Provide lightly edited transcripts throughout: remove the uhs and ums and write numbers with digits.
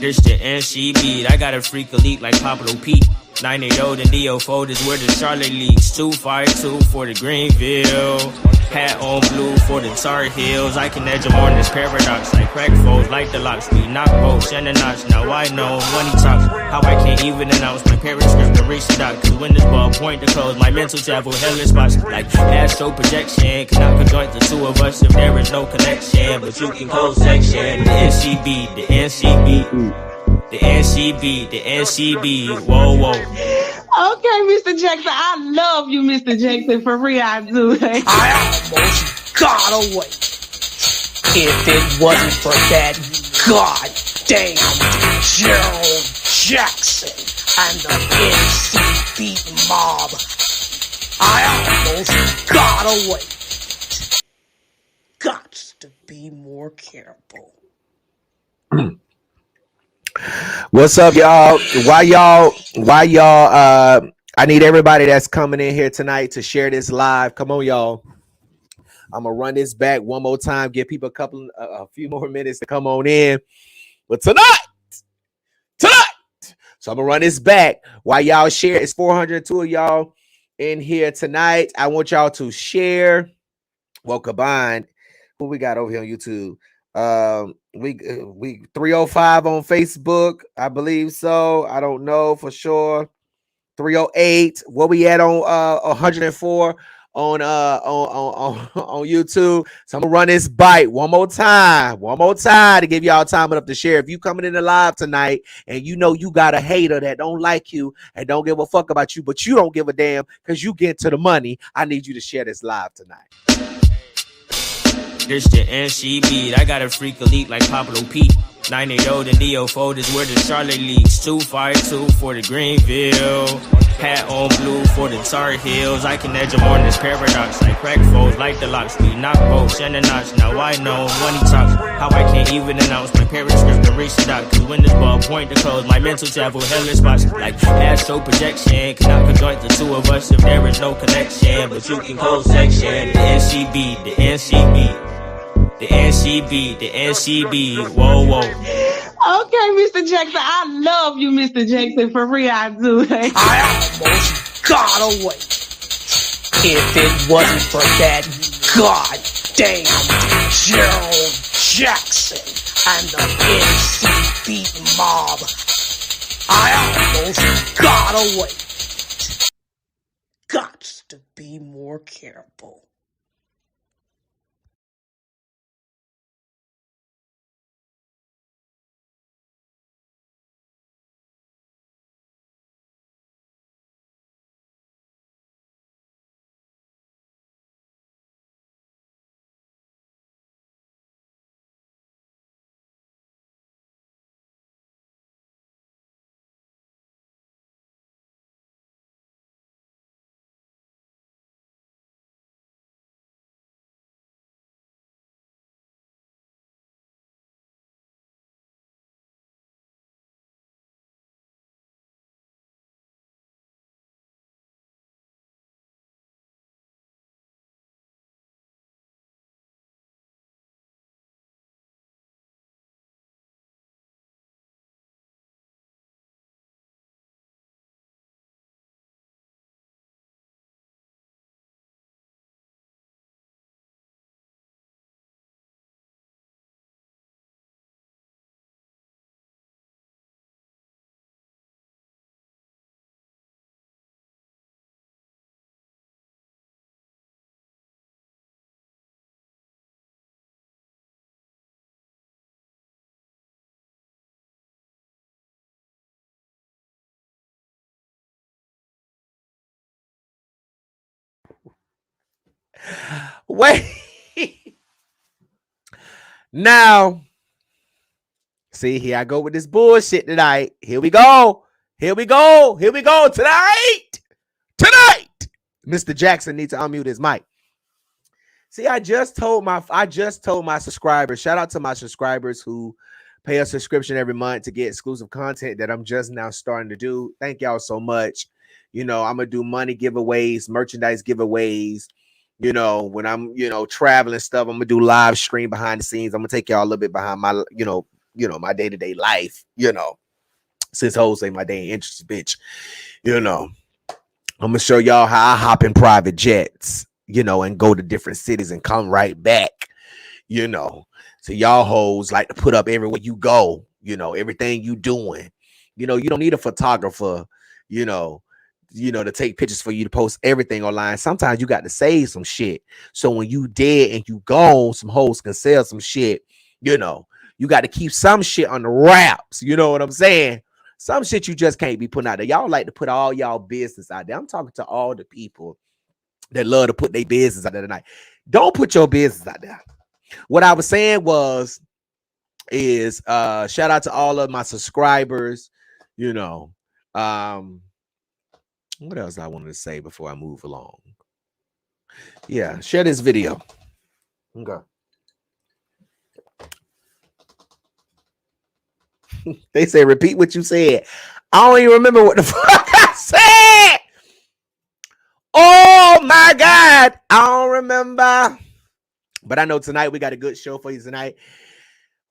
This the NC beat. I got a freak elite like Pablo Pete. 980 and DO4 is where the Charlotte leaks. 252 for the Greenville. Hat on blue for the Tar Heels. I can edge them on this paradox like crack foes, like the locks. We knock bolts and the notch. Now I know when he talks how I can't even announce my parents' script to reach the dot. Cause when this ball point to close, my mental travel hellish spots like astro projection. Cannot conjoint the two of us if there is no connection. But you can close section. The NCB, the NCB. The NCB, the NCB, whoa, whoa. Okay, Mr. Jackson, I love you, Mr. Jackson, for real, I do. I almost got away. If it wasn't for that goddamn Gerald Jackson and the NCB mob, I almost got away. Got to be more careful. What's up, y'all? Why y'all I need everybody that's coming in here tonight to share this live. Come on, y'all. I'm gonna run this back one more time, give people a few more minutes to come on in. But tonight, so I'm gonna run this back while y'all share. It's 402 of y'all in here tonight. I want y'all to share. Well, combined, who we got over here on YouTube? We 305 on Facebook, I believe so. I don't know for sure. 308. What we at on 104 on YouTube. So I'm gonna run this bite one more time to give y'all time enough to share. If you coming in the live tonight and you know you got a hater that don't like you and don't give a fuck about you, but you don't give a damn because you get to the money, I need you to share this live tonight. This the NC beat. I got a freak elite like Pablo Pete. 980 and DO4 is where the Charlotte leaks. 252 for the Greenville. Hat on blue for the Tar Heels. I can edge them on this paradox like crack foes, like the locks. We knock bolts and the notch. Now I know when he talks how I can't even announce my parents' script to reach the dot. Cause when this ball point to close, my mental travel hellish spots like astro projection. Cannot conjoint the two of us if there is no connection. But you can close section. The NCB, the NCB. The NCB, the NCB, whoa, whoa. Okay, Mr. Jackson, I love you, Mr. Jackson, for real, I do. I almost got away. If it wasn't for that goddamn Gerald Jackson and the NCB mob, I almost got away. Got to be more careful. Wait. Now, see, here I go with this bullshit tonight. Here we go. Tonight. Mr. Jackson needs to unmute his mic. See, I just told my subscribers, shout out to my subscribers who pay a subscription every month to get exclusive content that I'm just now starting to do. Thank y'all so much. You know, I'm going to do money giveaways, merchandise giveaways. You know, when I'm, traveling stuff, I'm going to do live stream behind the scenes. I'm going to take y'all a little bit behind my, my day-to-day life, since hoes say my day ain't interested, bitch, I'm gonna show y'all how I hop in private jets, and go to different cities and come right back, so y'all hoes like to put up everywhere you go, everything you doing, you don't need a photographer, to take pictures for you to post everything online. Sometimes you got to save some shit. So when you dead and you gone, some hoes can sell some shit, you got to keep some shit on the wraps. You know what I'm saying? Some shit you just can't be putting out there. Y'all like to put all y'all business out there. I'm talking to all the people that love to put their business out there tonight. Don't put your business out there. What I was saying is shout out to all of my subscribers, what else I wanted to say before I move along? Yeah, share this video. Okay. They say repeat what you said. I don't even remember what the fuck I said. Oh my God. I don't remember. But I know tonight we got a good show for you tonight.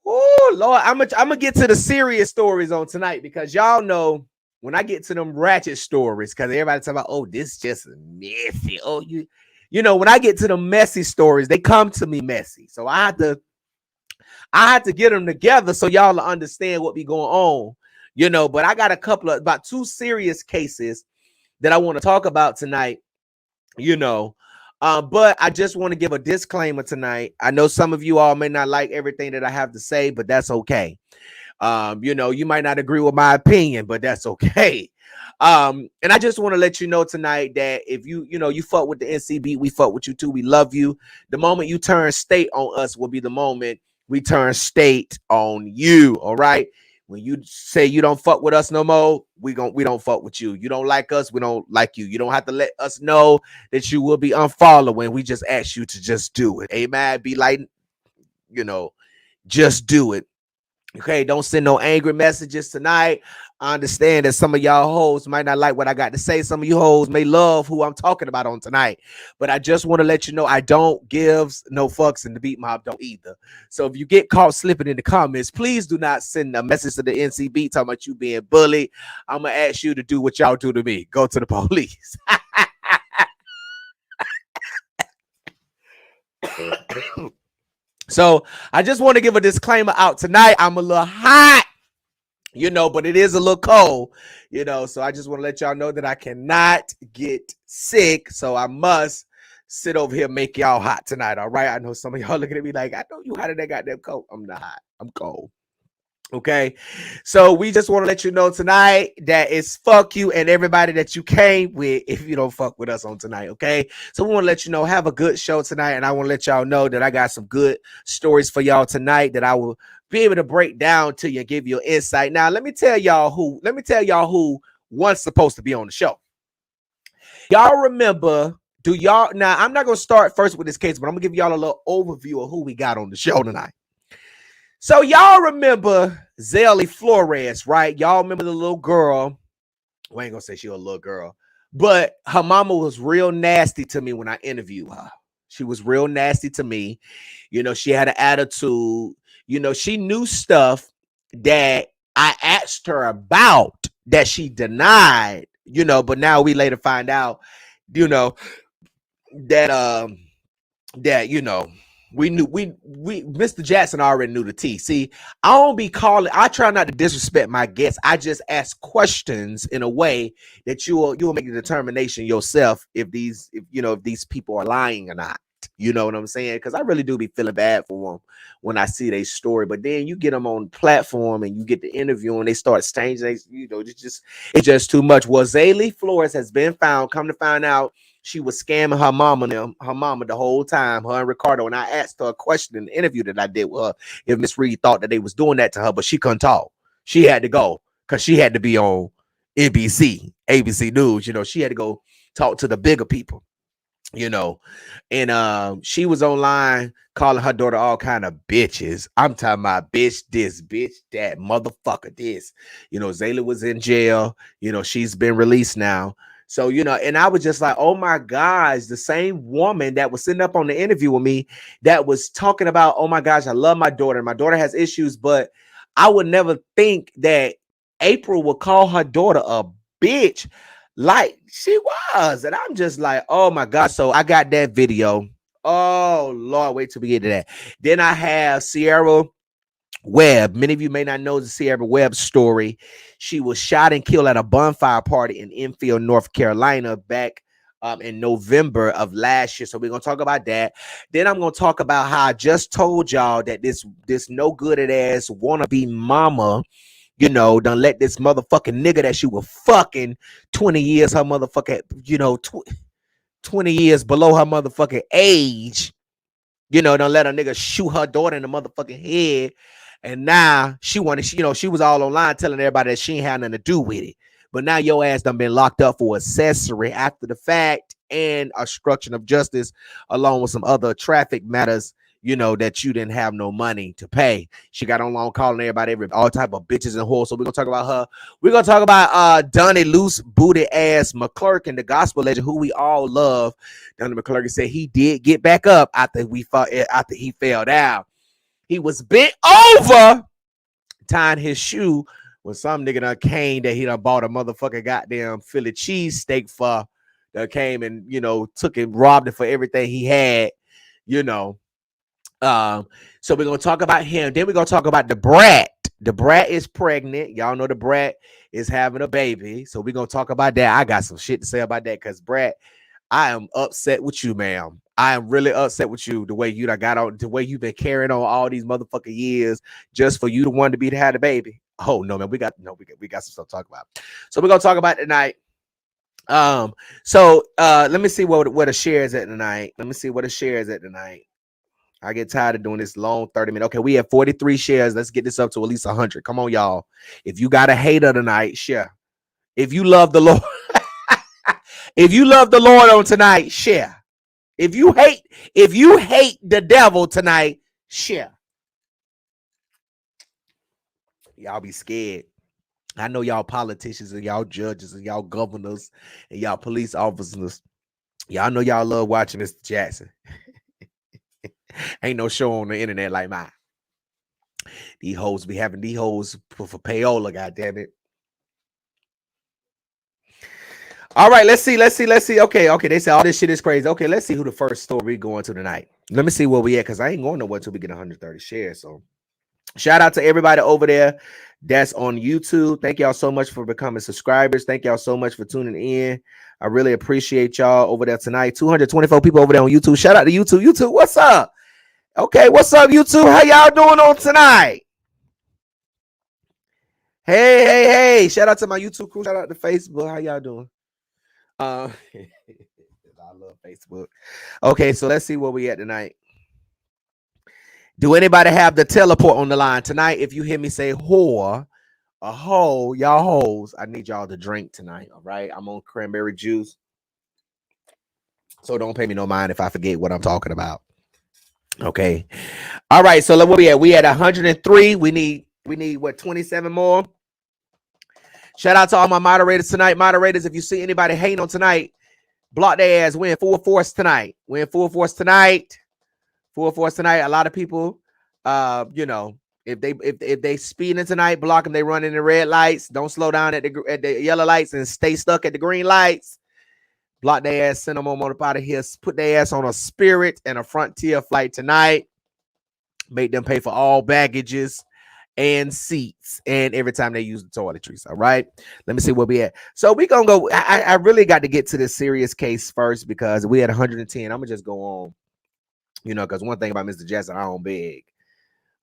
Oh Lord, I'm gonna get to the serious stories on tonight, because y'all know when I get to them ratchet stories, because everybody talking about, oh, this just messy. Oh, when I get to the messy stories, they come to me messy. So I had to get them together so y'all will understand what be going on, but I got about 2 serious cases that I want to talk about tonight, but I just want to give a disclaimer tonight. I know some of you all may not like everything that I have to say, but that's okay. You might not agree with my opinion, but that's okay. And I just want to let you know tonight that if you fuck with the NCB, we fuck with you too. We love you. The moment you turn state on us will be the moment we turn state on you. All right. When you say you don't fuck with us no more, we don't fuck with you. You don't like us, we don't like you. You don't have to let us know that you will be unfollowing. We just ask you to just do it. Amen. Be like, just do it. Okay, don't send no angry messages tonight. I understand that some of y'all hoes might not like what I got to say. Some of you hoes may love who I'm talking about on tonight. But I just want to let you know I don't give no fucks, and the Beat Mob don't either. So if you get caught slipping in the comments, please do not send a message to the NCB talking about you being bullied. I'm going to ask you to do what y'all do to me. Go to the police. So I just want to give a disclaimer out tonight. I'm a little hot, but it is a little cold, so I just want to let y'all know that I cannot get sick. So I must sit over here and make y'all hot tonight. All right. I know some of y'all looking at me like, I know you hot in that goddamn coat. I'm not hot. I'm cold. Okay. So we just want to let you know tonight that it's fuck you and everybody that you came with if you don't fuck with us on tonight. Okay. So we want to let you know, have a good show tonight. And I want to let y'all know that I got some good stories for y'all tonight that I will be able to break down to you and give you an insight. Now, let me tell y'all who was supposed to be on the show. Y'all remember, now I'm not going to start first with this case, but I'm gonna give y'all a little overview of who we got on the show tonight. So y'all remember Zelly Flores, right? Y'all remember the little girl. We ain't gonna say she was a little girl, but her mama was real nasty to me when I interviewed her. She was real nasty to me. She had an attitude. She knew stuff that I asked her about that she denied, but now we later find out, that we knew we Mr. Jackson already knew the tea. See, I try not to disrespect my guests. I just ask questions in a way that you will make a determination yourself if these people are lying or not. You know what I'm saying? Because I really do be feeling bad for them when I see their story. But then you get them on the platform and you get the interview and they start changing. It's just too much. Well, Zelly Flores has been found. Come to find out, she was scamming her mama the whole time, her and Ricardo. And I asked her a question in the interview that I did with her if Miss Reed thought that they was doing that to her, but she couldn't talk. She had to go because she had to be on ABC News. She had to go talk to the bigger people. And she was online calling her daughter all kind of bitches. I'm talking about bitch this, bitch that, motherfucker this. Zelly was in jail. She's been released now. So, and I was just like, oh my gosh, the same woman that was sitting up on the interview with me that was talking about, oh my gosh, I love my daughter. My daughter has issues, but I would never think that April would call her daughter a bitch like she was. And I'm just like, oh my God. So I got that video. Oh Lord, wait till we get to that. Then I have Sierra Webb. Many of you may not know the Sierra Webb story. She was shot and killed at a bonfire party in Enfield, North Carolina, back in November of last year. So we're gonna talk about that. Then I'm gonna talk about how I just told y'all that this no good ass wannabe mama, you know, done let this motherfucking nigga that she was fucking 20 years her motherfucking, you know, 20 years below her motherfucking age, you know, don't let a nigga shoot her daughter in the motherfucking head. And now she wanted, you know, she was all online telling everybody that she ain't had nothing to do with it. But now your ass done been locked up for accessory after the fact and obstruction of justice, along with some other traffic matters, you know, that you didn't have no money to pay. She got online calling everybody, all type of bitches and whores. So we're gonna talk about her. We're gonna talk about Donnie Loose Booty Ass McClurkin, the gospel legend who we all love. Donnie McClurkin said he did get back up after he fell down. He was bent over tying his shoe when some nigga done came that he done bought a motherfucking goddamn Philly cheesesteak for, that came and, you know, took it, robbed it for everything he had, you know. So we're gonna talk about him. Then we're gonna talk about the Brat. The Brat is pregnant. Y'all know the Brat is having a baby. So we're gonna talk about that. I got some shit to say about that because Brat, I am upset with you, ma'am. I am really upset with you. The way you done got on, the way you've been carrying on all these motherfucking years just for you to want to be to have a baby. Oh no, man, we got some stuff to talk about. So we're gonna talk about it tonight. Let me see what the share is at tonight. Let me see what the share is at tonight. I get tired of doing this long 30 minutes. Okay, we have 43 shares. Let's get this up to at least 100. Come on, y'all. If you got a hater tonight, share. If you love the Lord, if you love the Lord on tonight, share. If you hate the devil tonight, share. Y'all be scared. I know y'all politicians and y'all judges and y'all governors and y'all police officers. Y'all know y'all love watching Mr. Jackson. Ain't no show on the internet like mine. These hoes be having these hoes for payola, goddamn it. All right, let's see. Okay, they say all this shit is crazy. Okay, let's see who the first story we going to tonight. Let me see where we at, because I ain't going nowhere until we get 130 shares. So shout out to everybody over there that's on YouTube. Thank y'all so much for becoming subscribers. Thank y'all so much for tuning in. I really appreciate y'all over there tonight. 224 people over there on YouTube. Shout out to YouTube. YouTube, what's up? Okay, what's up, YouTube? How y'all doing on tonight? Hey. Shout out to my YouTube crew. Shout out to Facebook. How y'all doing? I love Facebook. Okay, so let's see where we at tonight. Do anybody have the teleport on the line tonight? If you hear me say whore, a hoe, y'all hoes, I need y'all to drink tonight. All right, I'm on cranberry juice, so don't pay me no mind if I forget what I'm talking about. Okay. All right. So where we at? We at 103. We need what, 27 more? Shout out to all my moderators tonight. Moderators, if you see anybody hating on tonight, block their ass. We're in full force tonight. Full force tonight. A lot of people, you know, if they speeding tonight, block them. They running the red lights. Don't slow down at the yellow lights and stay stuck at the green lights. Block their ass, send them on up out of here. Put their ass on a Spirit and a Frontier flight tonight. Make them pay for all baggages and seats and every time they use the toiletries. All right. Let me see where we at. So we gonna go. I really got to get to this serious case first because we had 110. I'm gonna just go on, you know, because one thing about Mr. Jackson, I don't beg.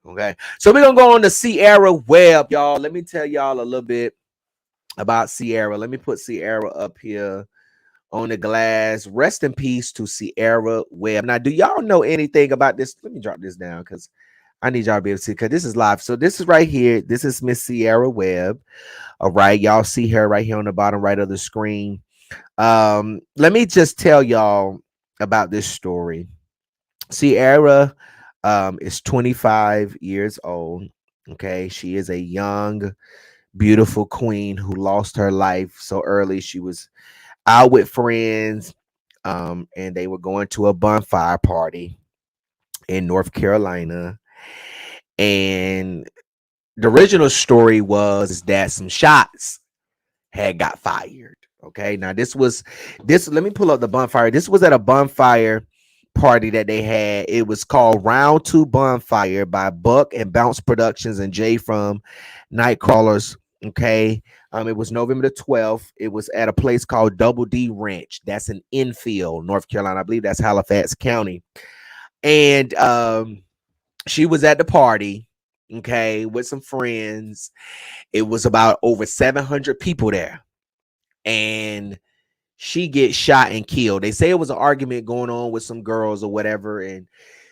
Okay. So we're gonna go on to Sierra Webb, y'all. Let me tell y'all a little bit about Sierra. Let me put Sierra up here on the glass. Rest in peace to Sierra Webb. Now, do y'all know anything about this? Let me drop this down because I need y'all to be able to see, because this is live. So this is right here. This is Miss Sierra Webb. All right. Y'all see her right here on the bottom right of the screen. Let me just tell y'all about this story. Sierra is 25 years old. Okay. She is a young, beautiful queen who lost her life so early. She was out with friends, and they were going to a bonfire party in North Carolina, and the original story was that some shots had got fired. Okay, now this. Let me pull up the bonfire. This was at a bonfire party that they had. It was called Round Two Bonfire by Buck and Bounce Productions and Jay from Nightcrawlers. Okay, it was November the 12th. It was at a place called Double D Ranch. That's in Enfield, North Carolina. I believe that's Halifax County. And she was at the party, okay, with some friends. It was about over 700 people there, and she gets shot and killed. They say it was an argument going on with some girls or whatever, and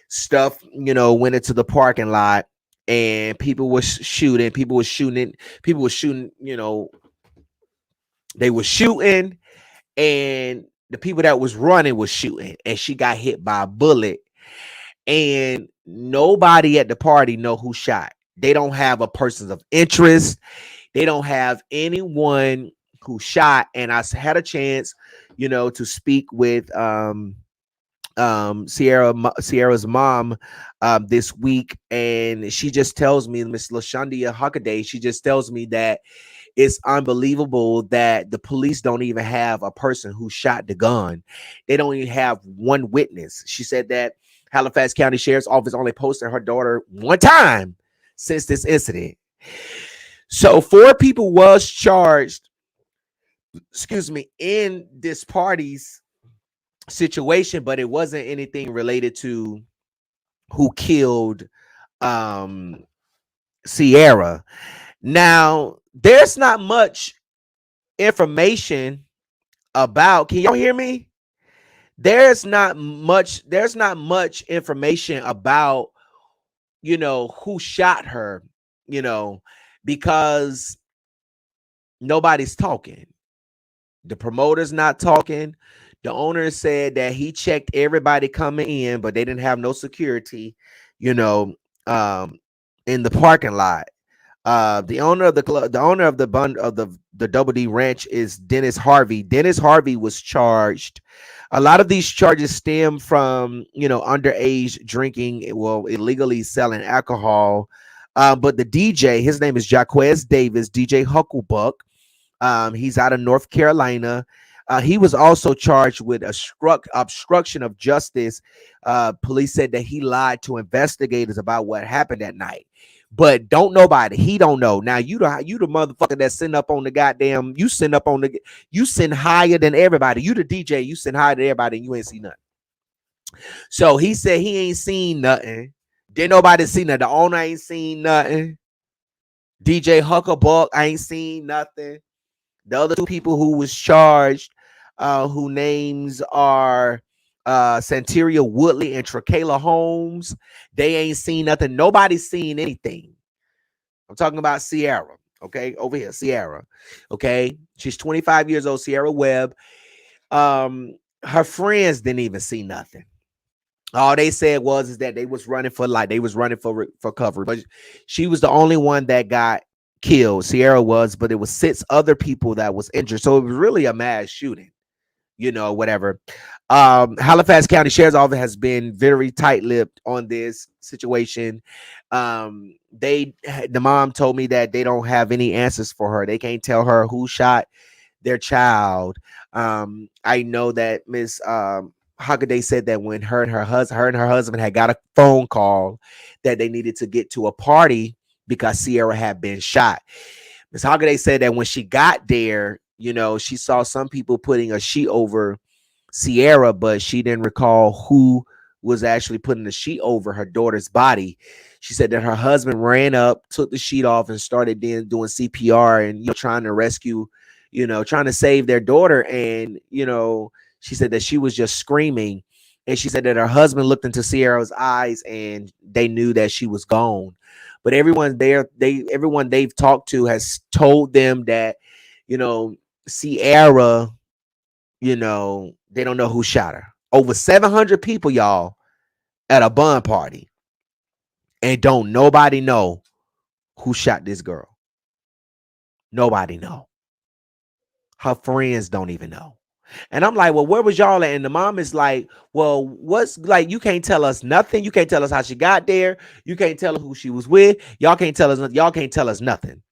stuff, went into the parking lot, and people were shooting. People were shooting. People were shooting. They were shooting, and the people that was running was shooting, and she got hit by a bullet. And nobody at the party know who shot. They don't have a person of interest. They don't have anyone who shot. And I had a chance, to speak with Sierra's mom this week, and she just tells me, Miss LaShondia Huckaday, she just tells me that it's unbelievable that the police don't even have a person who shot the gun. They don't even have one witness. She said that Halifax County Sheriff's Office only posted her daughter one time since this incident. So 4 people was charged, in this party's situation, but it wasn't anything related to who killed Sierra. Now, there's not much information about, can y'all hear me? There's not much information about, who shot her, because nobody's talking. The promoter's not talking. The owner said that he checked everybody coming in, but they didn't have no security, in the parking lot. The owner of the club, the owner of the Double D Ranch is Dennis Harvey. Dennis Harvey was charged. A lot of these charges stem from, underage drinking, illegally selling alcohol. But the DJ, his name is Jaquez Davis, DJ Hucklebuck. He's out of North Carolina. He was also charged with obstruction of justice. Police said that he lied to investigators about what happened that night. But he don't know. Now you the motherfucker that sitting up on the goddamn, you sitting higher than everybody. You the DJ, you sitting higher than everybody, and you ain't seen nothing. So he said he ain't seen nothing. Didn't nobody see nothing. The owner ain't seen nothing. DJ Hucklebuck ain't seen nothing. The other 2 people who was charged, who names are Santeria Woodley and Trakayla Holmes, they ain't seen nothing. Nobody's seen anything. I'm talking about Sierra. Okay, over here, Sierra. Okay, she's 25 years old. Sierra Webb. Her friends didn't even see nothing. All they said is that they was running for cover, but she was the only one that got killed. Sierra was, but it was 6 other people that was injured. So it was really a mass shooting, whatever. Halifax County Sheriff's Office has been very tight-lipped on this situation. The mom told me that they don't have any answers for her. They can't tell her who shot their child. I know that Miss Hockaday said that when her and her husband had got a phone call that they needed to get to a party because Sierra had been shot. Miss Hockaday said that when she got there, she saw some people putting a sheet over Sierra, but she didn't recall who was actually putting the sheet over her daughter's body. She said that her husband ran up, took the sheet off, and started then doing CPR and trying to rescue, trying to save their daughter. And she said that she was just screaming, and she said that her husband looked into Sierra's eyes and they knew that she was gone. But everyone they've talked to has told them that Sierra, they don't know who shot her. Over 700 people, y'all, at a bun party, and don't nobody know who shot this girl. Nobody know. Her friends don't even know. And I'm like, well, where was y'all at? And the mom is like, well, what's like, you can't tell us nothing. You can't tell us how she got there. You can't tell us who she was with. Y'all can't tell us nothing.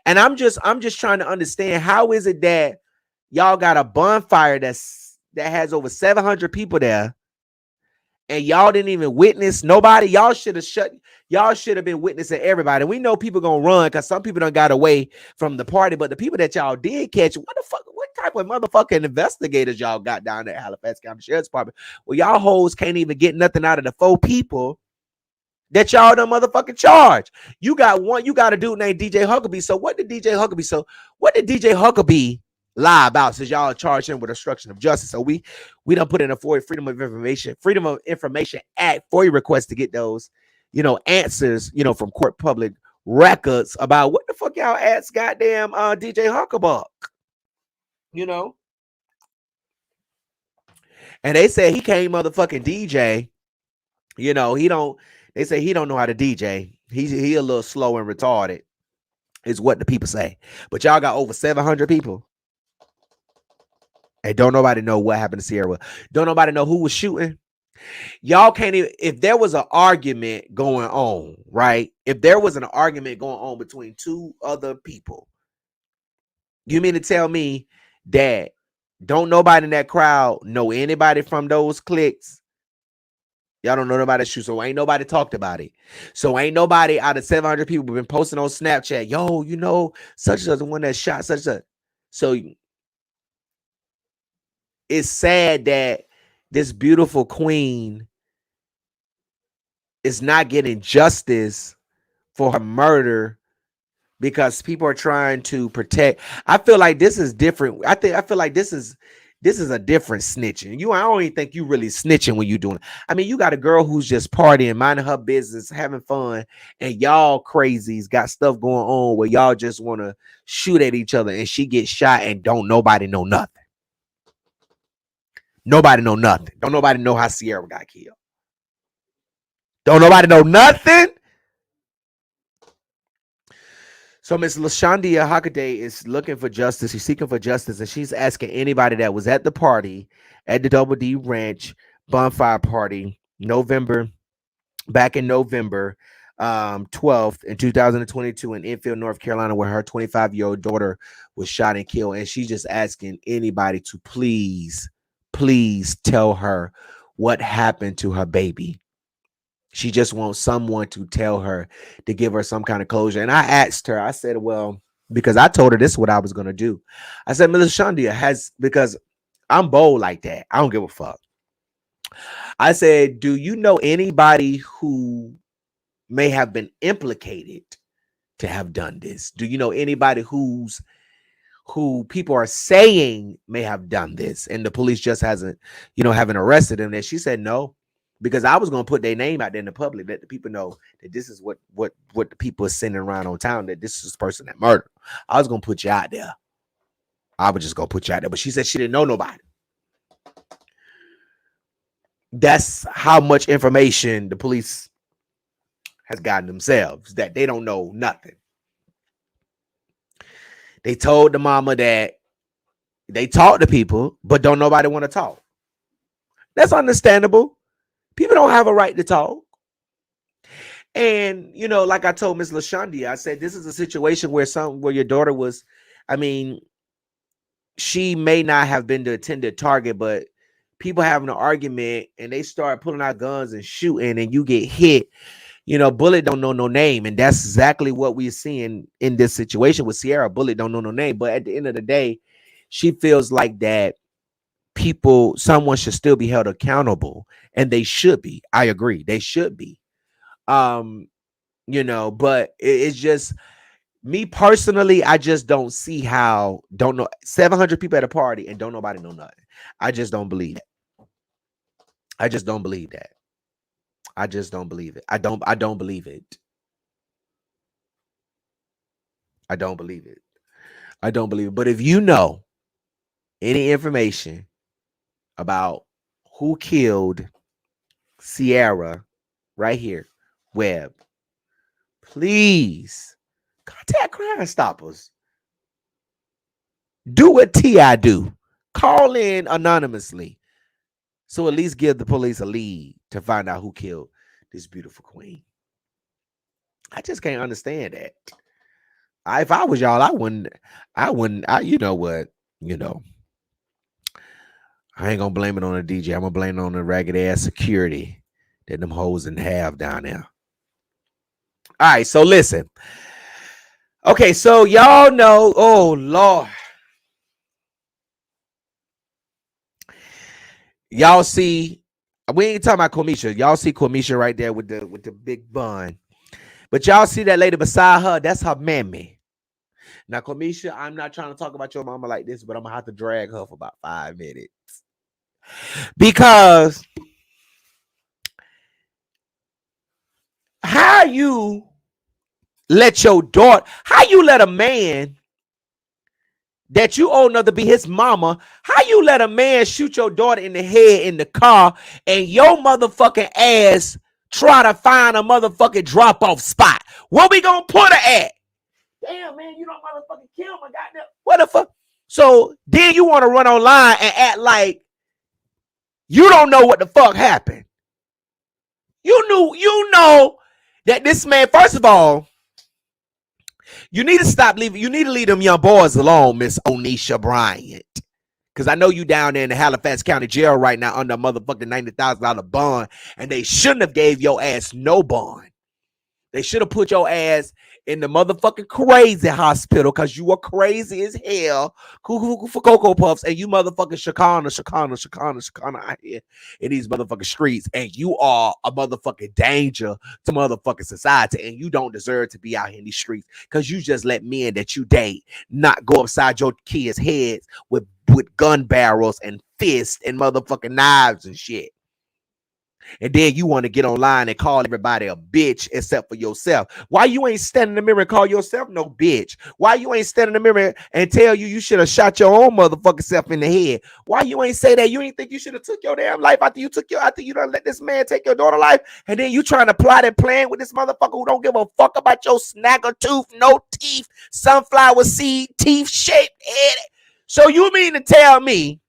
And I'm just trying to understand, how is it that y'all got a bonfire that has over 700 people there, and y'all didn't even witness nobody? Y'all should have been witnessing everybody. We know people gonna run because some people done got away from the party, but the people that y'all did catch, what type of motherfucking investigators y'all got down there at Halifax County Sheriff's Department? Well, y'all hoes can't even get nothing out of the 4 people that y'all done motherfucking charge. You got a dude named DJ Huckabee. So what did DJ Huckabee lie about, since y'all charged him with obstruction of justice? So we done put in a Freedom of Information Act FOIA request to get those, answers, from court public records about what the fuck y'all asked goddamn DJ Huckabee, And they said he can't motherfucking DJ. They say he don't know how to DJ. He a little slow and retarded, is what the people say. But y'all got over 700 people. And don't nobody know what happened to Sierra. Don't nobody know who was shooting. Y'all can't even, if there was an argument going on, right? If there was an argument going on between 2 other people, you mean to tell me that don't nobody in that crowd know anybody from those cliques? Y'all don't know nobody shoot, so ain't nobody talked about it. So ain't nobody out of 700 people been posting on Snapchat, yo, such as the one that shot such a. So it's sad that this beautiful queen is not getting justice for her murder because people are trying to protect. I feel like this is different. I feel like this is a different snitching. I don't even think you really snitching when you doing it. I mean, you got a girl who's just partying, minding her business, having fun, and y'all crazies got stuff going on where y'all just want to shoot at each other, and she gets shot and don't nobody know nothing. Nobody know nothing. Don't nobody know how Sierra got killed. Don't nobody know nothing. So Miss LaShondia Hockaday is looking for justice. She's seeking for justice, and she's asking anybody that was at the party, at the Double D Ranch bonfire party, back in November 12th in 2022 in Enfield, North Carolina, where her 25-year-old daughter was shot and killed. And she's just asking anybody to please tell her what happened to her baby. She just wants someone to tell her, to give her some kind of closure. And I asked her, I said, well, because I told her this is what I was going to do. I said, Miss LaShondia, because I'm bold like that. I don't give a fuck. I said, do you know anybody who may have been implicated to have done this? Do you know anybody who people are saying may have done this, and the police just haven't arrested them? And she said no, because I was going to put their name out there in the public, let the people know that this is what the people are sending around on town, that this is the person that murdered. I was going to put you out there. I was just going to put you out there. But she said she didn't know nobody. That's how much information the police has gotten themselves, that they don't know nothing. They told the mama that they talk to people, but don't nobody want to talk. That's understandable. People don't have a right to talk. And, like I told Miss LaShondia, I said, this is a situation where your daughter was, she may not have been the intended target, but people having an argument and they start pulling out guns and shooting and you get hit, bullet don't know no name. And that's exactly what we're seeing in this situation with Sierra. Bullet don't know no name. But at the end of the day, she feels like that someone should still be held accountable, and they should be. I agree. They should be. But it's just me personally, I just don't see how, 700 people at a party and don't nobody know nothing. I just don't believe it. I just don't believe that. I just don't believe it. I don't believe it. I don't believe it. I don't believe it. But if you know any information about who killed Sierra right here, Webb, please contact Crime Stoppers. Do what T.I. do. Call in anonymously. So at least give the police a lead to find out who killed this beautiful queen. I just can't understand that. If I was y'all, I wouldn't, you know what, I ain't gonna blame it on the DJ. I'm gonna blame it on the ragged ass security that them hoes didn't have down there. All right, so listen. Okay, so y'all know, oh Lord. Y'all see, we ain't talking about Quamisha. Y'all see Quamisha right there with the big bun. But y'all see that lady beside her, that's her mammy. Now, Quamisha, I'm not trying to talk about your mama like this, but I'm gonna have to drag her for about 5 minutes. Because how you let a man that you old enough to be his mama, how you let a man shoot your daughter in the head in the car and your motherfucking ass try to find a motherfucking drop-off spot? Where we gonna put her at? Damn, man, you don't motherfucking kill my goddamn. What the fuck? So then you want to run online and act like you don't know what the fuck happened. You know that this man, first of all, you need to stop leaving. You need to leave them young boys alone, Miss Onisha Bryant. Because I know you down there in the Halifax County Jail right now under a motherfucking $90,000 bond. And they shouldn't have gave your ass no bond. They should have put your ass in the motherfucking crazy hospital because you were crazy as hell. Cuckoo for Cocoa Puffs. And you motherfucking Shakana out here in these motherfucking streets. And you are a motherfucking danger to motherfucking society. And you don't deserve to be out here in these streets because you just let men that you date not go upside your kids' heads with gun barrels and fists and motherfucking knives and shit. And then you want to get online and call everybody a bitch except for yourself. Why you ain't stand in the mirror and call yourself no bitch? Why you ain't stand in the mirror and tell you should have shot your own motherfucking self in the head? Why you ain't say that? You ain't think you should have took your damn life after you done let this man take your daughter's life? And then you trying to plot and plan with this motherfucker who don't give a fuck about your snagger tooth, no teeth, sunflower seed, teeth shaped head. So you mean to tell me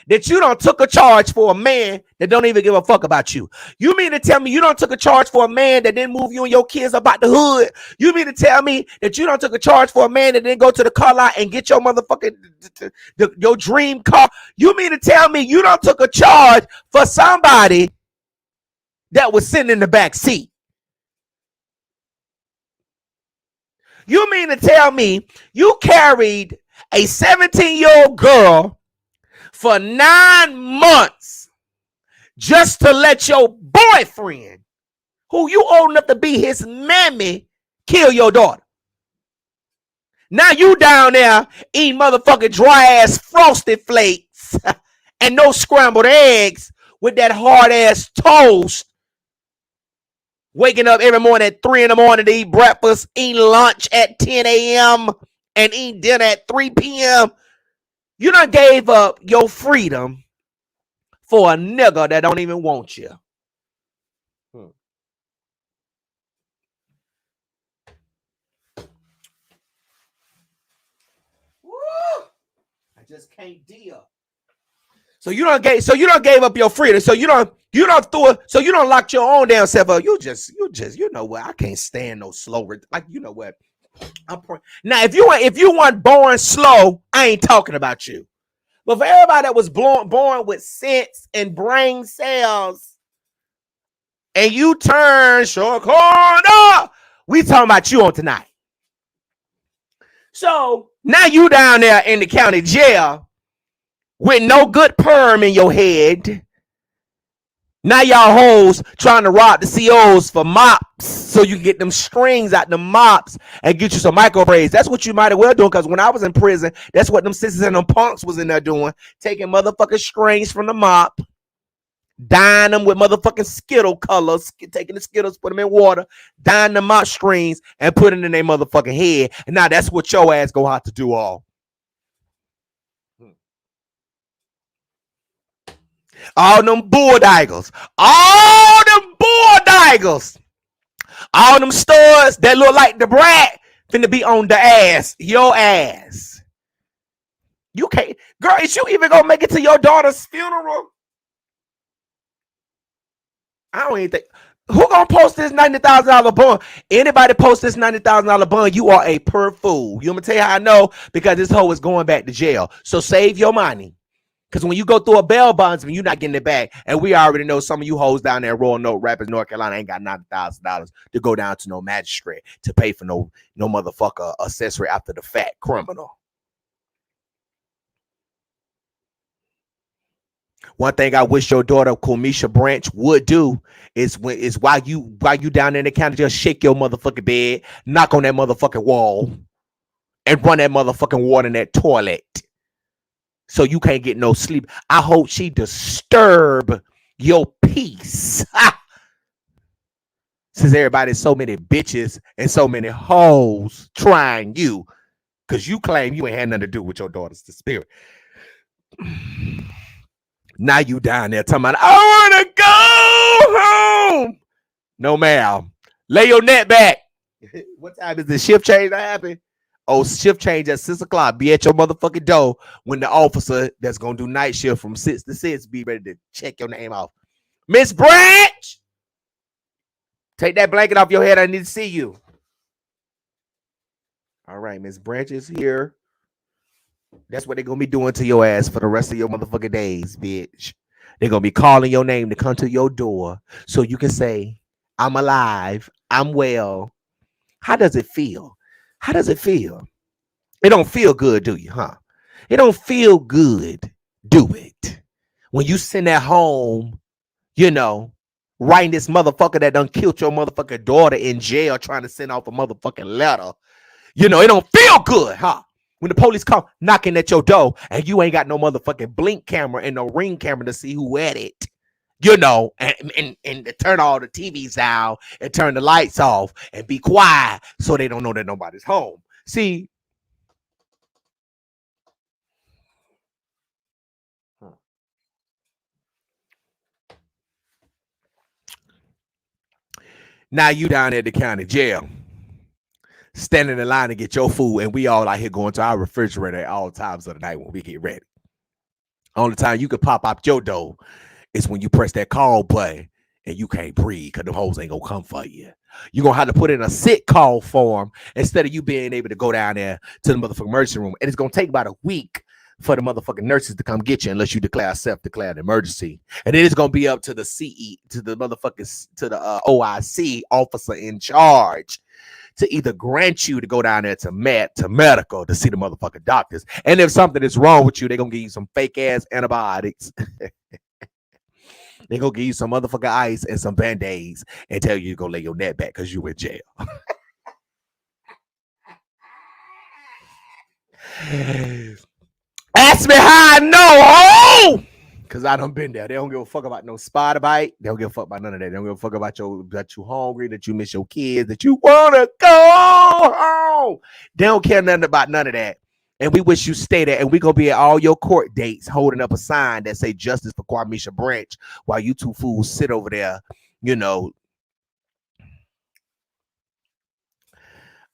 that you don't took a charge for a man that don't even give a fuck about you? You mean to tell me you don't took a charge for a man that didn't move you and your kids about the hood? You mean to tell me that you don't took a charge for a man that didn't go to the car lot and get your motherfucking your dream car? You mean to tell me you don't took a charge for somebody that was sitting in the back seat? You mean to tell me you carried a 17-year-old girl for 9 months just to let your boyfriend, who you old enough to be his mammy, kill your daughter? Now you down there eating motherfucking dry ass Frosted Flakes and no scrambled eggs with that hard ass toast. Waking up every morning at 3 a.m. to eat breakfast, eating lunch at 10 a.m. and eating dinner at 3 p.m. You done gave up your freedom for a nigga that don't even want you. Woo! I just can't deal. So you don't gave up your freedom. So you don't lock your own damn self up. You just you know what? I can't stand no slow. Like, you know what? Now if you weren't born slow, I ain't talking about you. But for everybody that was born with sense and brain cells, and you turn short corner, we talking about you on tonight. So now you down there in the county jail with no good perm in your head. Now y'all hoes trying to rob the COs for mops so you can get them strings out the mops and get you some micro braids. That's what you might as well do, because when I was in prison, that's what them sisters and them punks was in there doing, taking motherfucking strings from the mop, dyeing them with motherfucking Skittle colors, taking the Skittles, put them in water, dyeing the mop strings and putting it in their motherfucking head. And now that's what your ass go have to do all. All them bulldaggers, all them stores that look like the brat finna be on the ass, your ass. You can't, girl. Is you even gonna make it to your daughter's funeral? I don't even think. Who gonna post this $90,000 bond? Anybody post this $90,000 bond, you are a per fool. You want me to tell you how I know? Because this hoe is going back to jail. So save your money. Because when you go through a bail bondsman, you're not getting it back. And we already know some of you hoes down there, Royal Note Rapids, North Carolina, ain't got $90,000 to go down to no magistrate to pay for no motherfucker accessory after the fact criminal. One thing I wish your daughter Quamisha Branch would do is while you down there in the county, just shake your motherfucking bed, knock on that motherfucking wall, and run that motherfucking water in that toilet, so you can't get no sleep. I hope she disturb your peace. Since everybody's so many bitches and so many hoes trying you, because you claim you ain't had nothing to do with your daughter's spirit. Now you down there talking about, I want to go home. No, ma'am. Lay your net back. What time is the shift change that happen? Oh, shift change at 6 o'clock. Be at your motherfucking door when the officer that's going to do night shift from 6 to 6 be ready to check your name off. Miss Branch, take that blanket off your head. I need to see you. All right, Miss Branch is here. That's what they're going to be doing to your ass for the rest of your motherfucking days, bitch. They're going to be calling your name to come to your door so you can say, I'm alive, I'm well. How does it feel? How does it feel? It don't feel good, do you, huh? It don't feel good, do it? When you send that home, writing this motherfucker that done killed your motherfucking daughter in jail trying to send off a motherfucking letter. It don't feel good, huh? When the police come knocking at your door and you ain't got no motherfucking blink camera and no ring camera to see who at it, and to turn all the TVs out and turn the lights off and be quiet so they don't know that nobody's home. See, now you down at the county jail, standing in line to get your food, and we all out here going to our refrigerator at all times of the night when we get ready. Only time you could pop out your door is when you press that call button and you can't breathe because the hoes ain't gonna come for you. You're gonna have to put in a sick call form instead of you being able to go down there to the motherfucking emergency room. And it's gonna take about a week for the motherfucking nurses to come get you unless you declare a self-declared emergency. And it is gonna be up to the OIC officer in charge to either grant you to go down there to medical to see the motherfucking doctors. And if something is wrong with you, they're gonna give you some fake ass antibiotics. They're gonna give you some motherfucking ice and some band-aids and tell you to go lay your net back because you in jail. Ask me how I know, because I done been there. They don't give a fuck about no spider bite. They don't give a fuck about none of that. They don't give a fuck about that you hungry, that you miss your kids, that you want to go home. They don't care nothing about none of that. And we wish you stay there. And we going to be at all your court dates holding up a sign that say justice for Quamisha Branch while you two fools sit over there,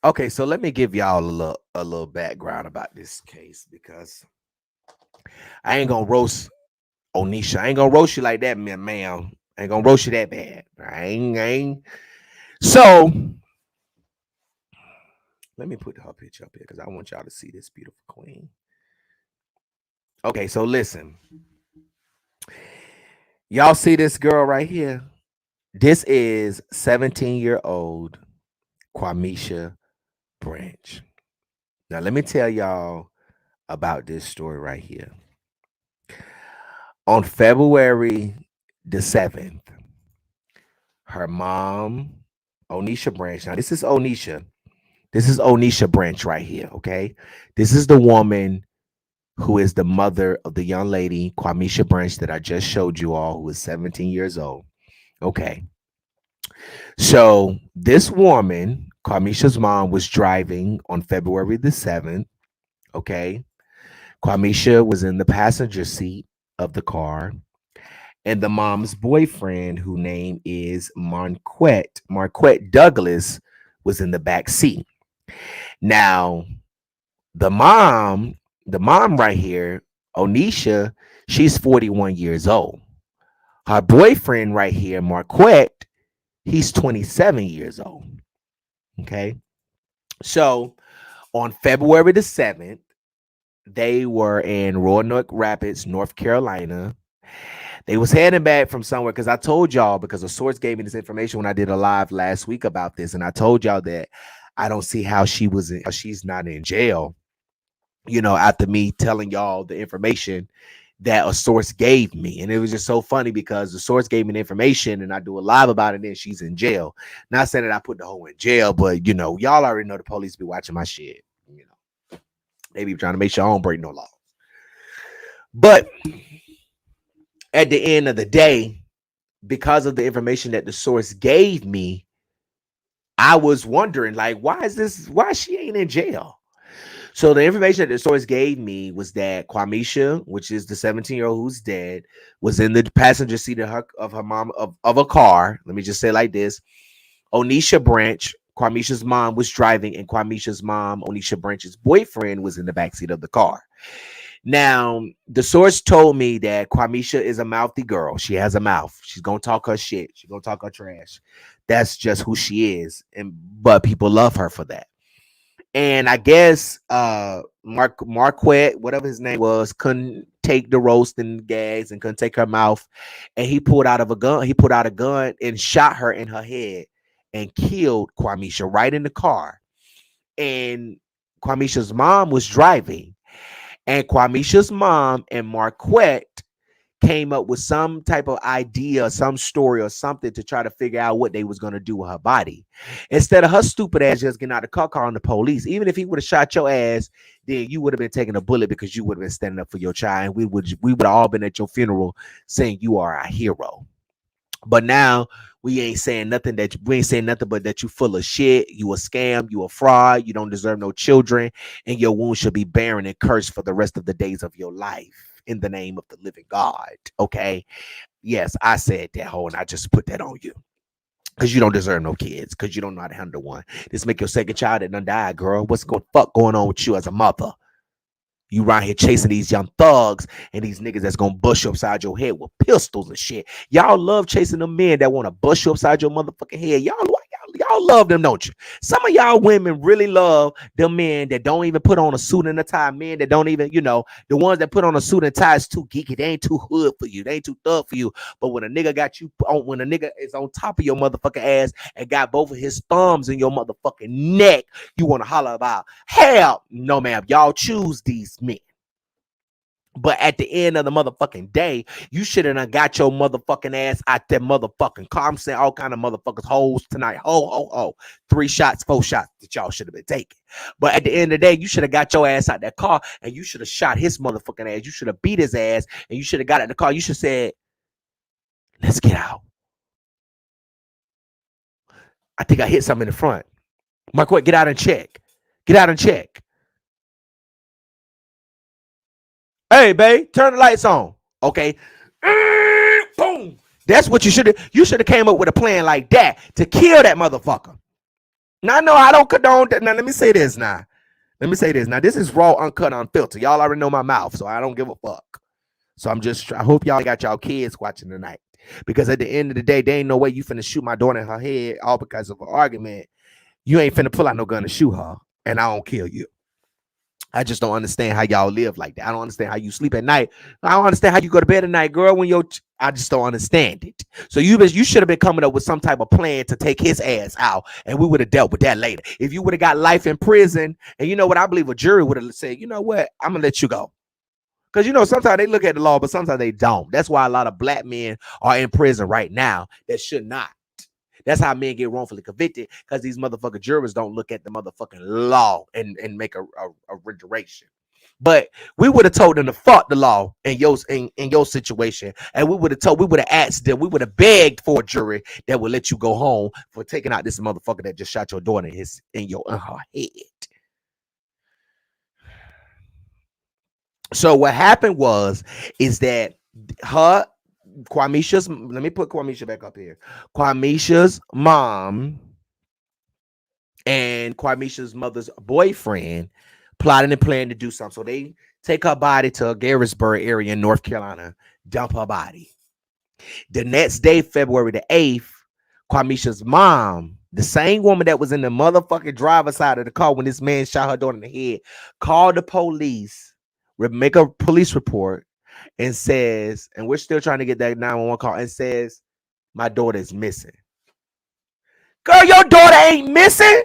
Okay, so let me give y'all a little background about this case because I ain't going to roast Onisha. I ain't going to roast you like that, ma'am. I ain't going to roast you that bad. I ain't. So let me put her picture up here because I want y'all to see this beautiful queen. Okay, so listen. Y'all see this girl right here? This is 17-year-old Quamisha Branch. Now, let me tell y'all about this story right here. On February the 7th, her mom, Onisha Branch. Now, this is Onisha. This is Onisha Branch right here, okay? This is the woman who is the mother of the young lady, Quamisha Branch, that I just showed you all, who is 17 years old. Okay. So this woman, Quamisha's mom, was driving on February the 7th, okay? Quamisha was in the passenger seat of the car, and the mom's boyfriend, whose name is Marquette Douglas, was in the back seat. Now, the mom the mom right here, Onisha, she's 41 years old. Her boyfriend right here, Marquette, he's 27 years old. Okay. So on February the 7th, they were in Roanoke Rapids, North Carolina. They was heading back from somewhere because I told y'all, because a source gave me this information when I did a live last week about this, and I told y'all that I don't see how she's not in jail. After me telling y'all the information that a source gave me, and it was just so funny because the source gave me the information, and I do a live about it, and then she's in jail. Not saying that I put the hoe in jail, but y'all already know the police be watching my shit. They be trying to make sure I don't break no laws. But at the end of the day, because of the information that the source gave me, I was wondering, like, why she ain't in jail? So the information that the source gave me was that Quamisha, which is the 17-year-old who's dead, was in the passenger seat of her mom of a car. Let me just say it like this. Onisha Branch, Quamisha's mom, was driving, and Quamisha's mom, Onisha Branch's boyfriend, was in the backseat of the car. Now, the source told me that Quamisha is a mouthy girl. She has a mouth. She's gonna talk her shit. She's gonna talk her trash. That's just who she is. But people love her for that. And I guess Marquette, whatever his name was, couldn't take the roast and gags and couldn't take her mouth. And he pulled out a gun and shot her in her head and killed Quamisha right in the car. And Quamisha's mom was driving. And Quamisha's mom and Marquette came up with some type of idea, some story or something to try to figure out what they was going to do with her body. Instead of her stupid ass just getting out of the car calling the police. Even if he would have shot your ass, then you would have been taking a bullet because you would have been standing up for your child. And we would have all been at your funeral saying you are a hero. But now we ain't saying nothing but that you full of shit, you a scam, you a fraud, you don't deserve no children, and your wound should be barren and cursed for the rest of the days of your life in the name of the living God. Okay. Yes, I said that hoe, and I just put that on you. Because you don't deserve no kids, because you don't know how to handle one. This make your second child that done died, girl. What's going on with you as a mother? You around here chasing these young thugs and these niggas that's gonna bust you upside your head with pistols and shit. Y'all love chasing them men that want to bust you upside your motherfucking head. Y'all love them, don't you? Some of y'all women really love them men that don't even put on a suit and a tie. Men that don't even, the ones that put on a suit and tie is too geeky. They ain't too hood for you. They ain't too thug for you. But when a nigga got you on, when a nigga is on top of your motherfucking ass and got both of his thumbs in your motherfucking neck, you want to holler about, hell no, ma'am. Y'all choose these men. But at the end of the motherfucking day, you should have got your motherfucking ass out that motherfucking car. I'm saying all kind of motherfuckers hoes tonight. 3 shots, 4 shots that y'all should have been taking. But at the end of the day, you should have got your ass out that car and you should have shot his motherfucking ass. You should have beat his ass and you should have got in the car. You should have said, let's get out. I think I hit something in the front. Marquette, get out and check. Get out and check. Hey, babe, turn the lights on. Okay. Boom. That's what you should have. You should have came up with a plan like that to kill that motherfucker. Now, no, I don't condone that. Now, let me say this now. This is raw, uncut, unfiltered. Y'all already know my mouth, so I don't give a fuck. So I hope y'all got y'all kids watching tonight. Because at the end of the day, there ain't no way you finna shoot my daughter in her head all because of an argument. You ain't finna pull out no gun to shoot her, and I don't kill you. I just don't understand how y'all live like that. I don't understand how you sleep at night. I don't understand how you go to bed at night, girl, I just don't understand it. So you should have been coming up with some type of plan to take his ass out, and we would have dealt with that later. If you would have got life in prison, and you know what, I believe a jury would have said, you know what, I'm going to let you go. Because, sometimes they look at the law, but sometimes they don't. That's why a lot of black men are in prison right now that should not. That's how men get wrongfully convicted, because these motherfucking jurors don't look at the motherfucking law and make a reiteration. But we would have told them to fuck the law in your situation, and we would have asked them, we would have begged for a jury that would let you go home for taking out this motherfucker that just shot your daughter in her head. So what happened is that Quamisha's, let me put Quamisha back up here. Quamisha's mom and Quamisha's mother's boyfriend plotting and planning to do something. So they take her body to Garrisburg area in North Carolina, dump her body. The next day, February the 8th, Quamisha's mom, the same woman that was in the motherfucking driver's side of the car when this man shot her daughter in the head, called the police, make a police report, and says, and we're still trying to get that 911 call, and says, my daughter is missing. Girl, your daughter ain't missing.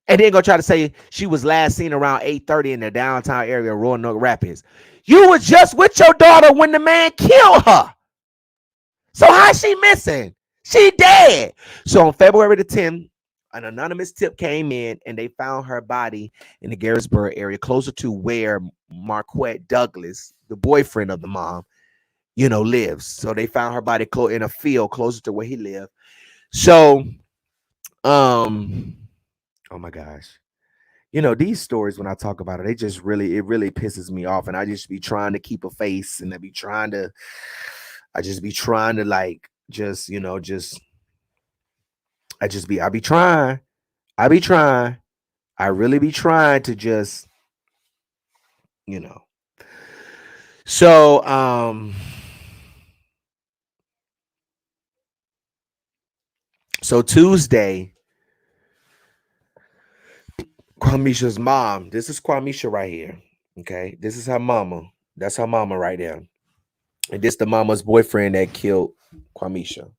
And then go try to say she was last seen around 8:30 in the downtown area of Roanoke Rapids. You were just with your daughter when the man killed her. So how's she missing? She dead. So on February the 10th, an anonymous tip came in and they found her body in the Garrisburg area, closer to where Marquette Douglas, the boyfriend of the mom, lives. So they found her body in a field closer to where he lived. So, oh my gosh. These stories, when I talk about it, it really pisses me off. And I just be trying to keep a face, and I be trying to like, I really be trying to just, so Tuesday, Quamisha's mom, this is Quamisha right here. Okay. This is her mama. That's her mama right there. And this the mama's boyfriend that killed Quamisha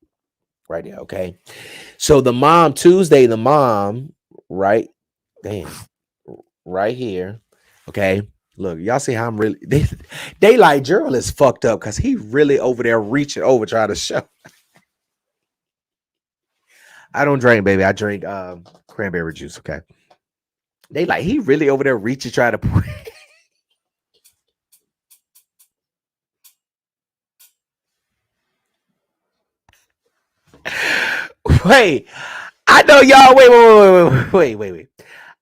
right there. Okay. So the mom, Tuesday, right? Damn. Right here. Okay. Look, y'all see how I'm really, they like Gerald is fucked up because he really over there reaching over trying to show. I don't drink, baby. I drink cranberry juice. Okay. They like, he really over there reaching, trying to put. Wait, I know y'all. Wait.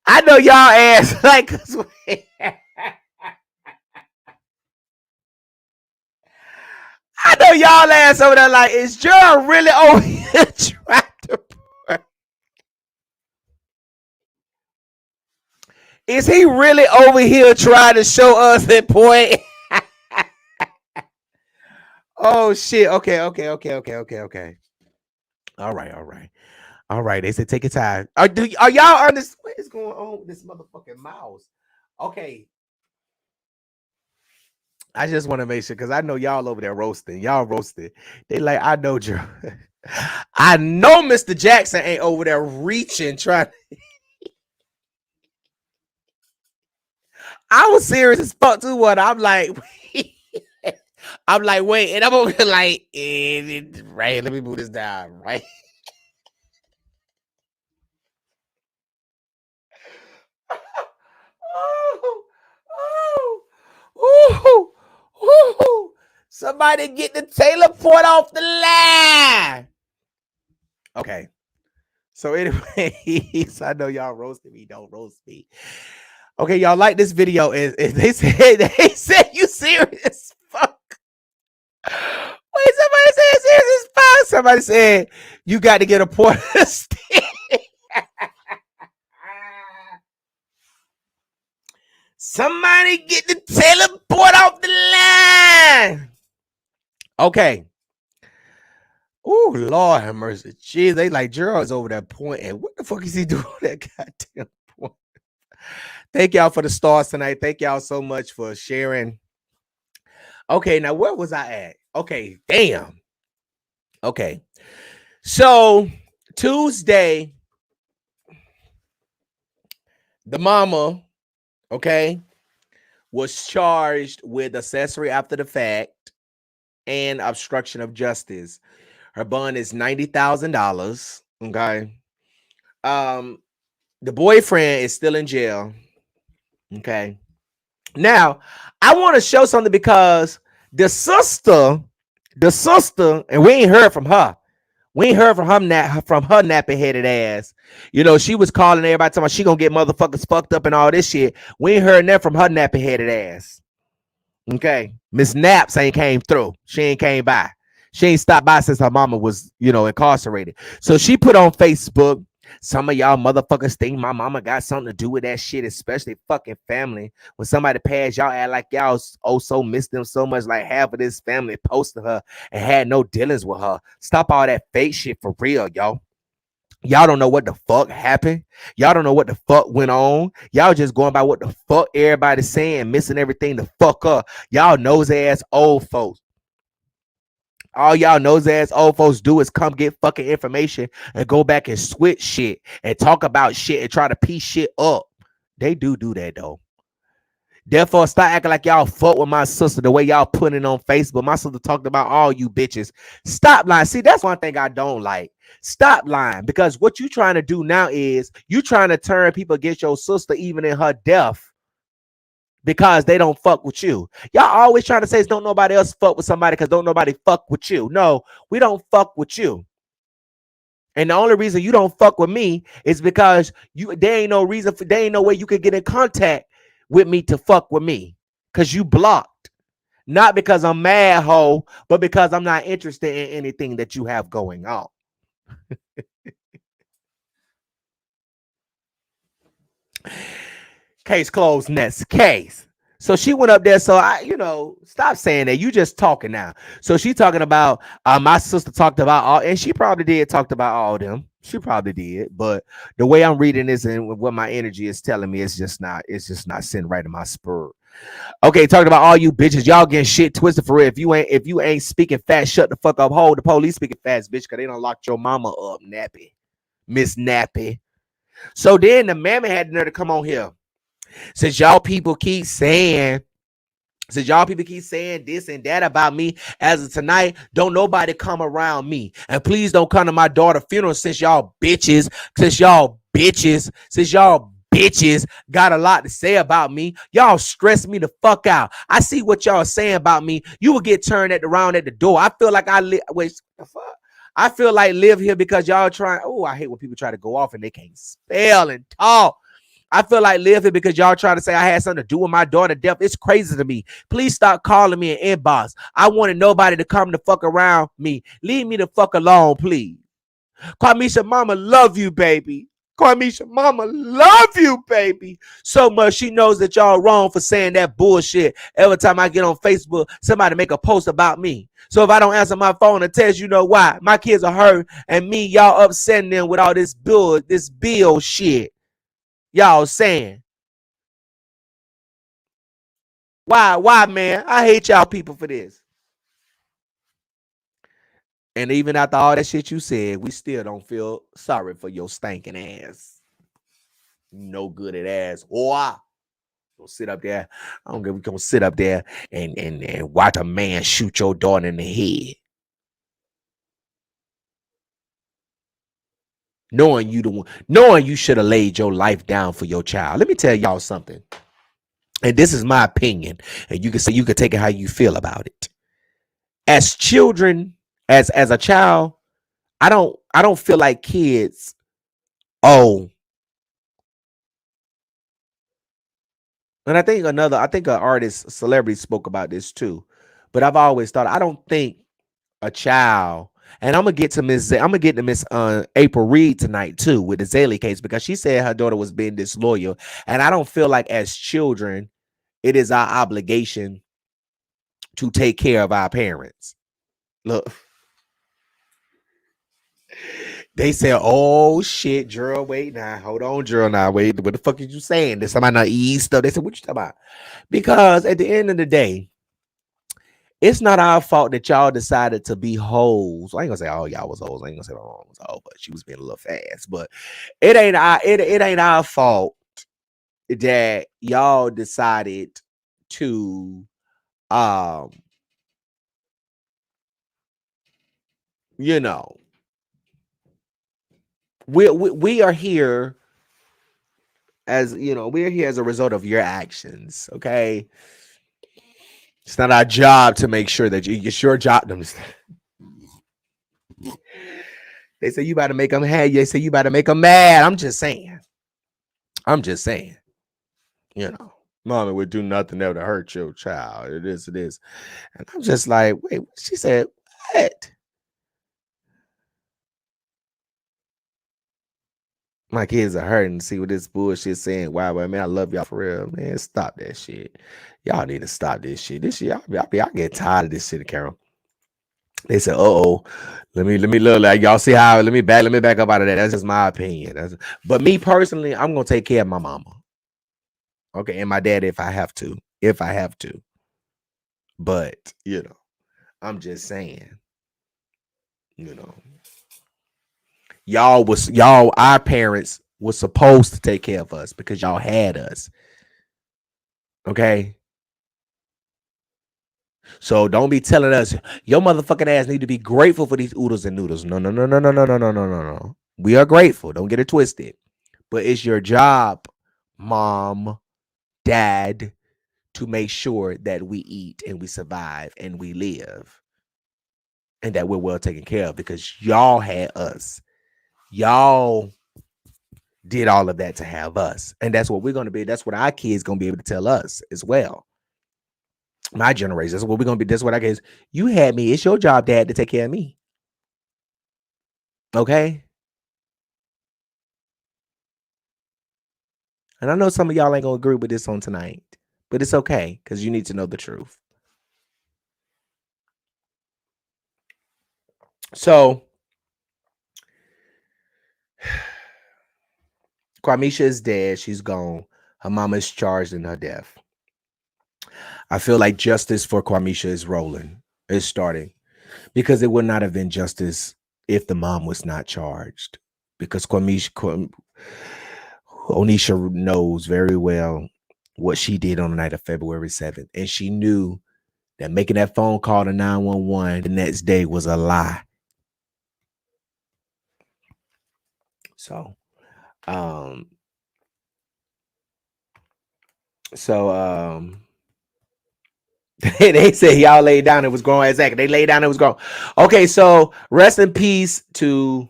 I know y'all ass like. I know y'all ass over there like, is Gerald really over here trying to? Is he really over here trying to show us that point? Oh shit. Okay. All right. They said take your time. Are y'all understand what is going on with this motherfucking mouse? Okay. I just want to make sure, because I know y'all over there roasting. Y'all roasted. They like, I know Joe. I know Mr. Jackson ain't over there reaching, trying. I was serious as fuck too. What I'm like, wait, and I'm over here like, right. Let me move this down, right. Somebody get the Taylor Port off the line. Okay. So anyways, I know y'all roasted me. Don't roast me. Okay, y'all like this video? And they said you serious as fuck. Wait, somebody said serious as fuck. Somebody said you got to get a port stick. Somebody get the Taylor Port off the line. Okay. Oh, Lord have mercy. Jeez, they like Gerald's over that point. And what the fuck is he doing that goddamn point? Thank y'all for the stars tonight. Thank y'all so much for sharing. Okay, now where was I at? Okay, damn. Okay. So Tuesday, the mama, okay, was charged with accessory after the fact and obstruction of justice. Her bond is $90,000. Okay. The boyfriend is still in jail. Okay. Now, I want to show something because the sister, and we ain't heard from her. We ain't heard from her nappy headed ass. She was calling everybody talking about she gonna get motherfuckers fucked up and all this shit. We ain't heard that from her nappy headed ass. Okay. Miss Naps ain't came through. She ain't came by. She ain't stopped by since her mama was, incarcerated. So she put on Facebook, Some of y'all motherfuckers think my mama got something to do with that shit, especially fucking family. When somebody passed, y'all act like y'all so miss them so much. Like half of this family posted her and had no dealings with her. Stop all that fake shit for real, y'all. Y'all don't know what the fuck happened. Y'all don't know what the fuck went on. Y'all just going by what the fuck everybody's saying, missing everything the fuck up. Y'all nosy ass old folks. All y'all nosy ass old folks do is come get fucking information and go back and switch shit and talk about shit and try to piece shit up. They do that though. Therefore, stop acting like y'all fuck with my sister the way y'all put it on Facebook. My sister talked about all you bitches. Stop lying. See, that's one thing I don't like. Stop lying, because what you trying to do now is you trying to turn people against your sister even in her death because they don't fuck with you. Y'all always trying to say don't nobody else fuck with somebody because don't nobody fuck with you. No, we don't fuck with you. And the only reason you don't fuck with me is because there ain't no reason for, there ain't no way you could get in contact with me to fuck with me, because you blocked. Not because I'm mad, ho, but because I'm not interested in anything that you have going on. Case closed. Next case. So she went up there. So stop saying that. You just talking now. So she talking about my sister talked about all, and she probably did talked about all of them. She probably did, but the way I'm reading this and what my energy is telling me, it's just not sitting right in my spirit. Okay, talking about all you bitches, y'all getting shit twisted for real. If you ain't speaking fast, shut the fuck up. Hold the police speaking fast, bitch, because they done locked your mama up, Nappy. Miss Nappy. So then the mammy had the nerve to come on here. Since y'all people keep saying this and that about me as of tonight, don't nobody come around me. And please don't come to my daughter's funeral since y'all bitches got a lot to say about me. Y'all stress me the fuck out. I see what y'all saying about me. You will get turned around at the door. I feel like I live. Wait, the fuck? I feel like live here because y'all trying. Oh, I hate when people try to go off and they can't spell and talk. I feel like live here because y'all trying to say I had something to do with my daughter's death. It's crazy to me. Please stop calling me an inbox. I wanted nobody to come the fuck around me. Leave me the fuck alone, please. Kwamisha mama love you, baby. Kwamisha mama love you, baby. So much she knows that y'all wrong for saying that bullshit. Every time I get on Facebook, somebody make a post about me. So if I don't answer my phone and tell you know why, my kids are hurt and me, y'all upsetting them with all this bill shit. Y'all saying. Why, man? I hate y'all people for this. And even after all that shit you said, we still don't feel sorry for your stinking ass. No good at ass. Or go sit up there. I don't give. We gonna sit up there and watch a man shoot your daughter in the head, knowing you should have laid your life down for your child. Let me tell y'all something, and this is my opinion, and you can take it how you feel about it. As children, as a child, I don't feel like kids. Oh, and I think an artist, celebrity spoke about this too. But I've always thought I don't think a child, and I'm gonna get to Miss April Reed tonight too with the Zaylee case, because she said her daughter was being disloyal, and I don't feel like as children it is our obligation to take care of our parents. Look, they said, "Oh shit, Gerald, wait now, hold on, Gerald, now wait, what the fuck are you saying? There's somebody not eat stuff." They said, "What you talking about?" Because at the end of the day, it's not our fault that y'all decided to be hoes. I ain't gonna say all y'all was hoes. I ain't gonna say my mom was hoe, but she was being a little fast. But it ain't our fault that y'all decided to you know, we are here as we're here as a result of your actions. Okay. It's not our job to make sure that it's your job. They say you about to make them happy. They say you about to make them mad. I'm just saying. Mommy would do nothing ever to hurt your child. It is. And I'm just like, wait, she said, what? My kids are hurting. See what this bullshit saying. Wow, man, I love y'all for real, man. Stop that shit. Y'all need to stop this shit. This shit, I get tired of this shit, Carol. They said, "Oh, let me look like y'all see how. Let me back up out of that. That's just my opinion. But me personally, I'm gonna take care of my mama, okay, and my dad if I have to, But I'm just saying, you know, our parents was supposed to take care of us because y'all had us, okay." So don't be telling us your motherfucking ass need to be grateful for these oodles and noodles. No, no, no, no, no, no, no, no, no, no, no. We are grateful. Don't get it twisted. But it's your job, mom, dad, to make sure that we eat and we survive and we live and that we're well taken care of because y'all had us. Y'all did all of that to have us. And that's what we're going to be. That's what our kids going to be able to tell us as well. My generation. That's what we're going to be. That's what I guess. You had me. It's your job, dad, to take care of me. Okay? And I know some of y'all ain't going to agree with this on tonight, but it's okay because you need to know the truth. So, Quamisha is dead. She's gone. Her mama is charged in her death. I feel like justice for Quamisha is rolling. It's starting. Because it would not have been justice if the mom was not charged. Because Onisha knows very well what she did on the night of February 7th. And she knew that making that phone call to 911 the next day was a lie. So, they said y'all laid down, it was growing. Exactly. They laid down, it was growing. Okay, so rest in peace to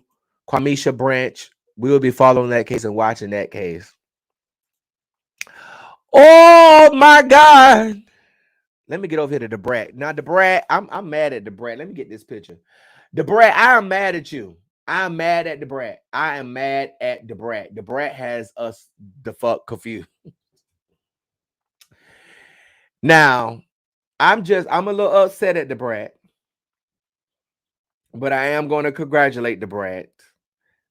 Quamisha Branch. We will be following that case and watching that case. Oh my God. Let me get over here to Debrat. Now, Debrat, I'm mad at Debrat. Let me get this picture. Debrat, I am mad at you. I'm mad at Debrat. I am mad at Debrat. Debrat has us the fuck confused. Now, I'm a little upset at Debrat, but I am going to congratulate Debrat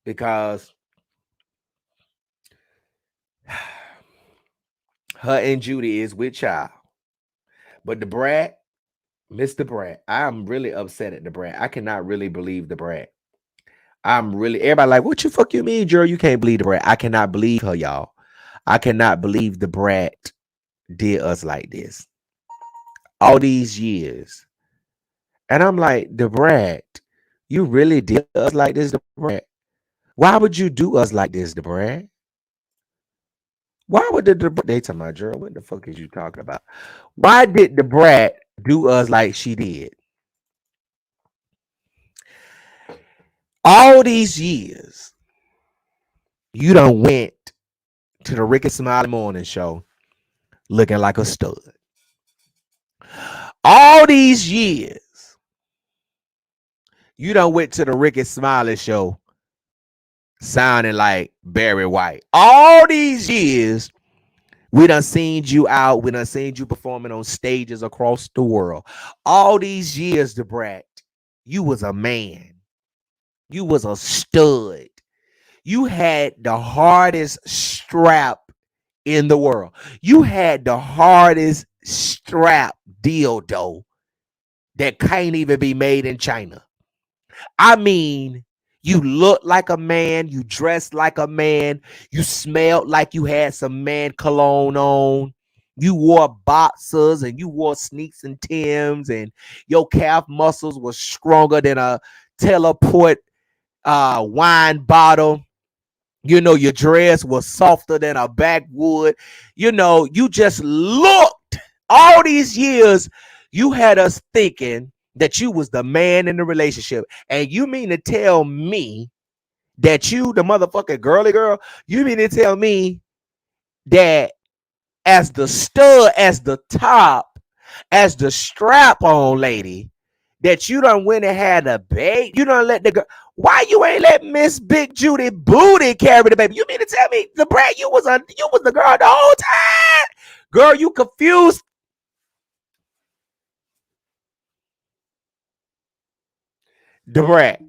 because her and Judy is with child. But Debrat, Mr. Brat, I'm really upset at Debrat. I cannot really believe Debrat. Everybody like, what you fuck you mean, Jerry? You can't believe Debrat. I cannot believe her, y'all. I cannot believe Debrat did us like this. All these years. And I'm like, Debrat, you really did us like this, Debrat? Why would you do us like this, Debrat? Why would they tell my girl, what the fuck is you talking about? Why did Debrat do us like she did? All these years, you done went to the Ricky Smiley Morning Show looking like a stud. All these years, you done went to the Ricky Smiley Show sounding like Barry White. All these years, we done seen you out. We done seen you performing on stages across the world. All these years, Debrat, you was a man. You was a stud. You had the hardest strap in the world. You had the hardest strap dildo that can't even be made in China. I mean, you looked like a man, you dressed like a man, you smelled like you had some man cologne on. You wore boxers and you wore sneaks and Timbs, and your calf muscles were stronger than a teleport wine bottle. Your dress was softer than a backwood. You just looked. All these years, you had us thinking that you was the man in the relationship. And you mean to tell me that you, the motherfucking girly girl, you mean to tell me that as the stud, as the top, as the strap-on lady, that you done went and had a baby. You done let the girl. Why you ain't let Miss Big Judy Booty carry the baby? You mean to tell me, the brat, you was the girl the whole time? Girl, you confused. The brat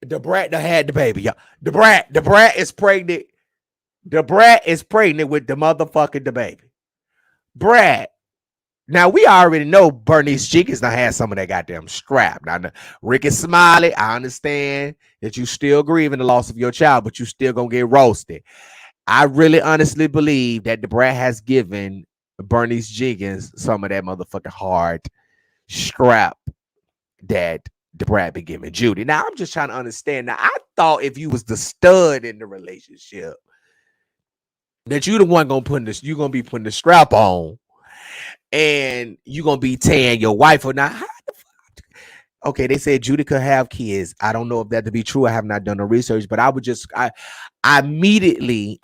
that had the baby, y'all. The brat is pregnant. The brat is pregnant with the motherfucking the baby. Brat. Now we already know Bernice Jenkins done had some of that goddamn strap. Now Ricky Smiley, I understand that you still grieving the loss of your child, but you still gonna get roasted. I really honestly believe that the brat has given Bernice Jenkins some of that motherfucking hard strap that the brat be giving Judy. Now I'm just trying to understand. Now I thought if you was the stud in the relationship, that you the one gonna put this, you gonna be putting the strap on, and you gonna be tearing your wife or not. How the fuck? Okay, they said Judy could have kids. I don't know if that to be true. I have not done the research, but I immediately.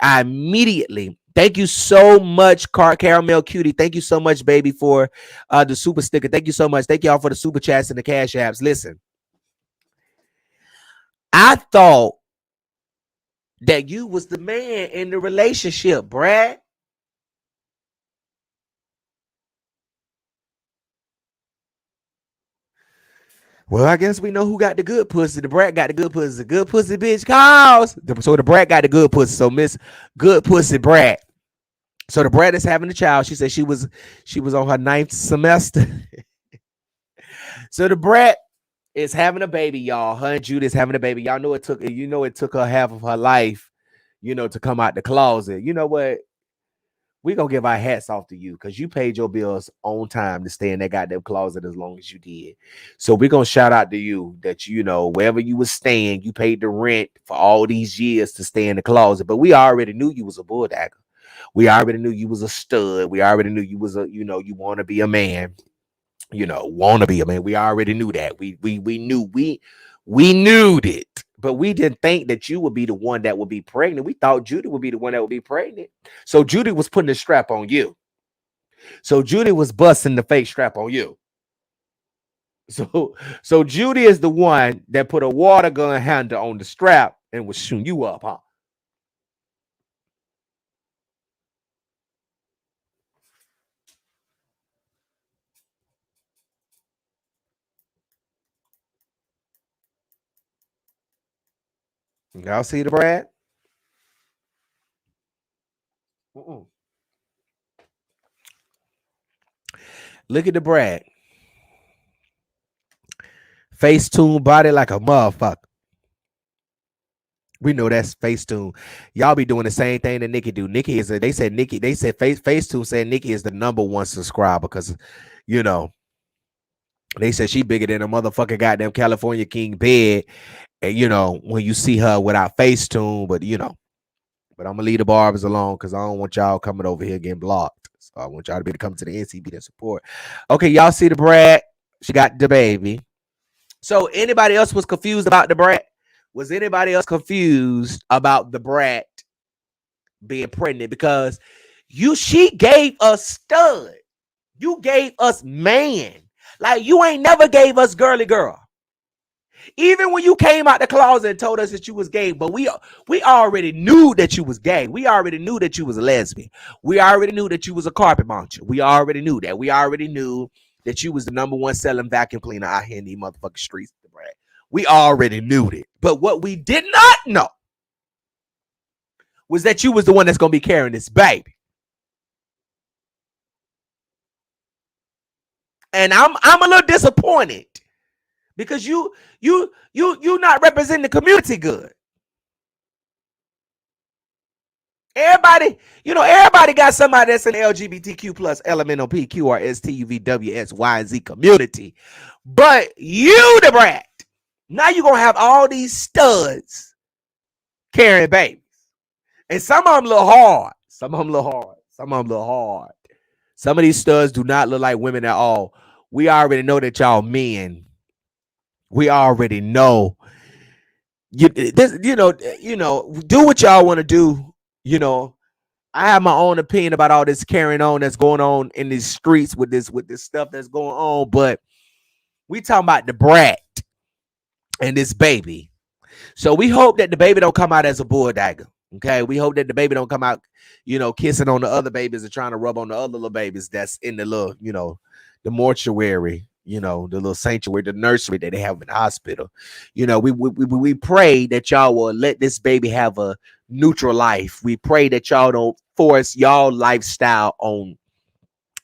Thank you so much, Caramel Cutie. Thank you so much, baby, for the super sticker. Thank you so much. Thank y'all for the super chats and the cash apps. Listen, I thought that you was the man in the relationship, Brad. Well, I guess we know who got the good pussy. The brat got the good pussy. The good pussy bitch calls. So the brat got the good pussy. So Miss Good Pussy Brat. So the brat is having a child. She said she was on her 9th semester. So the brat is having a baby, y'all. Her and Judy is having a baby. Y'all know it took her half of her life, to come out the closet. You know what? We gonna give our hats off to you because you paid your bills on time to stay in that goddamn closet as long as you did. So we're gonna shout out to you that wherever you was staying, you paid the rent for all these years to stay in the closet. But we already knew you was a bulldagger. We already knew you was a stud. We already knew you was you want to be a man. Want to be a man. We already knew that. We knew it. But we didn't think that you would be the one that would be pregnant. We thought Judy would be the one that would be pregnant. So Judy was putting the strap on you. So Judy was busting the fake strap on you. So Judy is the one that put a water gun handle on the strap and was shooting you up, huh? Y'all see the Brad? Look at the Brad. Facetune body like a motherfucker. We know that's Facetune. Y'all be doing the same thing that Nikki do. They said Facetune said Nikki is the #1 subscriber because, they said she bigger than a motherfucking goddamn California King bed. And, when you see her without Facetune, but I'm going to leave the barbers alone because I don't want y'all coming over here getting blocked. So I want y'all to be able to come to the NCB to support. Okay, y'all see the Brad? She got the baby. So anybody else was confused about the Brad? Was anybody else confused about the brat being pregnant? Because she gave us stud. You gave us man. Like you ain't never gave us girly girl. Even when you came out the closet and told us that you was gay, but we already knew that you was gay. We already knew that you was a lesbian. We already knew that you was a carpet muncher. We already knew that. We already knew that you was the #1 selling vacuum cleaner out here in these motherfucking streets. The brat. We already knew it. But what we did not know was that you was the one that's going to be carrying this baby. And I'm a little disappointed because you not representing the community good. Everybody got somebody that's in the LGBTQ plus LMNOP QRSTUVWXYZ community. But you, the brat, now you're going to have all these studs carrying babies. And some of them look hard. Some of these studs do not look like women at all. We already know that y'all men. We already know. Do what y'all want to do. I have my own opinion about all this carrying on that's going on in these streets with this stuff that's going on. But We talking about the brat and this baby. So we hope that the baby don't come out as a bull dagger. Okay, we hope that the baby don't come out, kissing on the other babies and trying to rub on the other little babies that's in the little, the mortuary, the little sanctuary, the nursery that they have in the hospital. We pray that y'all will let this baby have a neutral life. We pray that y'all don't force y'all lifestyle on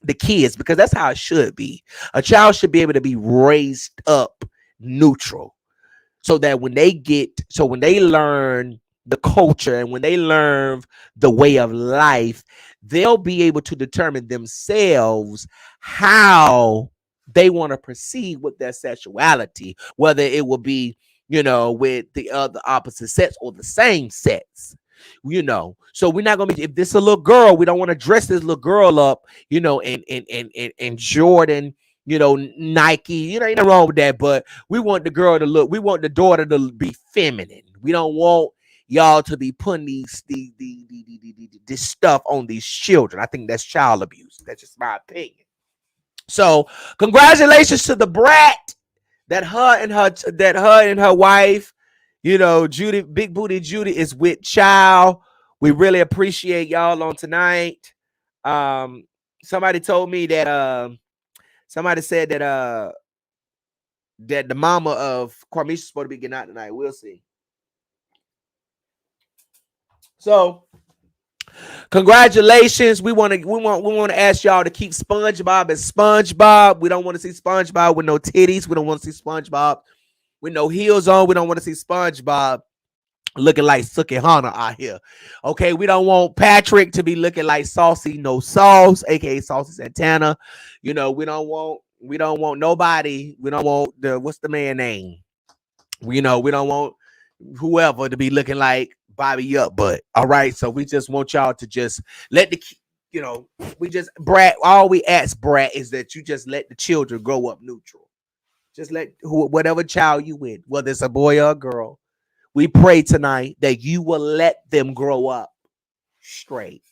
the kids, because that's how it should be. A child should be able to be raised up neutral, so that when they learn the culture and when they learn the way of life, they'll be able to determine themselves how they want to proceed with their sexuality, whether it will be, with the other opposite sex or the same sex. So we're not gonna be, if this is a little girl, we don't want to dress this little girl up, in Jordan, Nike, ain't nothing wrong with that, but we want the girl to look, we want the daughter to be feminine. We don't want y'all to be putting this stuff on these children. I think that's child abuse. That's just my opinion. So congratulations to the brat that her and her wife, Judy, Big Booty Judy, is with child. We really appreciate y'all on tonight. Somebody told me that somebody said that that the mama of Quamisha's supposed to be getting out tonight. We'll see. So congratulations. We want to ask y'all to keep SpongeBob as SpongeBob. We don't want to see SpongeBob with no titties. We don't want to see SpongeBob with no heels on. We don't want to see SpongeBob looking like Suki Hana out here. Okay, we don't want Patrick to be looking like Saucy No Sauce, aka Saucy Santana. We don't want nobody. We don't want what's the man name? We don't want whoever to be looking like Bobby Up Butt. All right, so we just want y'all to just let Brat, all we ask, Brat, is that you just let the children grow up neutral. Just let whatever child you with, whether it's a boy or a girl, we pray tonight that you will let them grow up straight.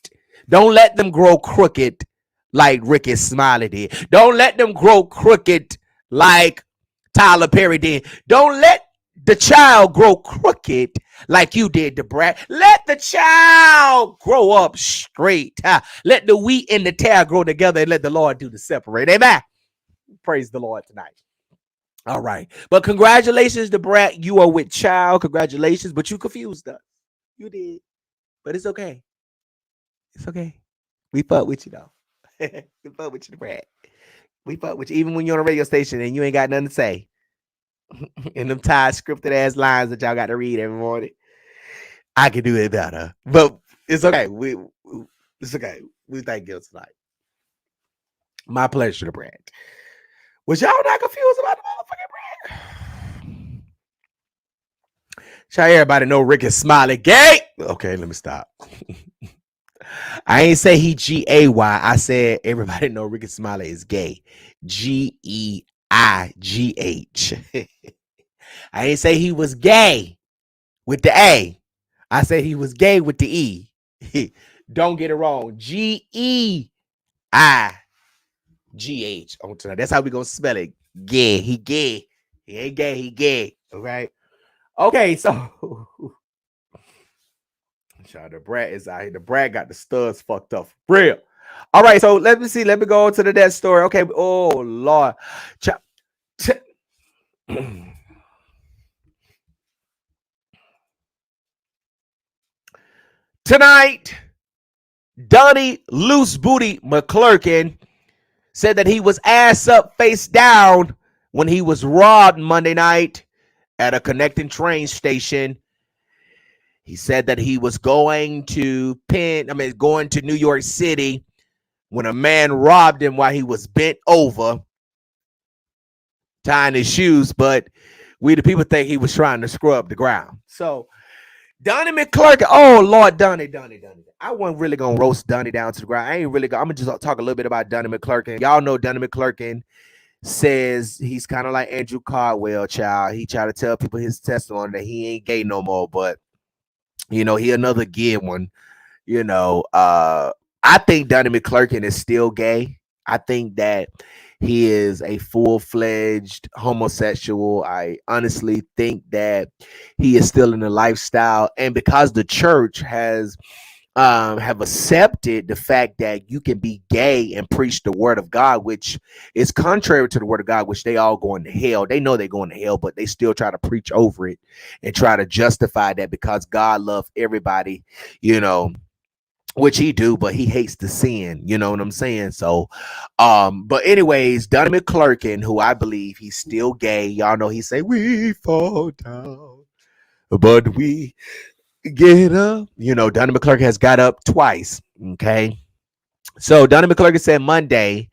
Don't let them grow crooked like Ricky Smiley did. Don't let them grow crooked like Tyler Perry did. Don't let the child grow crooked like you did, the brat. Let the child grow up straight. Let the wheat and the tare grow together and let the Lord do the separate. Amen. Praise the Lord tonight. All right. But congratulations, the brat. You are with child. Congratulations. But you confused us. You did. But it's okay. It's okay. We fuck with you, though. We fuck with you, the brat. We fuck with you. Even when you're on a radio station and you ain't got nothing to say. In them tired, scripted ass lines that y'all got to read every morning. I can do it better. But it's okay. It's okay. We thank you tonight. My pleasure, the brat. Was y'all not confused about the motherfucking brand? Should everybody know Ricky Smiley gay? Okay, let me stop. I ain't say he G-A-Y. I said everybody know Ricky Smiley is gay. G-E-I-G-H. I ain't say he was gay with the A. I said he was gay with the E. Don't get it wrong. G-E-I-G-H. On tonight. That's how we gonna spell it. Gay. He gay. He ain't gay. He gay. Okay. Okay. So the brat is out here. The brat got the studs fucked up. Real. All right. So let me see. Let me go on to the death story. Okay. Oh Lord. Tonight, Donnie Loose Booty McClurkin said that he was ass up, face down when he was robbed Monday night at a connecting train station. He said that he was going to New York City when a man robbed him while he was bent over, tying his shoes, but we the people think he was trying to scrub the ground. So Donnie McClurkin, oh Lord, Donnie. I wasn't really gonna roast Donnie down to the ground. I'm gonna just talk a little bit about Donnie McClurkin. Y'all know Donnie McClurkin says he's kind of like Andrew Caldwell, child. He tried to tell people his testimony that he ain't gay no more, but he another gay one. I think Donnie McClurkin is still gay. I think that he is a full-fledged homosexual. I honestly think that he is still in the lifestyle, and because the church has have accepted the fact that you can be gay and preach the word of God, which is contrary to the word of God, which they all going to hell. They know they're going to hell, but they still try to preach over it and try to justify that because God loves everybody, you know, which he do, but he hates the sin. You know what I'm saying? So, but anyways, Donnie McClurkin, who I believe he's still gay. Y'all know he say we fall down, but we get up. You know, Donnie McClurkin has got up twice. Okay. So Donnie McClurkin said Monday,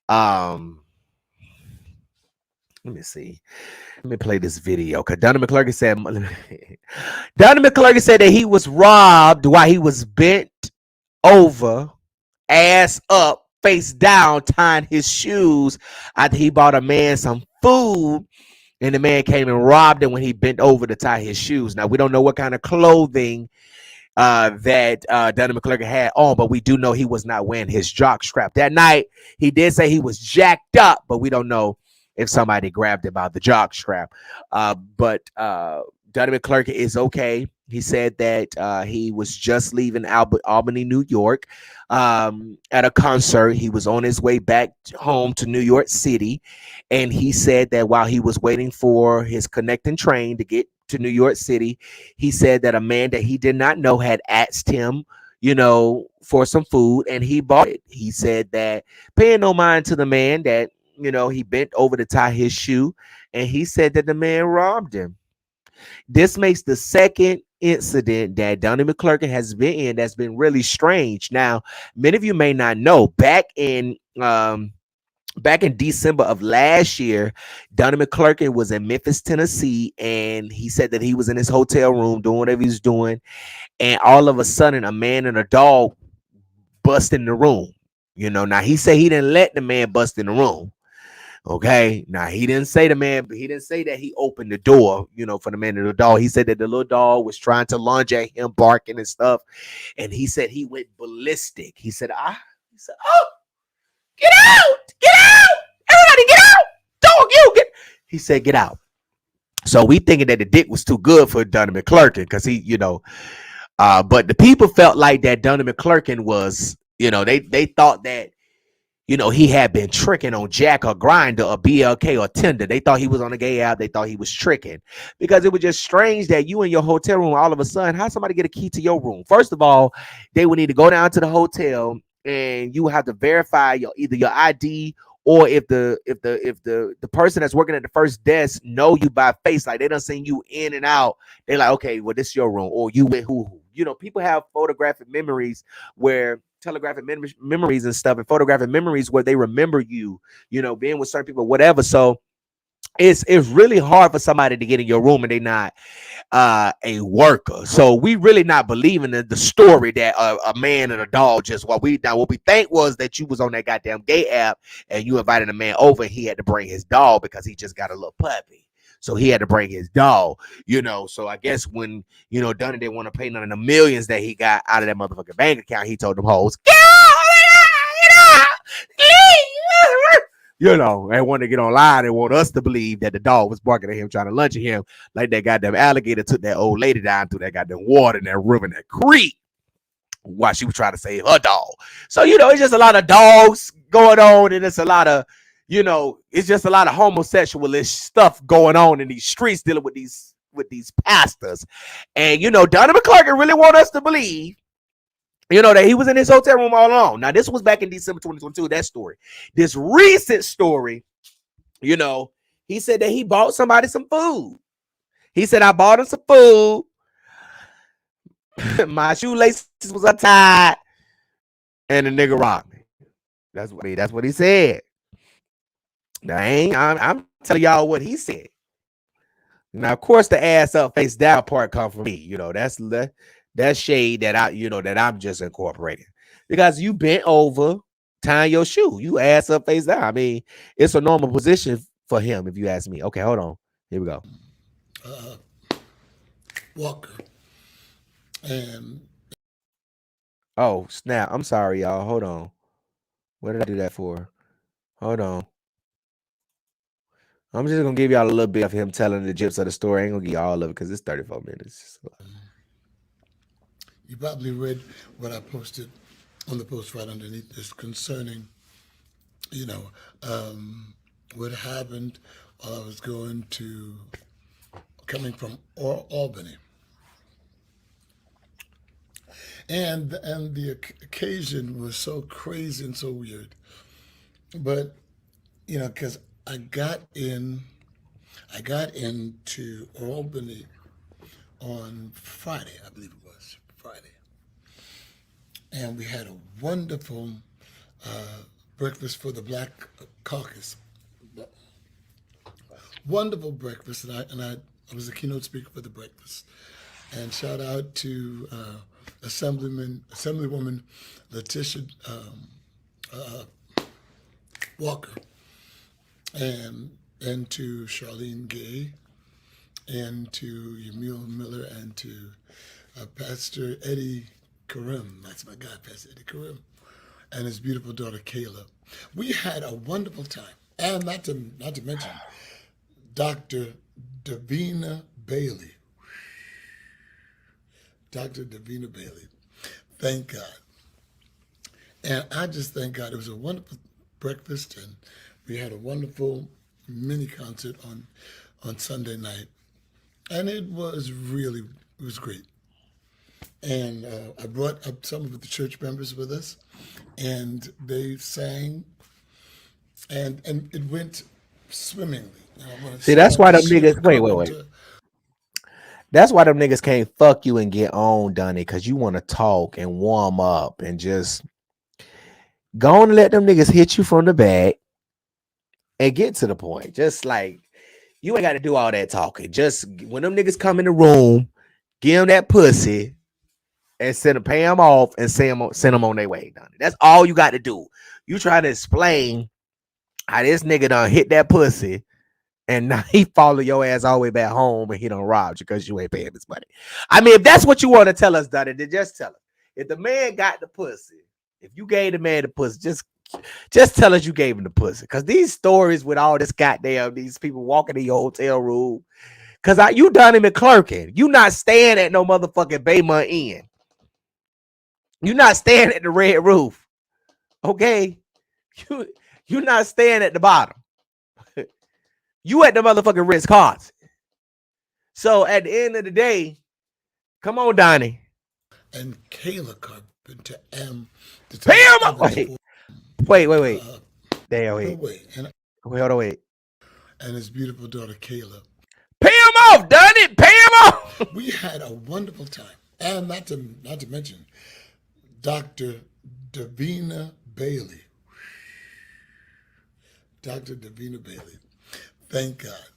um, let me see. Let me play this video. Cause Donnie McClurkin said Donnie McClurkin said that he was robbed while he was bent over, ass up, face down, tying his shoes after he bought a man some food. And the man came and robbed him when he bent over to tie his shoes. Now we don't know what kind of clothing that Donnie McClurkin had on, but we do know he was not wearing his jock strap. That night, he did say he was jacked up, but we don't know if somebody grabbed him out the jock strap. But Donnie McClurkin is okay. He said that he was just leaving Albany, New York, at a concert. He was on his way back home to New York City, and he said that while he was waiting for his connecting train to get to New York City, he said that a man that he did not know had asked him, you know, for some food, and he bought it. He said that, paying no mind to the man, that, you know, he bent over to tie his shoe, and he said that the man robbed him. This makes the second incident that Donnie McClurkin has been in that's been really strange. Now, many of you may not know, back in December of last year, Donnie McClurkin was in Memphis, Tennessee, and he said that he was in his hotel room doing whatever he was doing, and all of a sudden, a man and a dog bust in the room. You know, now he said he didn't let the man bust in the room. Okay, now he didn't say he didn't say that he opened the door, you know, for the man and the dog. He said that the little dog was trying to lunge at him, barking and stuff, and he said he went ballistic. He said, oh, get out, get out, everybody get out, dog, you get. He said, get out. So we thinking that the dick was too good for Donnie McClurkin because he, you know, but the people felt like that Donnie McClurkin was, you know, they thought that, you know, he had been tricking on Jack or Grinder or BLK or Tinder. They thought he was on a gay app. They thought he was tricking because it was just strange that you in your hotel room, all of a sudden, how somebody get a key to your room? First of all, they would need to go down to the hotel and you have to verify either your ID, or if the person that's working at the first desk know you by face, like they done seen you in and out, they're like, okay, well, this is your room, or you with who. You know, people have photographic memories where telegraphic memories and stuff, and photographic memories where they remember you, you know, being with certain people, whatever. So it's really hard for somebody to get in your room and they not a worker. So we really not believing in the story that a man and a dog just what we think was that you was on that goddamn gay app and you invited a man over and he had to bring his dog because he just got a little puppy. So he had to bring his dog, you know. So I guess when, you know, Donnie didn't want to pay none of the millions that he got out of that motherfucking bank account, he told them hoes, get out, you know, they want to get online. They want us to believe that the dog was barking at him, trying to lunge at him, like that goddamn alligator took that old lady down through that goddamn water in that river, in that creek, while she was trying to save her dog. So, you know, it's just a lot of dogs going on, and it's a lot of, you know, it's just a lot of homosexualish stuff going on in these streets dealing with these pastors. And, you know, Donnie McClurkin really want us to believe, you know, that he was in his hotel room all along. Now, this was back in December 2022, that story. This recent story, you know, he said that he bought somebody some food. He said, I bought him some food. My shoelaces was untied, and the nigga robbed me. That's what he said. Now, I'm telling y'all what he said. Now, of course, the ass up, face down part come from me. You know, that's shade that I'm just incorporating, because you bent over, tying your shoe, you ass up, face down. I mean, it's a normal position for him, if you ask me. Okay, hold on. Here we go. Walker. And oh snap! I'm sorry, y'all. Hold on. What did I do that for? Hold on. I'm just gonna give y'all a little bit of him telling the gist of the story. I ain't gonna give y'all all of it because it's 34 minutes. You probably read what I posted on the post right underneath this concerning, you know, what happened while I was coming from Albany. And the occasion was so crazy and so weird. But, because I got into Albany on Friday, I believe it was Friday. And we had a wonderful breakfast for the Black Caucus. Wonderful breakfast, and I was the keynote speaker for the breakfast. And shout out to Assemblywoman Letitia Walker, and to Charlene Gay, and to Yamil Miller, and to Pastor Eddie Karim. That's my guy, Pastor Eddie Karim, and his beautiful daughter Kayla. We had a wonderful time, and not to mention Dr. Davina Bailey. Dr. Davina Bailey. Thank God. And I just thank God. It was a wonderful breakfast, and we had a wonderful mini concert on Sunday night. And it was great. And I brought up some of the church members with us, and they sang, and it went swimmingly. See, that's why them niggas. Wait. That's why them niggas can't fuck you and get on, Donnie, because you want to talk and warm up and just go on and let them niggas hit you from the back and get to the point. Just like you ain't got to do all that talking. Just when them niggas come in the room, give them that pussy and pay them off and send them on their way, Donnie. That's all you got to do. You try to explain how this nigga done hit that pussy, and now he follow your ass all the way back home and he done robbed you because you ain't paying his money. I mean, if that's what you want to tell us, Donnie, then just tell us. If the man got the pussy, if you gave the man the pussy, just tell us you gave him the pussy. Because these stories with all this goddamn, these people walking in your hotel room, because you done him at clerking. You not staying at no motherfucking Baymont Inn. You not staying at the Red Roof. Okay? You not staying at the bottom. You at the motherfucking Ritz-Carlton. So at the end of the day, come on, Donnie. And Kayla Carpenter and pay him up. Wait. Damn, wait. Wait. And his beautiful daughter Kayla. Pay him off, Donnie. Pay him off. We had a wonderful time, and not to mention Dr. Davina Bailey. Dr. Davina Bailey. Thank God.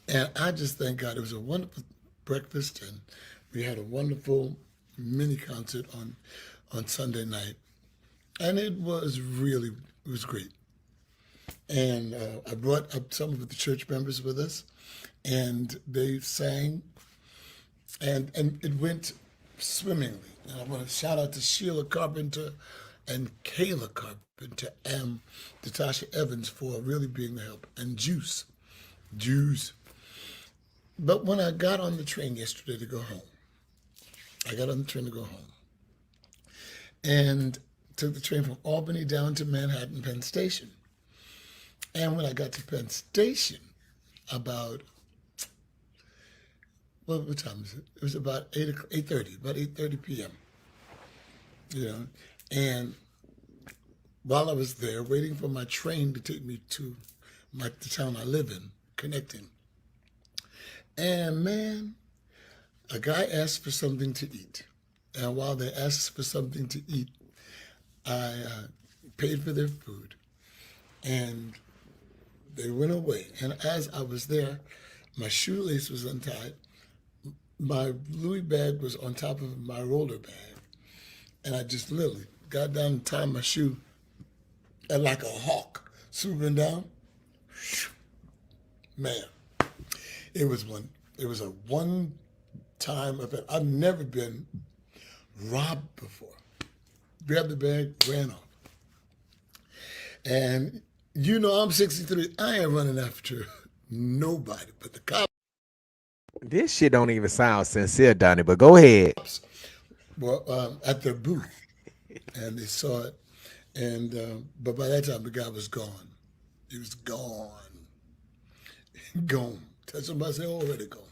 And I just thank God. It was a wonderful breakfast, and we had a wonderful mini concert on Sunday night. And it was great. And I brought up some of the church members with us, and they sang, and it went swimmingly. And I want to shout out to Sheila Carpenter and Kayla Carpenter and Natasha Evans for really being the help, and Juice. But when I got on the train yesterday to go home, and took the train from Albany down to Manhattan, Penn Station. And when I got to Penn Station, about, what time is it? It was about 8:30 p.m. And while I was there waiting for my train to take me to the town I live in, connecting, and man, a guy asked for something to eat. And while they asked for something to eat, I paid for their food, and they went away. And as I was there, my shoelace was untied. My Louis bag was on top of my roller bag. And I just literally got down and tied my shoe, and like a hawk swooping down. Man, it was a one-time event. I've never been robbed before. Grabbed the bag, ran off. And you know, I'm 63. I ain't running after nobody but the cops. This shit don't even sound sincere, Donnie, but go ahead. Were at their booth, and they saw it. And but by that time, the guy was gone. He was gone, gone. Tell somebody say already gone.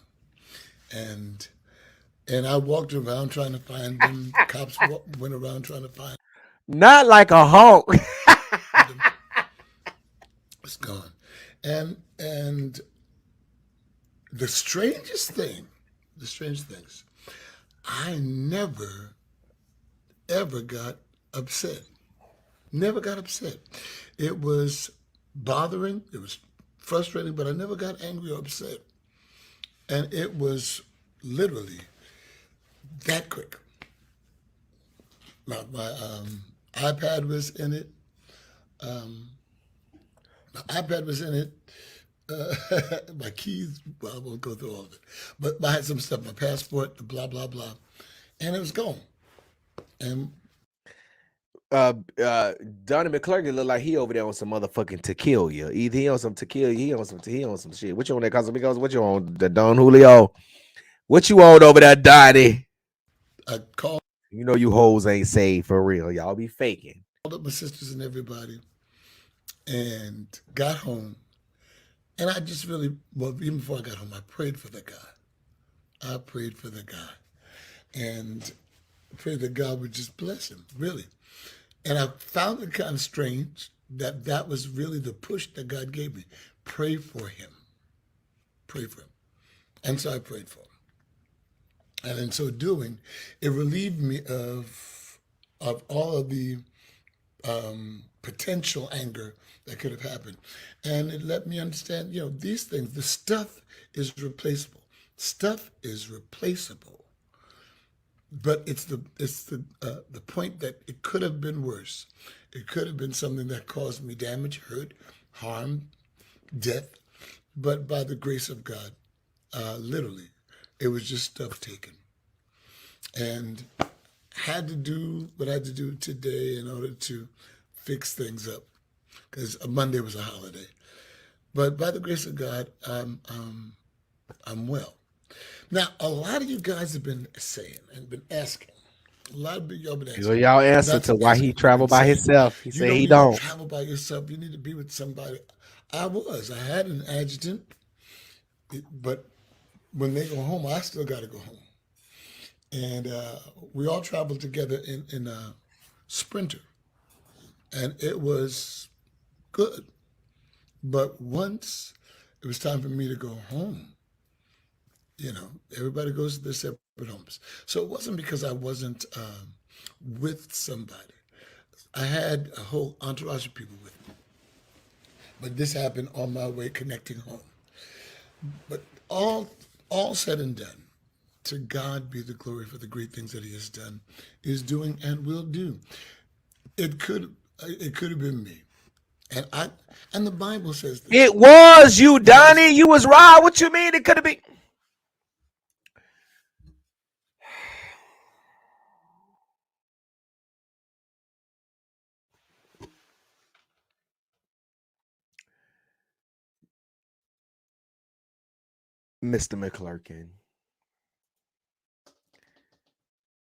And I walked around trying to find them. Cops went around trying to find Not like a hawk. them. It's gone. And the strangest things, I never ever got upset. Never got upset. It was bothering. It was frustrating, but I never got angry or upset. And it was literally that quick. My iPad was in it. My iPad was in it. My keys. Well, I won't go through all of it, but I had some stuff. My passport. The blah blah blah, and it was gone. And Donnie McClurkin look like he over there on some motherfucking tequila. Either he on some tequila, he on some shit. What you on there, Casamigos? What you on, the Don Julio? What you on over there, Donnie? I called You know you hoes ain't saved for real. Y'all be faking. up my sisters and everybody, and got home. And I just really, well, even before I got home, I prayed for the guy. I prayed for the guy, and prayed that God would just bless him, really. And I found it kind of strange that that was really the push that God gave me. Pray for him. Pray for him. And so I prayed for him. And in so doing, it relieved me of all of the potential anger that could have happened. And it let me understand, these things, the stuff is replaceable. Stuff is replaceable. But it's the point that it could have been worse. It could have been something that caused me damage, hurt, harm, death. But by the grace of God, literally, it was just stuff taken. And had to do what I had to do today in order to fix things up, because Monday was a holiday. But by the grace of God, I'm well. Now, a lot of you guys have been saying and been asking. A lot of y'all been asking. So y'all answer to why he traveled by himself. He said he don't. Travel by yourself. You need to be with somebody. I had an adjutant, but when they go home, I still got to go home. And we all traveled together in a Sprinter, and it was good. But once it was time for me to go home, everybody goes to their separate homes. So it wasn't because I wasn't with somebody. I had a whole entourage of people with me. But this happened on my way connecting home. But all said and done, to God be the glory for the great things that he has done, is doing, and will do. It could have been me. And the Bible says this. It was you, Donnie. You was right. What you mean? It could have been. Mr. McClurkin,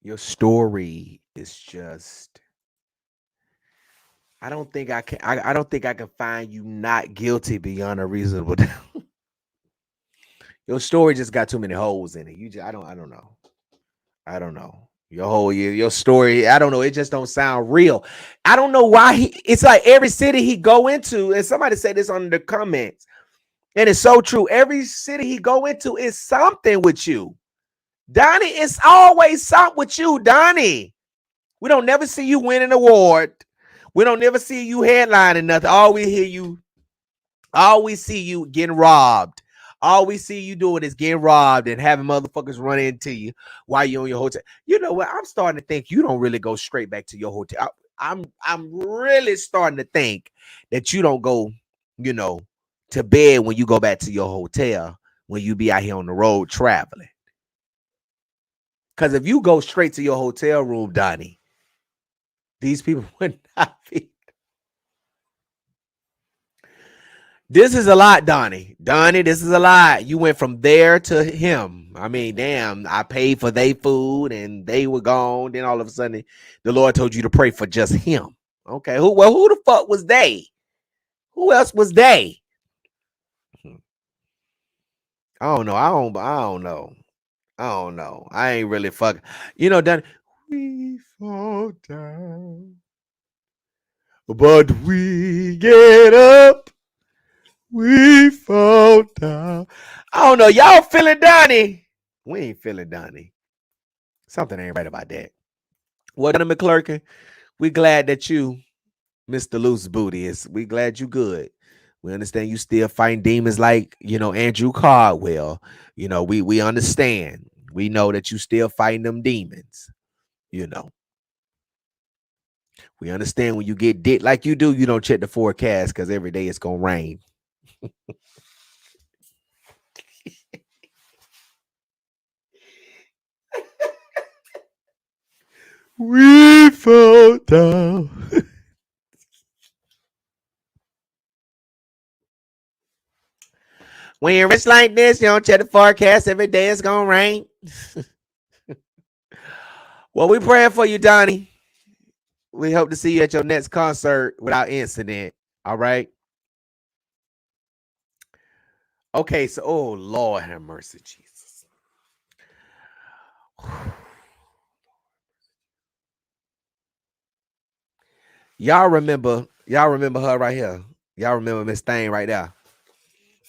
your story is just, I don't think I can find you not guilty beyond a reasonable doubt. Your story just got too many holes in it. I don't know. Your story, I don't know. It just don't sound real. I don't know why it's like every city he go into, and somebody said this on the comments, and it's so true. Every city he go into is something with you. Donnie, it's always something with you, Donnie. We don't never see you win an award. We don't never see you headlining nothing. All we see you getting robbed. All we see you doing is getting robbed and having motherfuckers run into you while you're on your hotel. You know what? I'm starting to think you don't really go straight back to your hotel. I'm really starting to think that you don't go, to bed when you go back to your hotel when you be out here on the road traveling. Because if you go straight to your hotel room, Donnie, these people would not be. This is a lot, Donnie. Donnie, this is a lot. You went from there to him. I mean, damn, I paid for their food and they were gone. Then all of a sudden, the Lord told you to pray for just him. Okay, who the fuck was they? Who else was they? I don't know. I don't know. I don't know. I ain't really fuck. You know, Donnie, we fall down, but we get up. We fall down. I don't know. Y'all feeling Donnie? We ain't feeling Donnie. Something ain't right about that. Well, Donnie McClurkin, we glad that you, Mr. Loose Booty, we glad you good. We understand you still fighting demons like, Andrew Cardwell. We understand. We know that you still fighting them demons. We understand when you get dick like you do, you don't check the forecast because every day it's going to rain. We fall down. When you're rich like this, you don't check the forecast. Every day it's gonna rain. Well, we praying for you, Donnie. We hope to see you at your next concert without incident. All right. Okay, so oh Lord have mercy, Jesus. Y'all remember her right here. Y'all remember Miss Thing right there.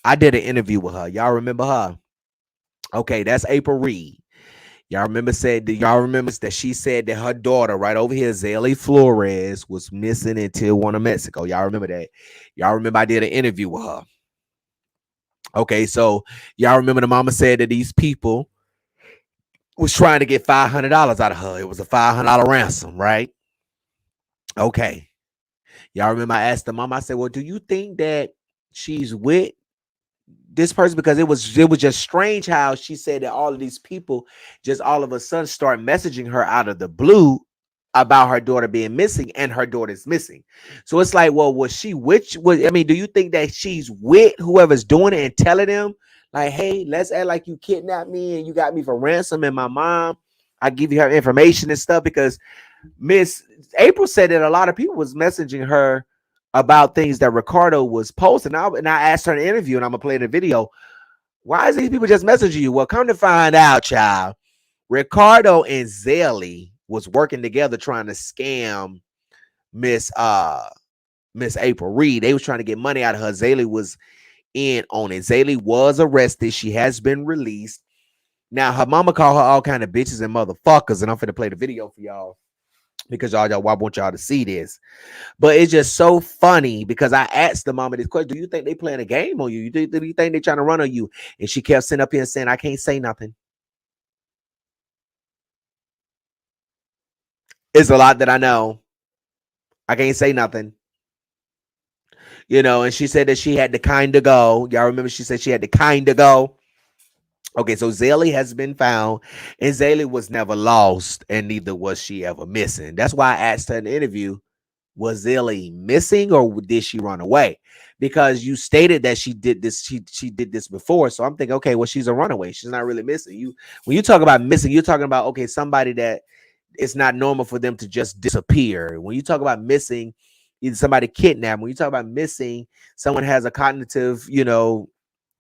I did an interview with her. Y'all remember her? Okay, that's April Reed. Y'all remember that she said that her daughter right over here, Zélie Flores, was missing in Tijuana, Mexico. Y'all remember that? Y'all remember I did an interview with her. Okay, so y'all remember the mama said that these people was trying to get $500 out of her. It was a $500 ransom, right? Okay. Y'all remember I asked the mom, I said, well, do you think that she's with this person? Because it was just strange how she said that all of these people just all of a sudden start messaging her out of the blue about her daughter being missing, and her daughter's missing. So it's like, well, was she do you think that she's with whoever's doing it and telling them like, hey, let's act like you kidnapped me and you got me for ransom and my mom, I give you her information and stuff? Because Miss April said that a lot of people was messaging her about things that Ricardo was posting. And I asked her in an interview, and I'm gonna play the video. Why is these people just messaging you? Well, come to find out, child, Ricardo and Zélie was working together trying to scam Miss April Reed. They was trying to get money out of her. Zélie was in on it. Zélie was arrested. She has been released. Now her mama called her all kind of bitches and motherfuckers, and I'm finna play the video for y'all because I want y'all to see this. But it's just so funny because I asked the mama this question: do you think they playing a game on you? Do you think they trying to run on you? And she kept sitting up here and saying, I can't say nothing. It's a lot that I know. I can't say nothing. And she said that she had to kind of go. Y'all remember she said she had to kind of go. Okay, so Zélie has been found, and Zélie was never lost, and neither was she ever missing. That's why I asked her in the interview, was Zélie missing or did she run away? Because you stated that she did this, she did this before. So I'm thinking, okay, well, she's a runaway. She's not really missing. When you talk about missing, you're talking about, okay, somebody that it's not normal for them to just disappear. When you talk about missing, either somebody kidnapped. When you talk about missing, someone has a cognitive,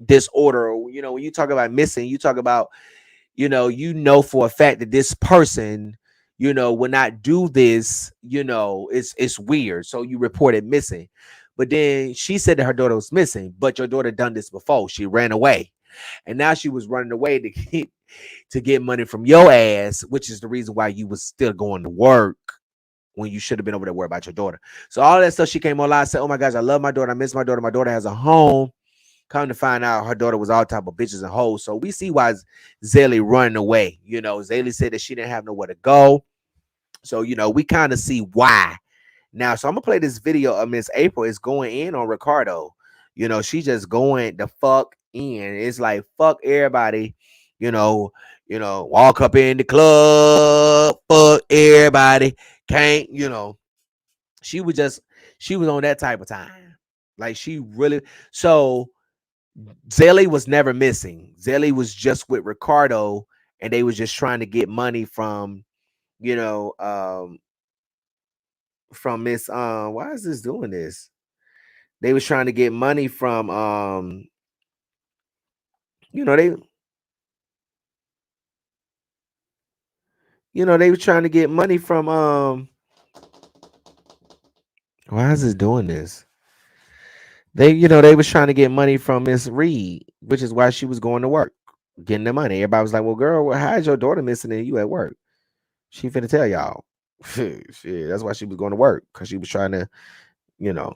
disorder. When you talk about missing, you talk about, for a fact that this person, will not do this, it's weird. So you report it missing. But then she said that her daughter was missing, but your daughter done this before. She ran away. And now she was running away to get money from your ass, which is the reason why you was still going to work when you should have been over there worried about your daughter. So all that stuff, she came online and said, oh my gosh, I love my daughter. I miss my daughter. My daughter has a home. Come to find out, her daughter was all type of bitches and hoes. So we see why Zélie running away. Zélie said that she didn't have nowhere to go. So, we kind of see why. Now, so I'm going to play this video of Miss April is going in on Ricardo. She just going the fuck in. It's like, fuck everybody. Walk up in the club, fuck everybody. Can't, she was on that type of time. Like she really. So Zelly was never missing. Zelly was just with Ricardo, and they was just trying to get money from, you know, from Miss. Why is this doing this? They was trying to get money from, you know, they were trying to get money from. Why is this doing this? They was trying to get money from Miss Reed, which is why she was going to work, getting the money. Everybody was like, "Well, girl, how is your daughter missing and you at work?" She finna tell y'all. Shit, that's why she was going to work, because she was trying to, you know.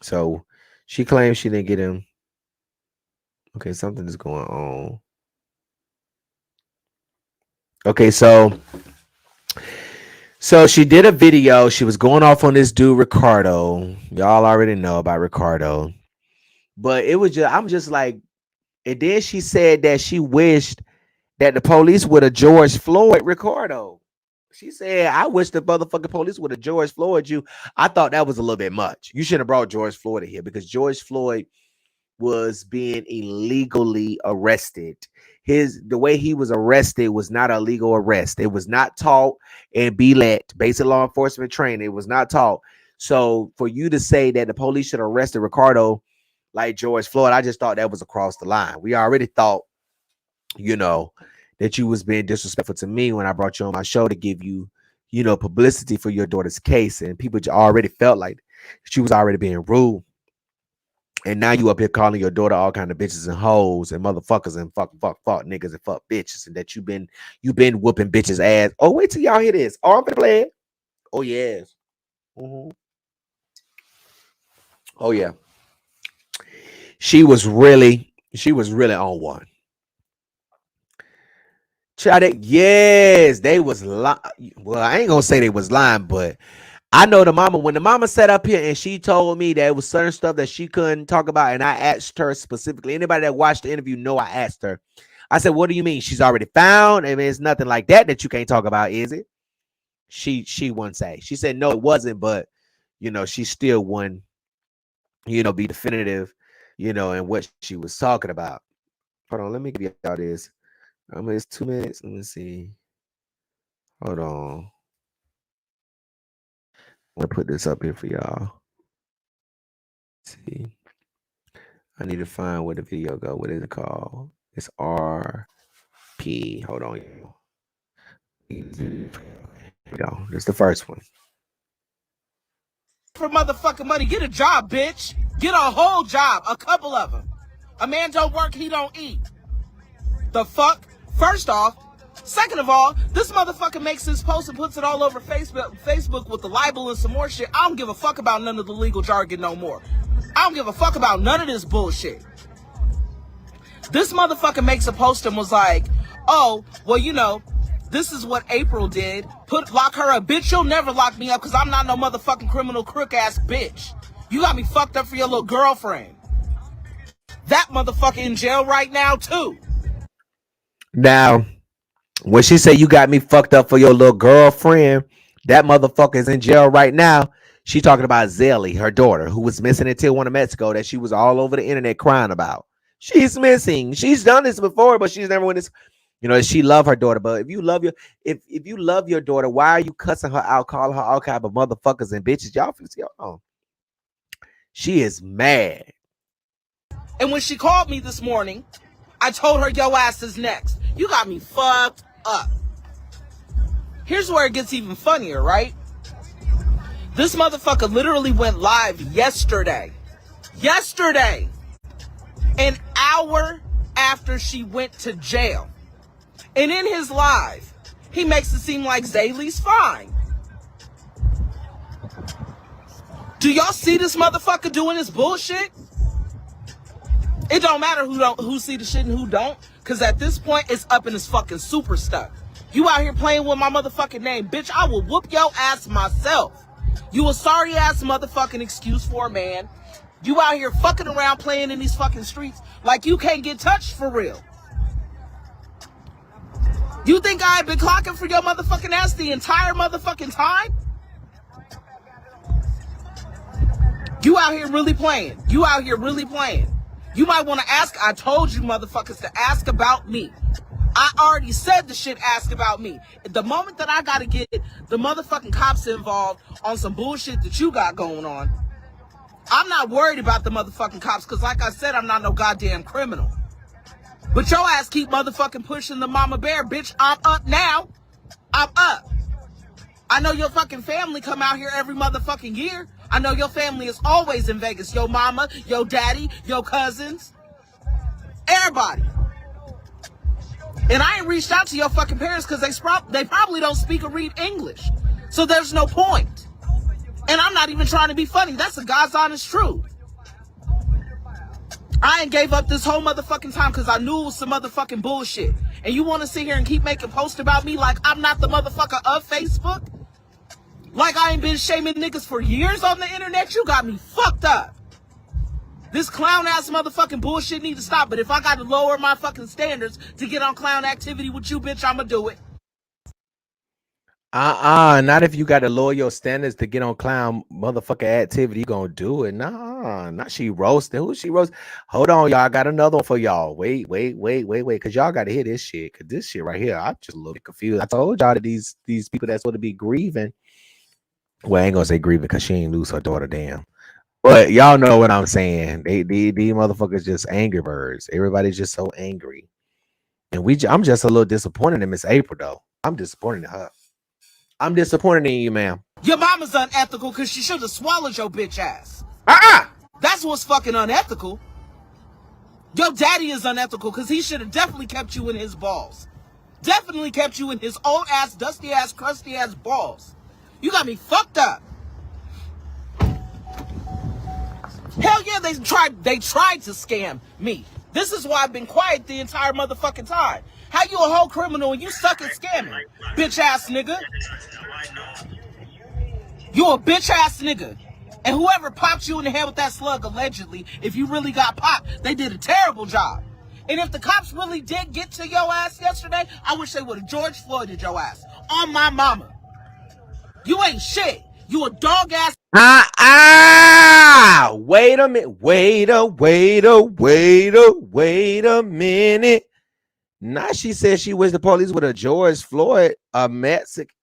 So she claims she didn't get him. Okay, something is going on. Okay, so she did a video. She was going off on this dude, Ricardo. Y'all already know about Ricardo. But it was I'm just like, and then she said that she wished that the police would have George Floyd Ricardo. She said, I wish the motherfucking police would have George Floyd you. I thought that was a little bit much. You shouldn't have brought George Floyd in here, because George Floyd was being illegally arrested. The way he was arrested was not a legal arrest. It was not taught in BLET, basic law enforcement training. It was not taught. So for you to say that the police should have arrested Ricardo like George Floyd, I just thought that was across the line. We already thought, that you was being disrespectful to me when I brought you on my show to give you, publicity for your daughter's case. And people already felt like she was already being rude. And now you up here calling your daughter all kind of bitches and hoes and motherfuckers and fuck niggas and fuck bitches, and that you been whooping bitches ass. Oh, wait till y'all hear this. Oh, I'm gonna play it. Oh, yes. Oh, yeah. She was really on one. Yes, they was lying. Well, I ain't gonna say they was lying, but I know when the mama sat up here and she told me that it was certain stuff that she couldn't talk about, and I asked her specifically. Anybody that watched the interview know I asked her. I said, "What do you mean? She's already found? I mean, it's nothing like that you can't talk about, is it?" She wouldn't say. She said no, it wasn't, but she still wouldn't, be definitive, in what she was talking about. Hold on, let me give y'all this. It's 2 minutes. Let me see. Hold on. I'm gonna put this up here for y'all. Let's see. I need to find where the video go. What is it called? It's RP. Hold on. Here we go. This is the first one. For motherfucking money, get a job, bitch. Get a whole job, a couple of them. A man don't work, he don't eat. The fuck? First off. Second of all, this motherfucker makes this post and puts it all over Facebook with the libel and some more shit. I don't give a fuck about none of the legal jargon no more. I don't give a fuck about none of this bullshit. This motherfucker makes a post and was like, oh, well, this is what April did. Lock her up. Bitch, you'll never lock me up because I'm not no motherfucking criminal crook ass bitch. You got me fucked up for your little girlfriend. That motherfucker in jail right now, too. Now, when she said you got me fucked up for your little girlfriend, that motherfucker is in jail right now. She talking about Zelly, her daughter, who was missing in Tijuana, Mexico, that she was all over the internet crying about. She's missing. She's done this before, but she's never won this. She love her daughter. But if you love your daughter, why are you cussing her out, calling her all kind of motherfuckers and bitches? Y'all feel she is mad. And when she called me this morning, I told her, yo ass is next. You got me fucked up. Here's where it gets even funnier, right? This motherfucker literally went live yesterday. An hour after she went to jail. And in his live, he makes it seem like Zaylee's fine. Do y'all see this motherfucker doing his bullshit? It don't matter who see the shit and who don't. Because at this point, it's up in his fucking super stuff. You out here playing with my motherfucking name. Bitch, I will whoop your ass myself. You a sorry ass motherfucking excuse for a man. You out here fucking around playing in these fucking streets like you can't get touched for real. You think I ain't been clocking for your motherfucking ass the entire motherfucking time? You out here really playing. You out here really playing. You might want to ask. I told you motherfuckers to ask about me. I already said the shit ask about me. The moment that I gotta get the motherfucking cops involved on some bullshit that you got going on, I'm not worried about the motherfucking cops, because like I said, I'm not no goddamn criminal. But your ass keep motherfucking pushing the mama bear, bitch. I'm up now. I'm up. I know your fucking family come out here every motherfucking year. I know your family is always in Vegas. Your mama, your daddy, your cousins. Everybody. And I ain't reached out to your fucking parents because they probably don't speak or read English. So there's no point. And I'm not even trying to be funny. That's the God's honest truth. I ain't gave up this whole motherfucking time because I knew it was some motherfucking bullshit. And you want to sit here and keep making posts about me like I'm not the motherfucker of Facebook? Like I ain't been shaming niggas for years on the internet? You got me fucked up. This clown ass motherfucking bullshit need to stop. But if I got to lower my fucking standards to get on clown activity with you, bitch, I'ma do it. Not if you got to lower your standards to get on clown motherfucker activity. You gonna do it? Nah, not she roasted. Who she roast? Hold on, y'all. I got another one for y'all. Wait, because y'all got to hear this shit. Because this shit right here, I'm just a little bit confused. I told y'all that these people that's supposed to be grieving. Well, I ain't gonna say grieving because she ain't lose her daughter, damn. But y'all know what I'm saying. These motherfuckers just angry birds. Everybody's just so angry, and I'm just a little disappointed in Miss April though. I'm disappointed in her. I'm disappointed in you, ma'am. Your mama's unethical because she should have swallowed your bitch ass. That's what's fucking unethical. Your daddy is unethical because he should have definitely kept you in his balls. Definitely kept you in his old ass, dusty ass, crusty ass balls. You got me fucked up. Hell yeah, they tried to scam me. This is why I've been quiet the entire motherfucking time. How you a whole criminal and you suck at scamming, bitch ass nigga? You a bitch ass nigga. And whoever popped you in the head with that slug, allegedly, if you really got popped, they did a terrible job. And if the cops really did get to your ass yesterday, I wish they would have George Floyded your ass. On my mama. You ain't shit. You a dog ass. Wait a minute. Wait a minute. Now she said she was the police with a George Floyd, a Mexican.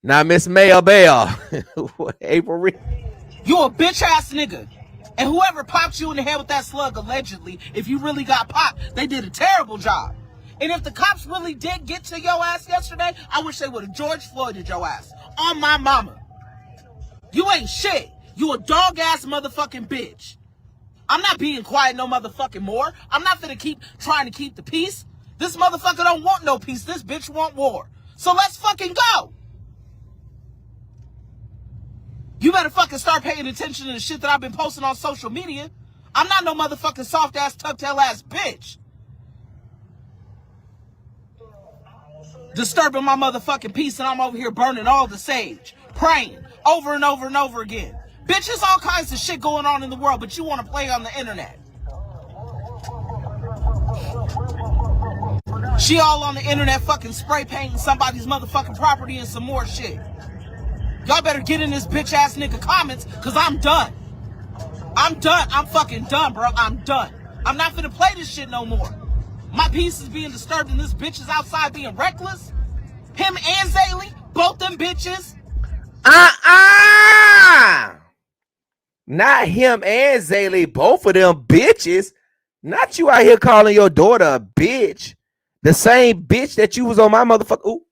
Now Miss Mayor Bell, April Reed. You a bitch ass nigga. And whoever popped you in the head with that slug, allegedly, if you really got popped, they did a terrible job. And if the cops really did get to your ass yesterday, I wish they would have George Floyded your ass. On my mama. You ain't shit. You a dog ass motherfucking bitch. I'm not being quiet no motherfucking more. I'm not finna keep trying to keep the peace. This motherfucker don't want no peace. This bitch want war. So let's fucking go. You better fucking start paying attention to the shit that I've been posting on social media. I'm not no motherfucking soft ass, tuck tail ass bitch. Disturbing my motherfucking peace, and I'm over here burning all the sage, praying over and over and over again. Bitch, there's all kinds of shit going on in the world, but you want to play on the internet. She all on the internet fucking spray painting somebody's motherfucking property and some more shit. Y'all better get in this bitch ass nigga comments, cause I'm done. I'm done. I'm fucking done, bro. I'm done. I'm not finna play this shit no more. My peace is being disturbed and this bitch is outside being reckless. Him and Zaylee, both them bitches. Not him and Zaylee, both of them bitches. Not you out here calling your daughter a bitch. The same bitch that you was on my motherfucker. Ooh.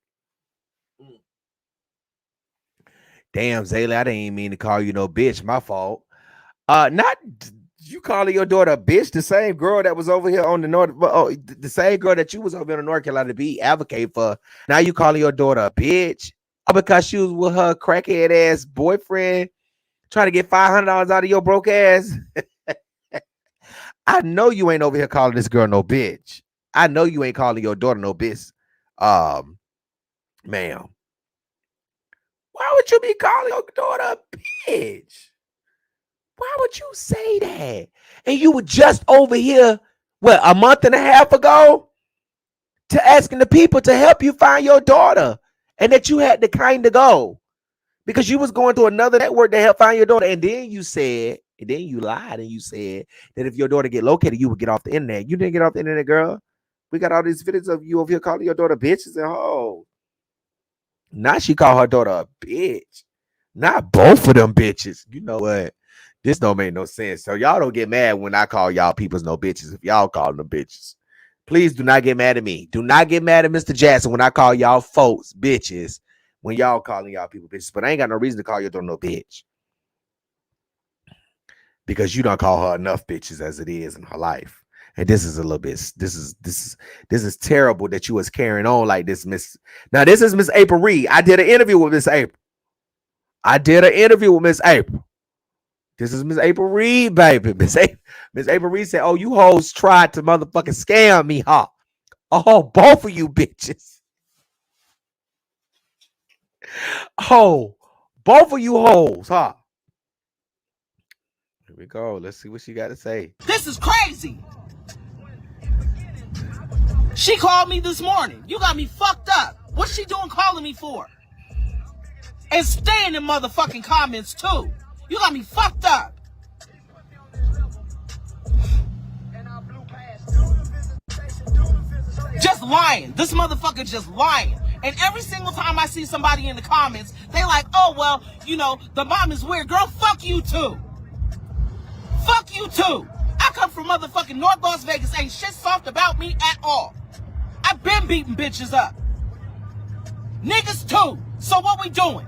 Damn, Zaylee, I didn't even mean to call you no bitch. My fault. Not you calling your daughter a bitch. The same girl that was over here on the north. The same girl that you was over in North Carolina to be advocate for. Now you calling your daughter a bitch. All because she was with her crackhead ass boyfriend trying to get $500 out of your broke ass. I know you ain't over here calling this girl no bitch. I know you ain't calling your daughter no bitch. Ma'am. Why would you be calling your daughter a bitch? Why would you say that? And you were just over here, what, a month and a half ago to asking the people to help you find your daughter and that you had to kind of go. because you was going to another network to help find your daughter, and then you said, and then you lied, and you said that if your daughter get located, you would get off the internet. You didn't get off the internet, girl. We got all these videos of you over here calling your daughter bitches and hoes. Now she called her daughter a bitch. Not both of them bitches. You know what? This don't make no sense. So y'all don't get mad when I call y'all peoples no bitches if y'all call them bitches. Please do not get mad at me. Do not get mad at Mr. Jackson when I call y'all folks bitches when y'all calling y'all people bitches. But I ain't got no reason to call your daughter no bitch. Because you don't call her enough bitches as it is in her life. And this is a little bit, this is terrible that you was carrying on like this, Miss. Now, this is Miss April Reed. I did an interview with Miss April. This is Miss April Reed, baby. Miss April Reed said, oh, you hoes tried to motherfucking scam me, huh? Oh, both of you bitches. Oh, both of you hoes, huh? Here we go. Let's see what she got to say. This is crazy. She called me this morning. You got me fucked up. What's she doing calling me for? And stay in the motherfucking comments too. You got me fucked up. Just lying. This motherfucker just lying. And every single time I see somebody in the comments, they like, oh, well, you know, the mom is weird. Girl, fuck you too. Fuck you too. I come from motherfucking North Las Vegas. Ain't shit soft about me at all. I've been beating bitches up. Niggas too. So what we doing?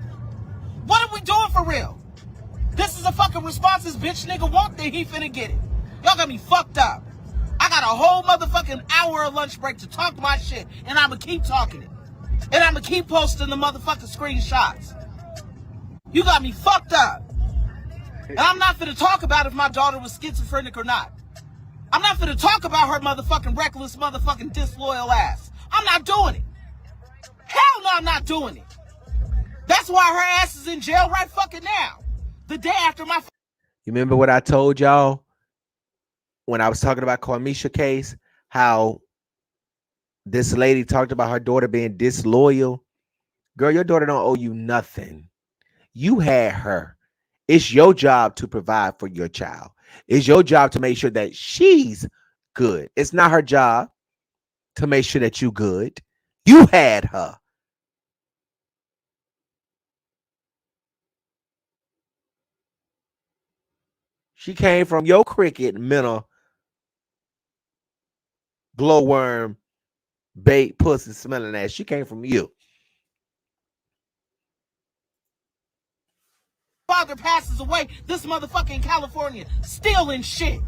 What are we doing for real? This is a fucking response this bitch nigga want, then he finna get it. Y'all got me fucked up. I got a whole motherfucking hour of lunch break to talk my shit, and I'ma keep talking it. And I'ma keep posting the motherfucking screenshots. You got me fucked up. And I'm not finna talk about if my daughter was schizophrenic or not. I'm not finna talk about her motherfucking reckless motherfucking disloyal ass. I'm not doing it. Hell no, I'm not doing it. That's why her ass is in jail right fucking now. The day after my... You remember what I told y'all when I was talking about Quamisha case? How this lady talked about her daughter being disloyal. Girl, your daughter don't owe you nothing. You had her. It's your job to provide for your child. It's your job to make sure that she's good. It's not her job to make sure that you good. You had her. She came from your cricket mental glowworm baked pussy smelling ass. She came from you. Father passes away, this motherfucker in California stealing shit.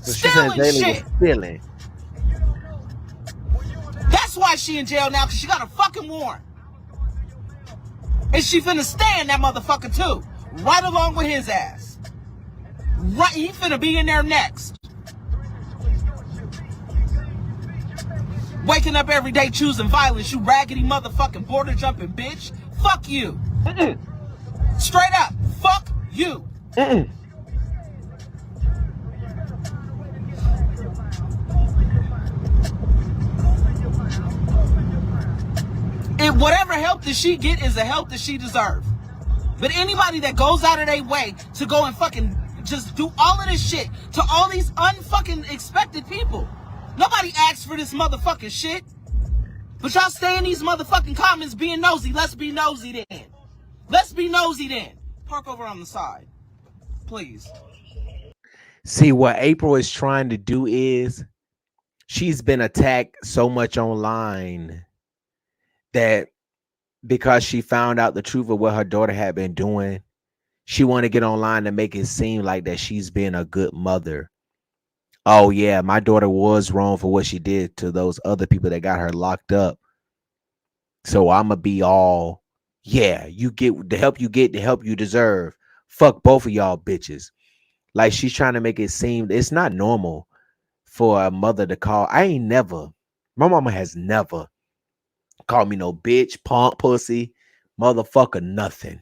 So stealing shit. Stealing. That's why she in jail now, because she got a fucking warrant. And she finna stay in that motherfucker too. Right along with his ass. Right, he finna be in there next. Waking up every day choosing violence, you raggedy motherfucking border jumping bitch. Fuck you. Straight up, fuck you. And whatever help that she get is the help that she deserves. But anybody that goes out of their way to go and fucking just do all of this shit to all these unfucking expected people. Nobody asked for this motherfucking shit. But y'all stay in these motherfucking comments being nosy. Let's be nosy then. Let's be nosy then. Park over on the side. Please. See, what April is trying to do is she's been attacked so much online that because she found out the truth of what her daughter had been doing, she want to get online and make it seem like that she's been a good mother. Oh, yeah, my daughter was wrong for what she did to those other people that got her locked up. So I'm going to be all, yeah, you get the help you deserve. Fuck both of y'all bitches. Like she's trying to make it seem it's not normal for a mother to call. My mama has never called me no bitch, punk, pussy, motherfucker, nothing.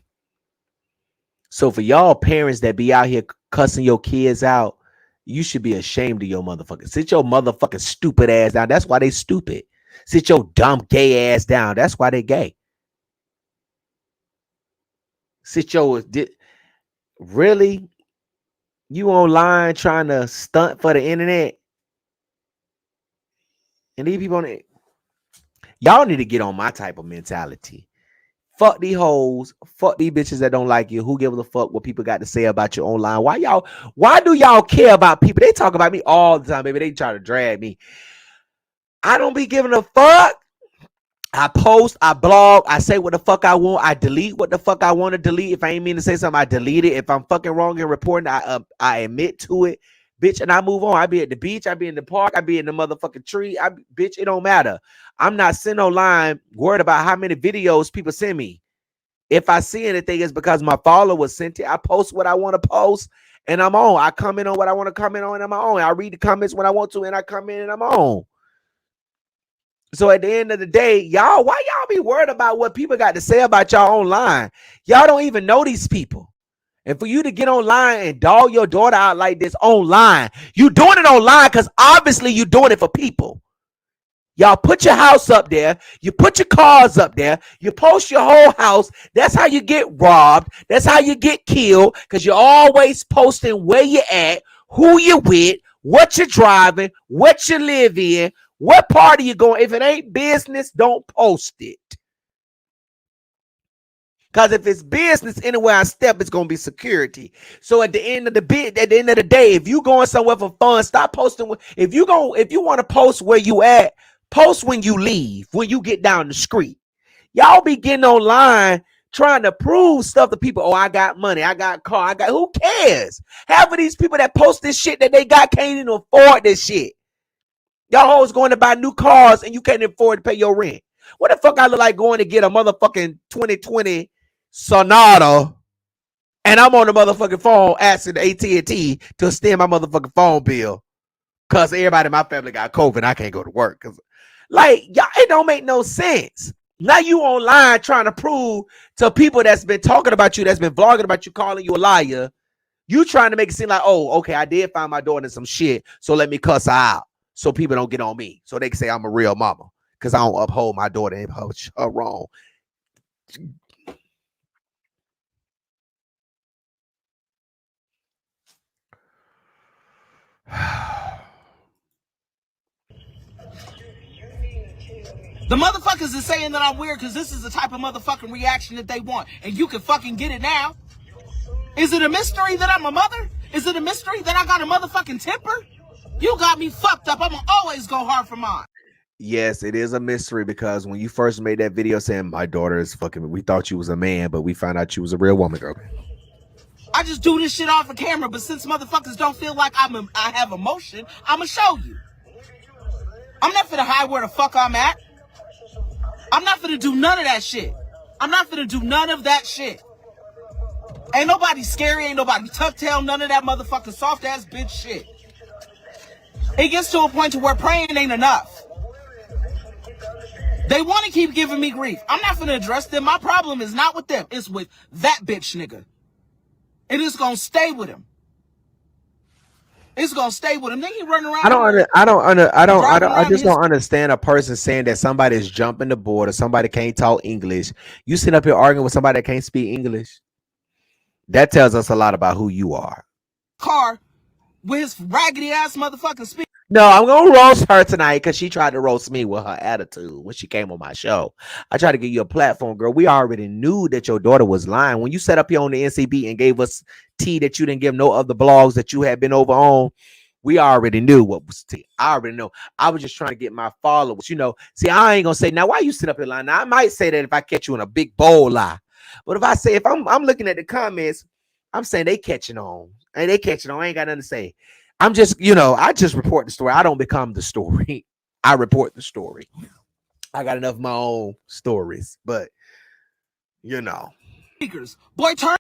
So for y'all parents that be out here cussing your kids out, you should be ashamed of your motherfucker. Sit your motherfucking stupid ass down. That's why they stupid. Sit your dumb gay ass down. That's why they gay. Sit your really? You online trying to stunt for the internet? And these people on it. Y'all need to get on my type of mentality. Fuck these hoes. Fuck these bitches that don't like you. Who gives a fuck what people got to say about you online? Why do y'all care about people? They talk about me all the time, baby. They try to drag me. I don't be giving a fuck. I post, I blog, I say what the fuck I want, I delete what the fuck I want to delete. If I ain't mean to say something, I delete it. If I'm fucking wrong in reporting, I admit to it, bitch, and I move on. I be at the beach, I be in the park, I be in the motherfucking tree. Bitch, it don't matter. I'm not sitting no line worried about how many videos people send me. If I see anything, it's because my followers sent it. I post what I want to post, and I'm on. I comment on what I want to comment on, and I'm on. I read the comments when I want to, and I comment, and I'm on. So at the end of the day, y'all, why y'all be worried about what people got to say about y'all online? Y'all don't even know these people. And for you to get online and dog your daughter out like this online, you doing it online because obviously you're doing it for people. Y'all put your house up there. You put your cars up there. You post your whole house. That's how you get robbed. That's how you get killed, because you're always posting where you at, who you with, what you're driving, what you live in, what party you going. If it ain't business, don't post it. Because if it's business, anywhere I step, it's gonna be security. So at the end of the day, if you going somewhere for fun, stop posting. If you want to post where you at, post when you leave, when you get down the street. Y'all be getting online trying to prove stuff to people. Oh, I got money, I got car, who cares? Half of these people that post this shit that they got can't even afford this shit. Y'all hoes going to buy new cars and you can't afford to pay your rent. What the fuck I look like going to get a motherfucking 2020 Sonata and I'm on the motherfucking phone asking the AT&T to extend my motherfucking phone bill because everybody in my family got COVID and I can't go to work. Cause like, y'all, it don't make no sense. Now you online trying to prove to people that's been talking about you, that's been vlogging about you, calling you a liar. You trying to make it seem like, oh, okay, I did find my daughter in some shit, so let me cuss her out so people don't get on me. So they can say I'm a real mama because I don't uphold my daughter and her wrong. The motherfuckers is saying that I'm weird because this is the type of motherfucking reaction that they want. And you can fucking get it now. Is it a mystery that I'm a mother? Is it a mystery that I got a motherfucking temper? You got me fucked up. I'm gonna always go hard for mine. Yes, it is a mystery because when you first made that video saying my daughter is fucking, we thought you was a man, but we found out you was a real woman, girl. I just do this shit off of camera, but since motherfuckers don't feel like I have emotion, I'ma show you. I'm not finna hide where the fuck I'm at. I'm not finna do none of that shit. I'm not finna do none of that shit. Ain't nobody scary, ain't nobody tuck tail, none of that motherfucking soft ass bitch shit. It gets to a point to where praying ain't enough. They want to keep giving me grief. I'm not finna address them. My problem is not with them. It's with that bitch nigga. It is gonna stay with him. It's gonna stay with him. Then he running around. I just don't understand a person saying that somebody's jumping the board or somebody can't talk English. You sit up here arguing with somebody that can't speak English. That tells us a lot about who you are. Car with his raggedy ass motherfucking speak. No, I'm gonna roast her tonight because she tried to roast me with her attitude when she came on my show. I tried to give you a platform, girl. We already knew that your daughter was lying. When you sat up here on the NCB and gave us tea that you didn't give no other blogs that you had been over on, we already knew what was tea. I already know. I was just trying to get my followers. You know, see, I ain't gonna say now why you sit up here lying. Now I might say that if I catch you in a big bold lie, but if I'm looking at the comments, I'm saying they catching on. And they catching on. I ain't got nothing to say. I'm just, I just report the story. I don't become the story. I report the story. I got enough of my own stories, but Speakers. Boy, turn.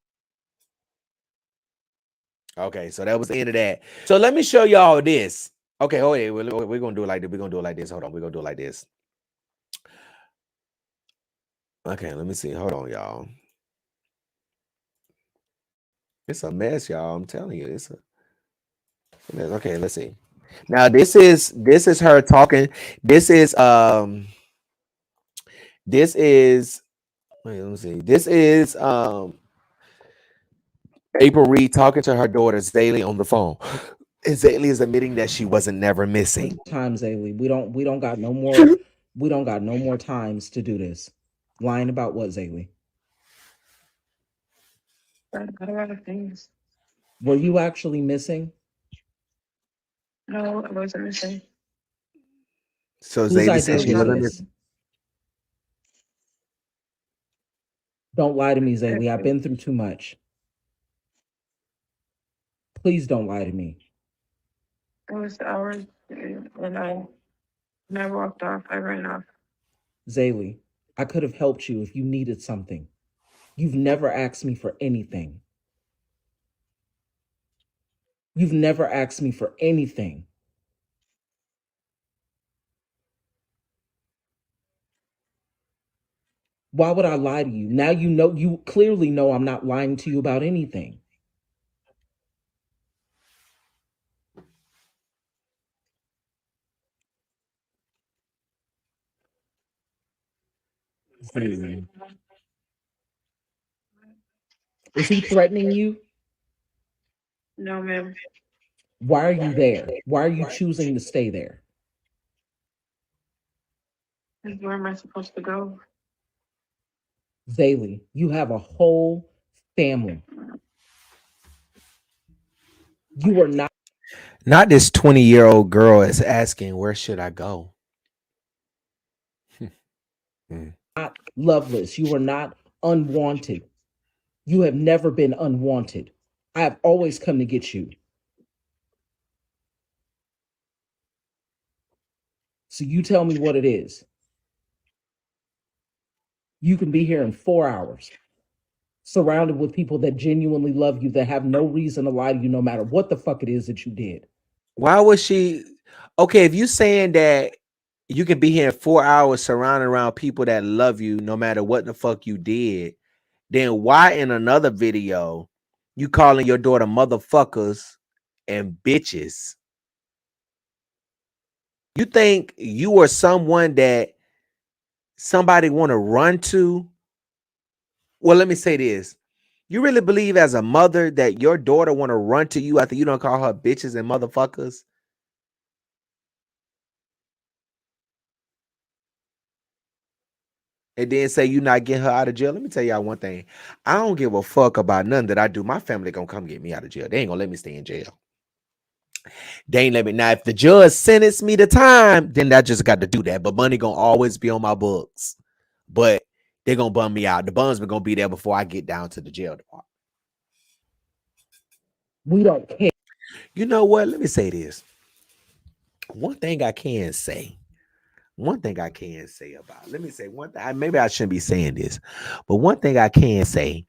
Okay, so that was the end of that. So let me show y'all this. Okay, hold on. We're gonna do it like this. We're gonna do it like this. Hold on, we're gonna do it like this. Okay, let me see. Hold on, y'all. It's a mess, y'all. I'm telling you, okay, let's see. Now this is her talking. This is wait, let me see. This is April Reed talking to her daughter Zaylee on the phone. And Zaylee is admitting that she wasn't never missing. Times, Ailey. We don't got no more. We don't got no more times to do this. Lying about what, Zaylee? A lot of things. Were you actually missing? No, I wasn't missing. So Whose Zaylee idea said she was wasn't this? missing. Don't lie to me, Zaylee. I've been through too much. Please don't lie to me. It was hours, and I walked off. I ran off. Zaylee, I could have helped you if you needed something. You've never asked me for anything. You've never asked me for anything. Why would I lie to you? Now you clearly know I'm not lying to you about anything. Zaylee. Is he threatening you? No, ma'am. Why are you there? Why are you choosing to stay there? Where am I supposed to go? Zaylee, you have a whole family. You are Not this 20-year-old girl is asking, where should I go? not loveless. You are not unwanted. You have never been unwanted. I have always come to get you. So you tell me what it is. You can be here in 4 hours, surrounded with people that genuinely love you, that have no reason to lie to you, no matter what the fuck it is that you did. Why was she okay? If you saying that you can be here in 4 hours surrounded around people that love you no matter what the fuck you did, then why in another video you calling your daughter motherfuckers and bitches? You think you are someone that somebody want to run to? Well, let me say this. You really believe as a mother that your daughter want to run to you after you don't call her bitches and motherfuckers? And then say you not getting her out of jail? Let me tell y'all one thing. I don't give a fuck about nothing that I do. My family gonna come get me out of jail. They ain't gonna let me stay in jail. They ain't let me. Now, if the judge sentenced me to time, then I just got to do that. But money gonna always be on my books. But they're gonna bum me out. The bums gonna be there before I get down to the jail department. We don't care. You know what? Let me say this. One thing I can say. One thing I can say about. Let me say one thing. Maybe I shouldn't be saying this, but one thing I can say.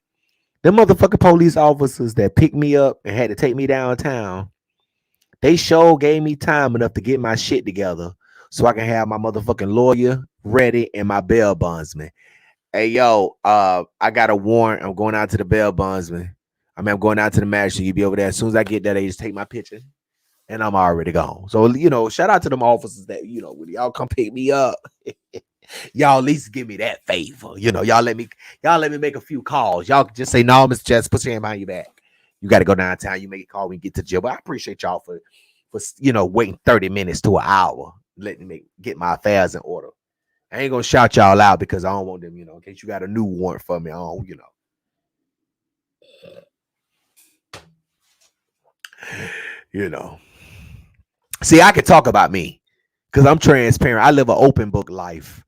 The motherfucking police officers that picked me up and had to take me downtown, they sure gave me time enough to get my shit together so I can have my motherfucking lawyer ready and my bail bondsman. Hey, yo, I got a warrant. I'm going out to the bail bondsman. I'm going out to the magistrate. You be over there. As soon as I get there, they just take my picture and I'm already gone. So, shout out to them officers that, when y'all come pick me up, y'all at least give me that favor. Y'all let me make a few calls. Y'all can just say, no, Mr. Jess, put your hand behind your back. You got to go downtown. You make a call when you get to jail. But I appreciate y'all for waiting 30 minutes to an hour, letting me get my affairs in order. I ain't gonna shout y'all out because I don't want them, in case you got a new warrant for me. I don't, See, I can talk about me because I'm transparent. I live an open book life.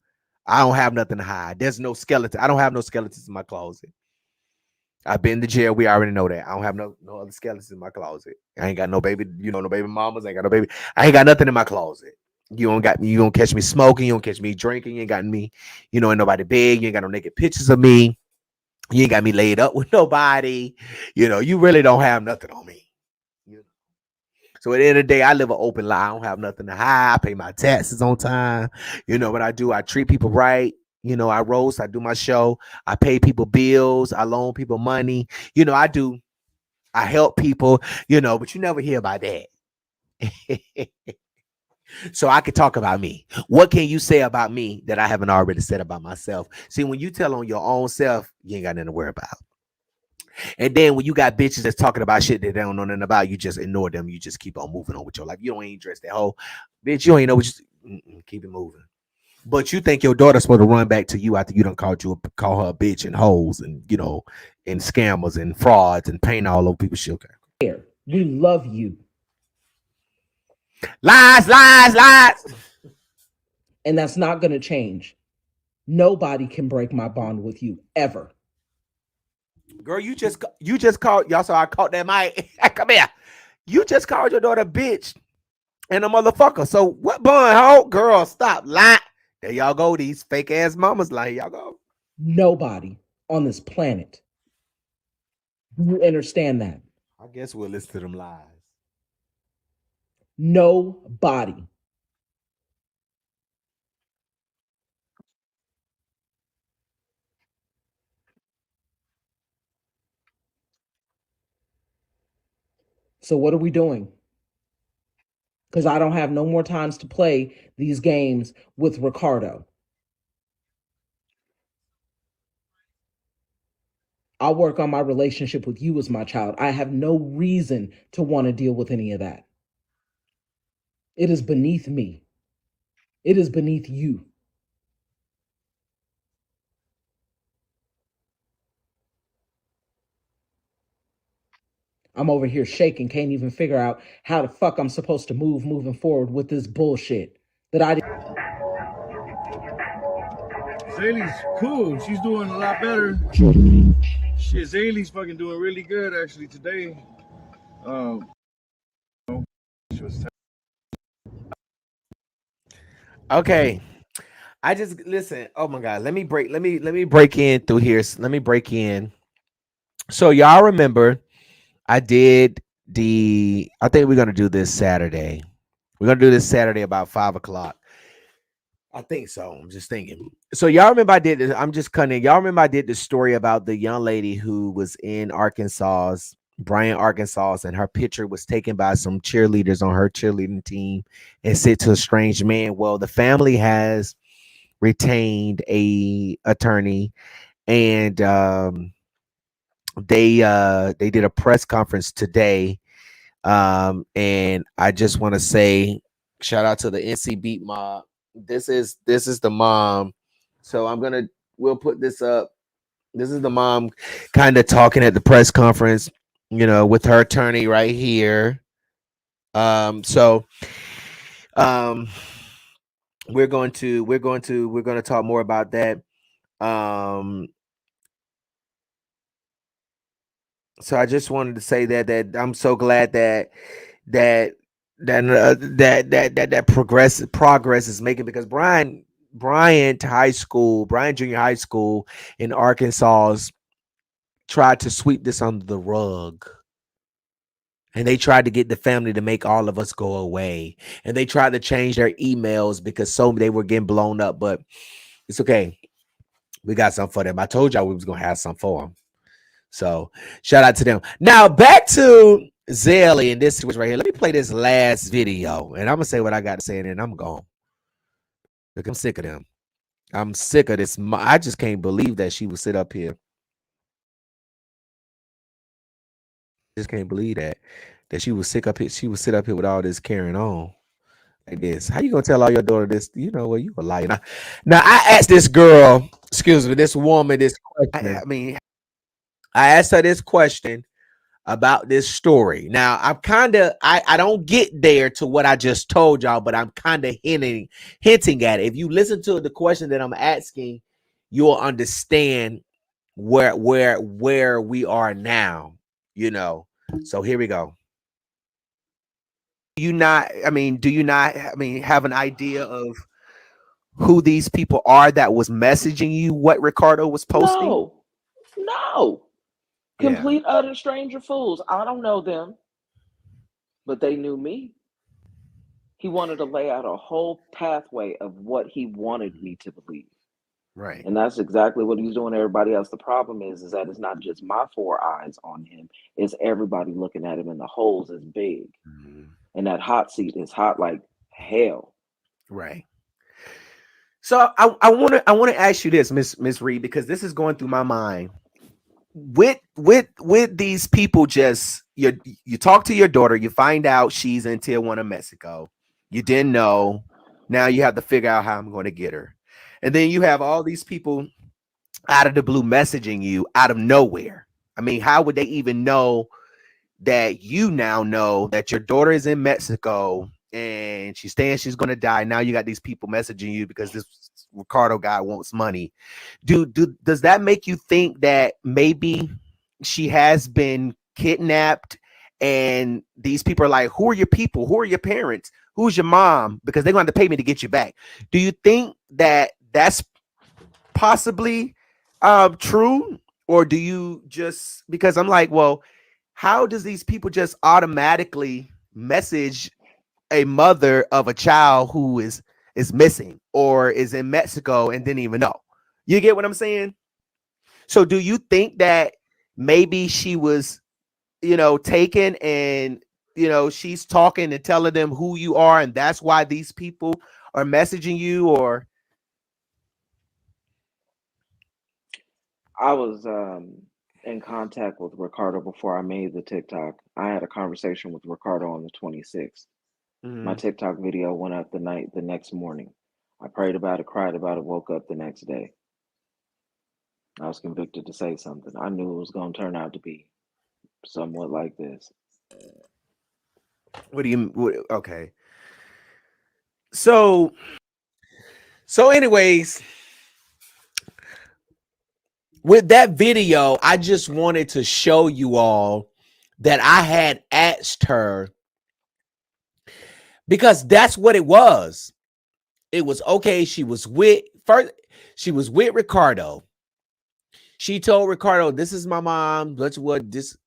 I don't have nothing to hide. There's no skeleton. I don't have no skeletons in my closet. I've been to jail. We already know that. I don't have no other skeletons in my closet. I ain't got no baby, no baby mamas. I ain't got no baby. I ain't got nothing in my closet. You don't catch me smoking. You don't catch me drinking. You ain't got me, ain't nobody big. You ain't got no naked pictures of me. You ain't got me laid up with nobody. You really don't have nothing on me. So at the end of the day, I live an open life. I don't have nothing to hide. I pay my taxes on time. What I do? I treat people right. I roast. I do my show. I pay people bills. I loan people money. I help people, but you never hear about that. So I could talk about me. What can you say about me that I haven't already said about myself? See, when you tell on your own self, you ain't got nothing to worry about. And then when you got bitches that's talking about shit that they don't know nothing about, you just ignore them. You just keep on moving on with your life. You don't even address that whole bitch. You don't even know what you keep it moving. But you think your daughter's supposed to run back to you after you done call her a bitch and hoes and and scammers and frauds and paint all over people's shit. Here, we love you. Lies, lies, lies. And that's not going to change. Nobody can break my bond with you ever. Girl, you just called y'all. So I caught that mic. Come here. You just called your daughter a bitch and a motherfucker. So what bond, ho? Girl, stop lying. There y'all go. These fake ass mamas lying. Y'all go. Nobody on this planet. You understand that? I guess we'll listen to them lies. Nobody. So what are we doing? Because I don't have no more times to play these games with Ricardo. I'll work on my relationship with you as my child. I have no reason to want to deal with any of that. It is beneath me. It is beneath you. I'm over here shaking, can't even figure out how the fuck I'm supposed to moving forward with this bullshit that I didn't. Zaylee's cool. She's doing a lot better. Shit, Zaylee's fucking doing really good actually today. She was Okay. I just listen. Oh my God. Let me break in through here. Let me break in. So y'all remember I think we're gonna do this Saturday. We're gonna do this Saturday about 5:00. I think so. I'm just thinking. So y'all remember I did this. I'm just cutting. Y'all remember I did the story about the young lady who was in Bryant, Arkansas, and her picture was taken by some cheerleaders on her cheerleading team and sent to a strange man. Well, the family has retained a attorney, and they did a press conference today. And I just want to say shout out to the NC Beat Mob. This is the mom. So we'll put this up. This is the mom kind of talking at the press conference, with her attorney right here. So we're going to talk more about that. So I just wanted to say that I'm so glad that progress is making, because Bryant Junior High School in Arkansas tried to sweep this under the rug. And they tried to get the family to make all of us go away. And they tried to change their emails because they were getting blown up. But it's okay. We got something for them. I told y'all we was going to have something for them. So shout out to them. Now back to Zaylee and this situation right here. Let me play this last video. And I'm going to say what I got to say, and then I'm gone. Look, I'm sick of them. I'm sick of this. I just can't believe that she would sit up here. Just can't believe that she was sick up here. She would sit up here with all this carrying on like this. How you gonna tell all your daughter this? You know what? You a liar. Now I asked this girl, this woman, this question. I asked her this question about this story. Now I'm I don't get there to what I just told y'all, but I'm kind of hinting at it. If you listen to the question that I'm asking, you'll understand where we are now. So here we go. Do you not have an idea of who these people are that was messaging you what Ricardo was posting? No. Complete utter stranger fools. I don't know them, but they knew me. He wanted to lay out a whole pathway of what he wanted me to believe. Right. And that's exactly what he's doing to everybody else. The problem is that it's not just my 4 eyes on him. It's everybody looking at him, and the holes is big. Mm-hmm. And that hot seat is hot like hell. Right. So I want to ask you this, Miss Reed, because this is going through my mind. with these people, just you talk to your daughter, you find out she's in Tijuana, Mexico. You didn't know. Now you have to figure out how I'm going to get her. And then you have all these people out of the blue messaging you out of nowhere. I mean, how would they even know that you now know that your daughter is in Mexico and she's saying she's going to die? Now you got these people messaging you because this Ricardo guy wants money. Does that make you think that maybe she has been kidnapped and these people are like, who are your people? Who are your parents? Who's your mom? Because they're going to pay me to get you back. Do you think that that's possibly true? Or do you just, because I'm like, well, how does these people just automatically message a mother of a child who is missing or is in Mexico and didn't even know? You get what I'm saying? So do you think that maybe she was, taken and, she's talking and telling them who you are, and that's why these people are messaging you? Or I was in contact with Ricardo before I made the TikTok. I had a conversation with Ricardo on the 26th. My TikTok video went up the next morning. I prayed about it, cried about it, woke up the next day. I was convicted to say something. I knew it was going to turn out to be somewhat like this. What do you? Okay. So anyways, with that video, I just wanted to show you all that I had asked her, because that's what it was. It was okay. She was with Ricardo. She told Ricardo, this is my mom. Let's just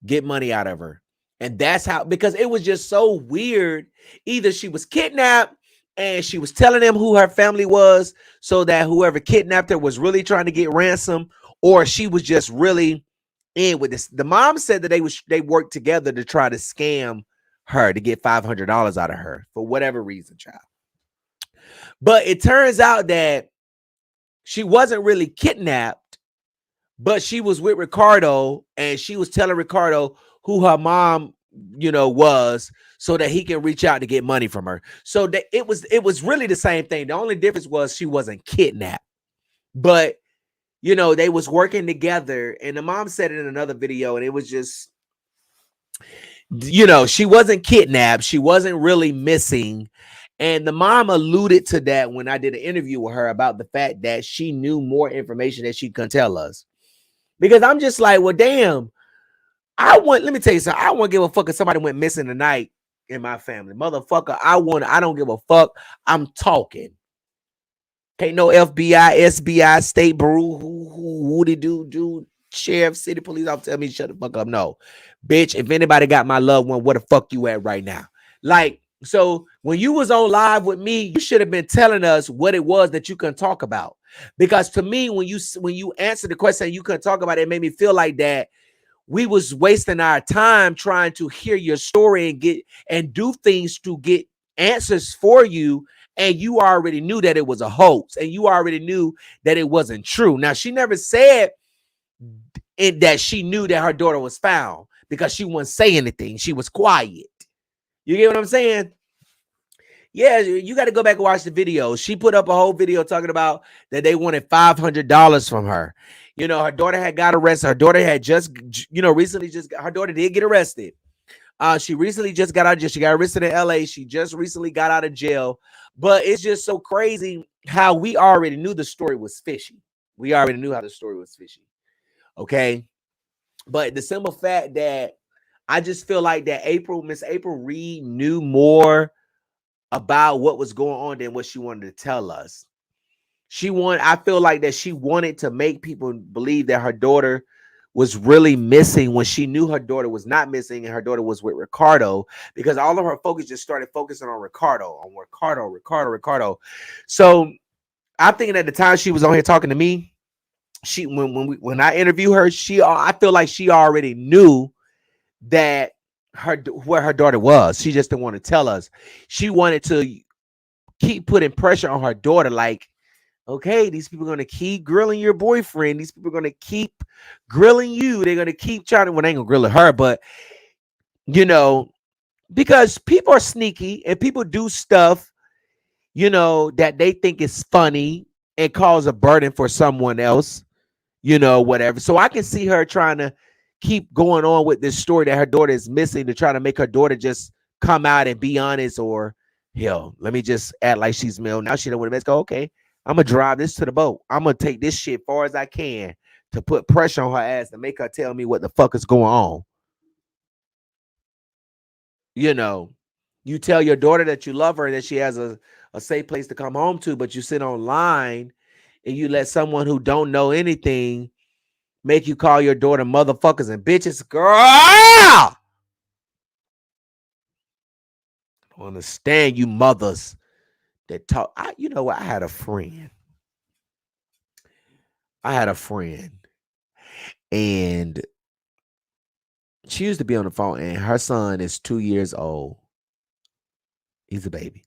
get money out of her. And that's how, because it was just so weird. Either she was kidnapped and she was telling them who her family was so that whoever kidnapped her was really trying to get ransom, or she was just really in with this. The mom said that they worked together to try to scam her to get $500 out of her for whatever reason, child. But it turns out that she wasn't really kidnapped, but she was with Ricardo and she was telling Ricardo who her mom, was, so that he can reach out to get money from her. So that it was really the same thing. The only difference was she wasn't kidnapped, but they was working together. And the mom said it in another video, and it was just, she wasn't kidnapped. She wasn't really missing. And the mom alluded to that when I did an interview with her about the fact that she knew more information that she couldn't tell us. Because I'm just like, well, damn, let me tell you something. I won't give a fuck if somebody went missing tonight in my family. Motherfucker, I don't give a fuck. I'm talking. Can't no FBI, SBI, State Bureau, who they do, sheriff, city police, I'll tell me shut the fuck up. No. Bitch, if anybody got my loved one, where the fuck you at right now? Like, so when you was on live with me, you should have been telling us what it was that you couldn't talk about. Because to me, when you answered the question you couldn't talk about it made me feel like that we was wasting our time trying to hear your story and do things to get answers for you. And you already knew that it was a hoax, and you already knew that it wasn't true. Now, she never said that she knew that her daughter was found because she wouldn't say anything. She was quiet. You get what I'm saying? Yeah, you got to go back and watch the video. She put up a whole video talking about that they wanted $500 from her. Her daughter had got arrested. Her daughter had just, recently her daughter did get arrested. She recently just got out of jail. She got arrested in LA. She just recently got out of jail. But it's just so crazy how we already knew the story was fishy. We already knew how the story was fishy. Okay. But the simple fact that I just feel like that Miss April Reed knew more about what was going on than what she wanted to tell us. I feel like that she wanted to make people believe that her daughter was really missing when she knew her daughter was not missing and her daughter was with Ricardo, because all of her focus just started focusing on Ricardo. So I'm thinking at the time she was on here talking to me, when I interview her, I feel like she already knew that where her daughter was. She just didn't want to tell us. She wanted to keep putting pressure on her daughter, like Okay, these people are gonna keep grilling your boyfriend. These people are gonna keep grilling you. They're gonna keep trying to. Well, they ain't gonna grill her, but you know, because people are sneaky and people do stuff, that they think is funny and cause a burden for someone else, whatever. So I can see her trying to keep going on with this story that her daughter is missing to try to make her daughter just come out and be honest, or hell, let me just act like she's male. Now she don't want to go, okay, I'm gonna drive this to the boat. I'm gonna take this shit far as I can to put pressure on her ass to make her tell me what the fuck is going on. You tell your daughter that you love her and that she has a safe place to come home to, but you sit online and you let someone who don't know anything make you call your daughter motherfuckers and bitches. Girl, I don't understand you mothers that talk. You know what? I had a friend and she used to be on the phone, and her son is 2 years old. He's a baby.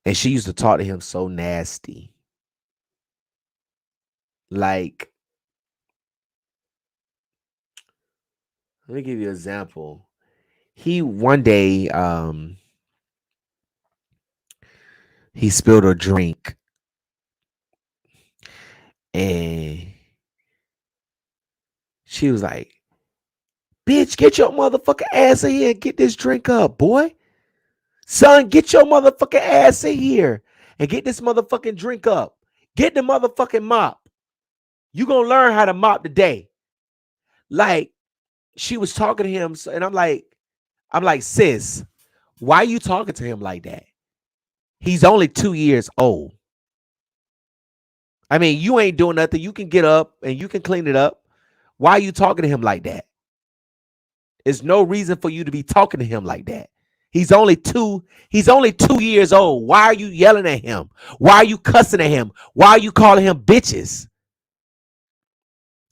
And she used to talk to him so nasty. Like, let me give you an example. He one day he spilled a drink, and she was like, bitch, get your motherfucking ass in here and get this drink up, boy. Son, get your motherfucking ass in here and get this motherfucking drink up. Get the motherfucking mop. You gonna learn how to mop today. Like, she was talking to him, and I'm like, sis, why are you talking to him like that? He's only 2 years old. I mean, you ain't doing nothing. You can get up and you can clean it up. Why are you talking to him like that? There's no reason for you to be talking to him like that. He's only 2 years old. Why are you yelling at him? Why are you cussing at him? Why are you calling him bitches?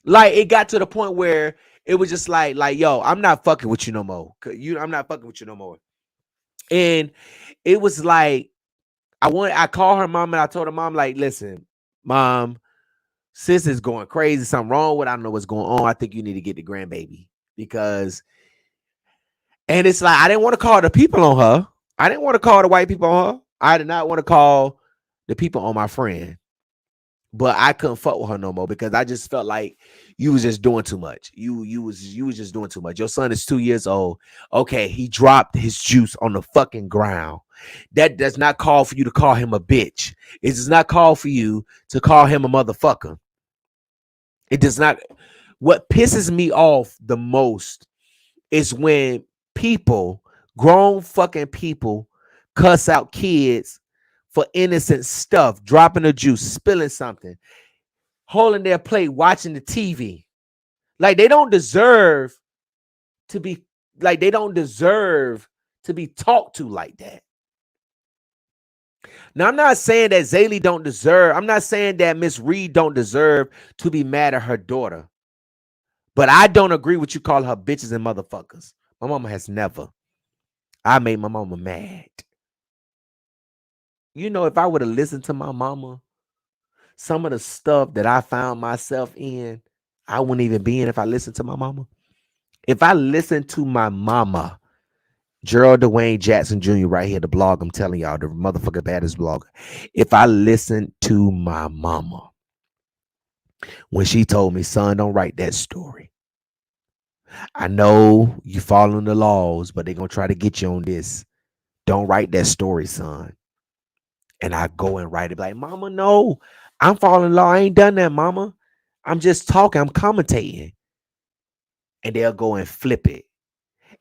Like, it got to the point where it was just like, yo, I'm not fucking with you no more. I'm not fucking with you no more. And it was like, I called her mom and I told her mom, like, listen, mom, sis is going crazy. Something wrong with it. I don't know what's going on. I think you need to get the grandbaby because, and it's like, I didn't want to call the people on her. I didn't want to call the white people on her. I did not want to call the people on my friend. But I couldn't fuck with her no more because I just felt like you was just doing too much. You was just doing too much. Your son is 2 years old. Okay, he dropped his juice on the fucking ground. That does not call for you to call him a bitch. It does not call for you to call him a motherfucker. It does not. What pisses me off the most is when people, grown fucking people, cuss out kids for innocent stuff, dropping the juice, spilling something, holding their plate, watching the TV. Like, they don't deserve to be talked to like that. Now, I'm not saying that Zaylee don't deserve, I'm not saying that Miss Reed don't deserve to be mad at her daughter. But I don't agree with you calling her bitches and motherfuckers. My mama has never. I made my mama mad. If I would have listened to my mama, some of the stuff that I found myself in, I wouldn't even be in if I listened to my mama. If I listened to my mama, Gerald Dwayne Jackson Jr. right here, the blog, I'm telling y'all, the motherfucker baddest blogger. If I listened to my mama when she told me, son, don't write that story. I know you following the laws, but they're going to try to get you on this. Don't write that story, son. And I go and write it like, mama, no, I'm following law. I ain't done that, mama. I'm just talking. I'm commentating. And they'll go and flip it.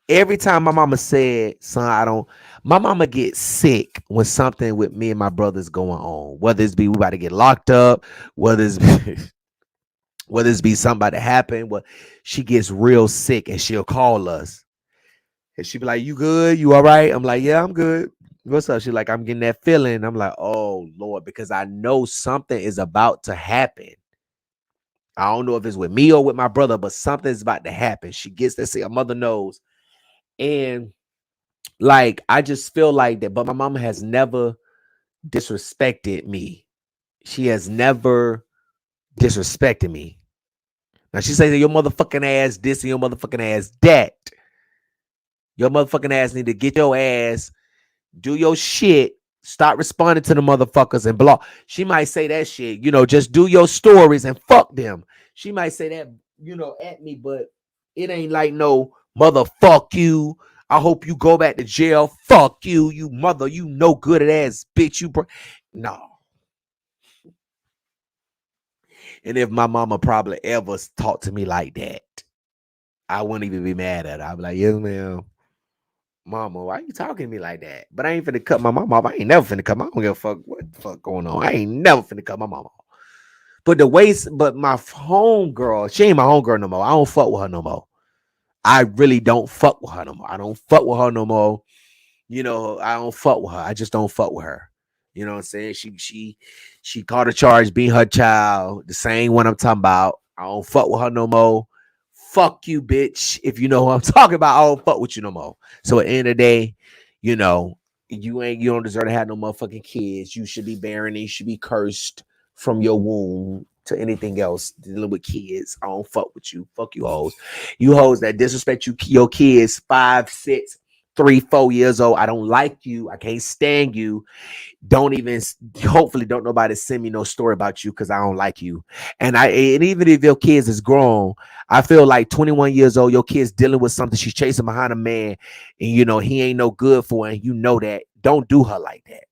Every time my mama said, son, my mama gets sick when something with me and my brother's going on. Whether it's be we about to get locked up, whether it's be something about to happen, she gets real sick and she'll call us. And she'll be like, you good? You all right? I'm like, yeah, I'm good. What's up? She's like, I'm getting that feeling. I'm like, oh, Lord, because I know something is about to happen. I don't know if it's with me or with my brother, but something's about to happen. She gets that, say, her mother knows. And like, I just feel like that. But my mama has never disrespected me. She has never disrespected me. Now she says your motherfucking ass this and your motherfucking ass that. Your motherfucking ass need to get your ass, do your shit, stop responding to the motherfuckers and block. She might say that shit, just do your stories and fuck them. She might say that, at me, but it ain't like no motherfuck you. I hope you go back to jail. Fuck you, you mother, you no good at ass bitch. No. And if my mama probably ever talked to me like that, I wouldn't even be mad at her. I'd be like, yes, ma'am. Mama, why you talking to me like that? But I ain't finna cut my mama off. I ain't never finna cut my. I don't give a fuck what the fuck going on. I ain't never finna cut my mama off. But my homegirl, she ain't my homegirl no more. I don't fuck with her no more. I really don't fuck with her no more. I don't fuck with her no more. I don't fuck with her. I just don't fuck with her. You know what I'm saying? She caught a charge being her child. The same one I'm talking about. I don't fuck with her no more. Fuck you, bitch. If you know who I'm talking about, I don't fuck with you no more. So at the end of the day, you don't deserve to have no motherfucking kids. You should be barren. You should be cursed from your womb to anything else dealing with kids. I don't fuck with you. Fuck you hoes. You hoes that disrespect your kids 5, 6, 3, 4 years old. I don't like you. I can't stand you. Hopefully don't nobody send me no story about you because I don't like you. And even if your kids is grown, I feel like 21 years old, your kid's dealing with something. She's chasing behind a man and he ain't no good for her. And you know that. Don't do her like that.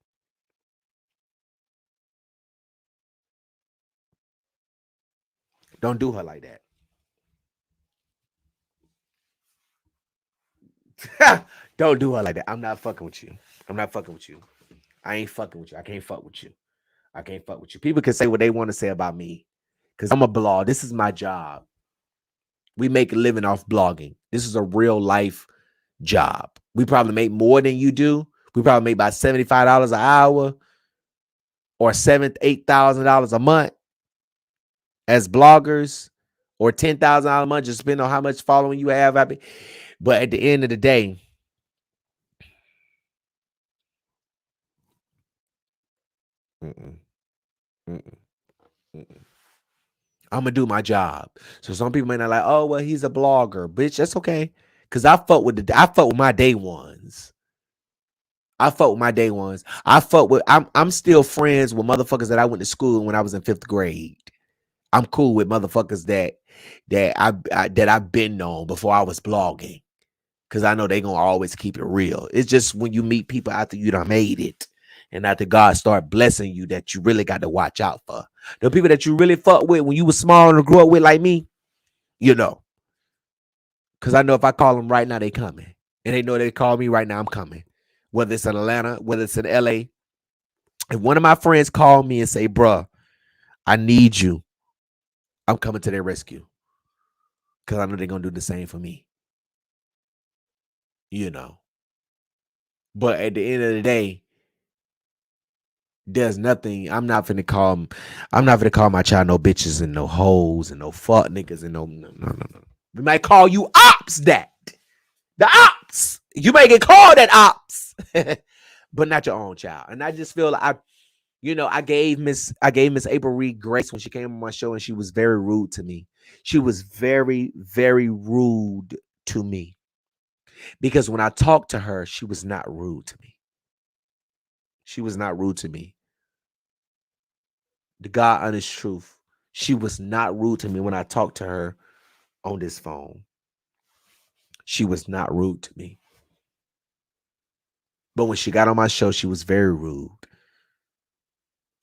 Don't do her like that. Don't do her like that. I'm not fucking with you. I'm not fucking with you. I ain't fucking with you. I can't fuck with you. I can't fuck with you. People can say what they want to say about me because I'm a blog. This is my job. We make a living off blogging. This is a real life job. We probably make more than you do. We probably make about $75 an hour or $8,000 a month as bloggers, or $10,000 a month, just depending on how much following you have. But at the end of the day, I'm gonna do my job. So some people may not like, oh well, he's a blogger, bitch. That's okay, cause I fuck with my day ones. I'm still friends with motherfuckers that I went to school when I was in 5th grade. I'm cool with motherfuckers that I've been known before I was blogging, cause I know they gonna always keep it real. It's just when you meet people after you done made it, and after God start blessing you, that you really got to watch out for. The people that you really fuck with when you was small and grew up with, like me, because I know if I call them right now, they coming, and they know they call me right now, I'm coming. Whether it's in Atlanta, whether it's in LA. If one of my friends call me and say, bruh, I need you, I'm coming to their rescue. Because I know they're going to do the same for me. But at the end of the day, there's nothing. I'm not finna call my child no bitches and no hoes and no fuck niggas and no. We might call you ops that. The ops. You may get called that ops. But not your own child. And I just feel like I gave Miss April Reed grace when she came on my show, and she was very rude to me. She was very, very rude to me. Because when I talked to her, she was not rude to me. She was not rude to me. The God honest truth. She was not rude to me when I talked to her on this phone. She was not rude to me. But when she got on my show, she was very rude.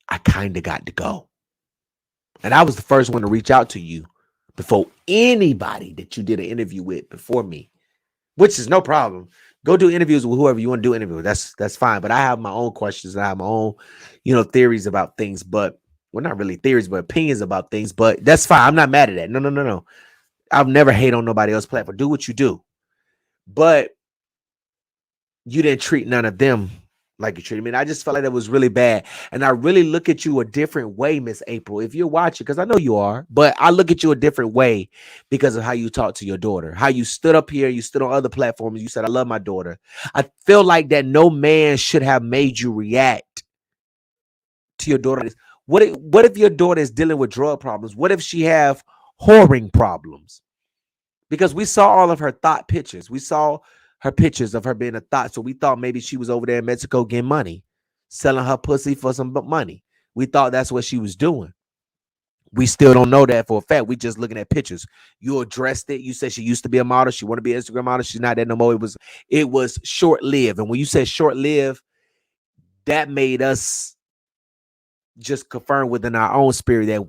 I kind of got to go. And I was the first one to reach out to you before anybody that you did an interview with before me, which is no problem. Go do interviews with whoever you want to do interviews with. That's fine. But I have my own questions. I have my own, theories about things. But, well, not really theories, but opinions about things. But that's fine. I'm not mad at that. No. I've never hate on nobody else's platform. Do what you do. But you didn't treat none of them like you treated me. And I just felt like that was really bad. And I really look at you a different way, Miss April, if you're watching, because I know you are, but I look at you a different way because of how you talk to your daughter, how you stood up here, you stood on other platforms, you said, I love my daughter. I feel like that no man should have made you react to your daughter? What if your daughter is dealing with drug problems? What if she have whoring problems? Because we saw all of her thought pictures. We saw her pictures of her being a thought. So we thought maybe she was over there in Mexico getting money, selling her pussy for some money. We thought that's what she was doing. We still don't know that for a fact. We just looking at pictures. You addressed it. You said she used to be a model. She want to be an Instagram model. She's not that no more. It was short lived. And when you said short lived, that made us just confirm within our own spirit that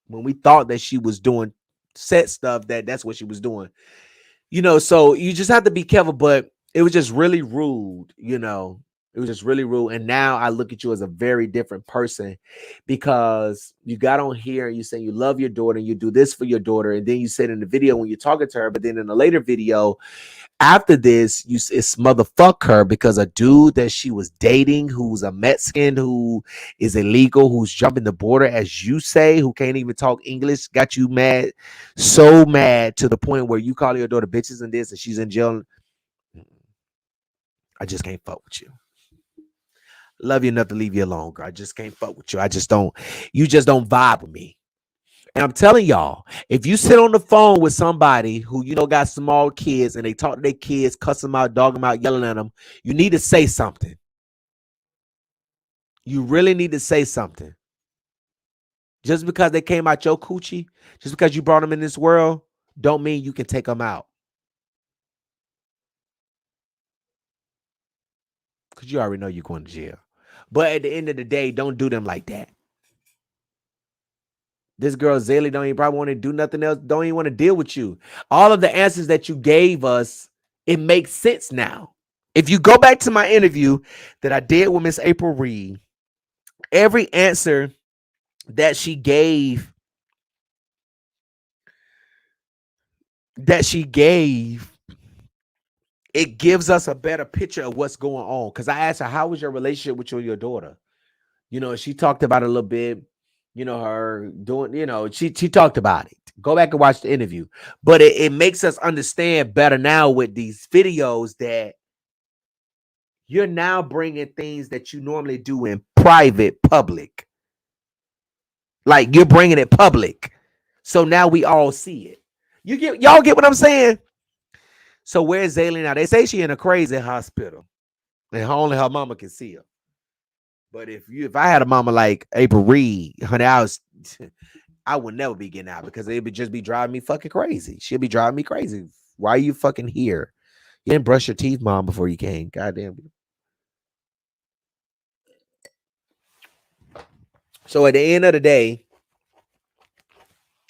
when we thought that she was doing set stuff, that's what she was doing. So you just have to be careful. But it was just really rude. It was just really rude. And now I look at you as a very different person because you got on here and you say you love your daughter and you do this for your daughter. And then you said in the video when you're talking to her, but then in a later video after this, it's motherfuck her because a dude that she was dating who's a Mexican, who is illegal, who's jumping the border, as you say, who can't even talk English, got you mad, so mad to the point where you call your daughter bitches and this and she's in jail. I just can't fuck with you. Love you enough to leave you alone, girl. I just can't fuck with you. You just don't vibe with me. And I'm telling y'all, if you sit on the phone with somebody who, got small kids and they talk to their kids, cuss them out, dog them out, yelling at them, you need to say something. You really need to say something. Just because they came out your coochie, just because you brought them in this world, don't mean you can take them out. Because you already know you're going to jail. But at the end of the day, don't do them like that. This girl Zaylee don't even probably want to do nothing else. Don't even want to deal with you. All of the answers that you gave us, it makes sense now. If you go back to my interview that I did with Miss April Reed, every answer that she gave, it gives us a better picture of what's going on. Because I asked her, how was your relationship with your daughter? She talked about it a little bit. Her doing, she talked about it. Go back and watch the interview. But it makes us understand better now with these videos that you're now bringing things that you normally do in private, public. Like you're bringing it public. So now we all see it. Y'all get what I'm saying? So where's Zaylee now? They say she in a crazy hospital. And only her mama can see her. But if I had a mama like April Reed, honey, I would never be getting out because it would just be driving me fucking crazy. She'll be driving me crazy. Why are you fucking here? You didn't brush your teeth, mom, before you came. Goddamn. So at the end of the day,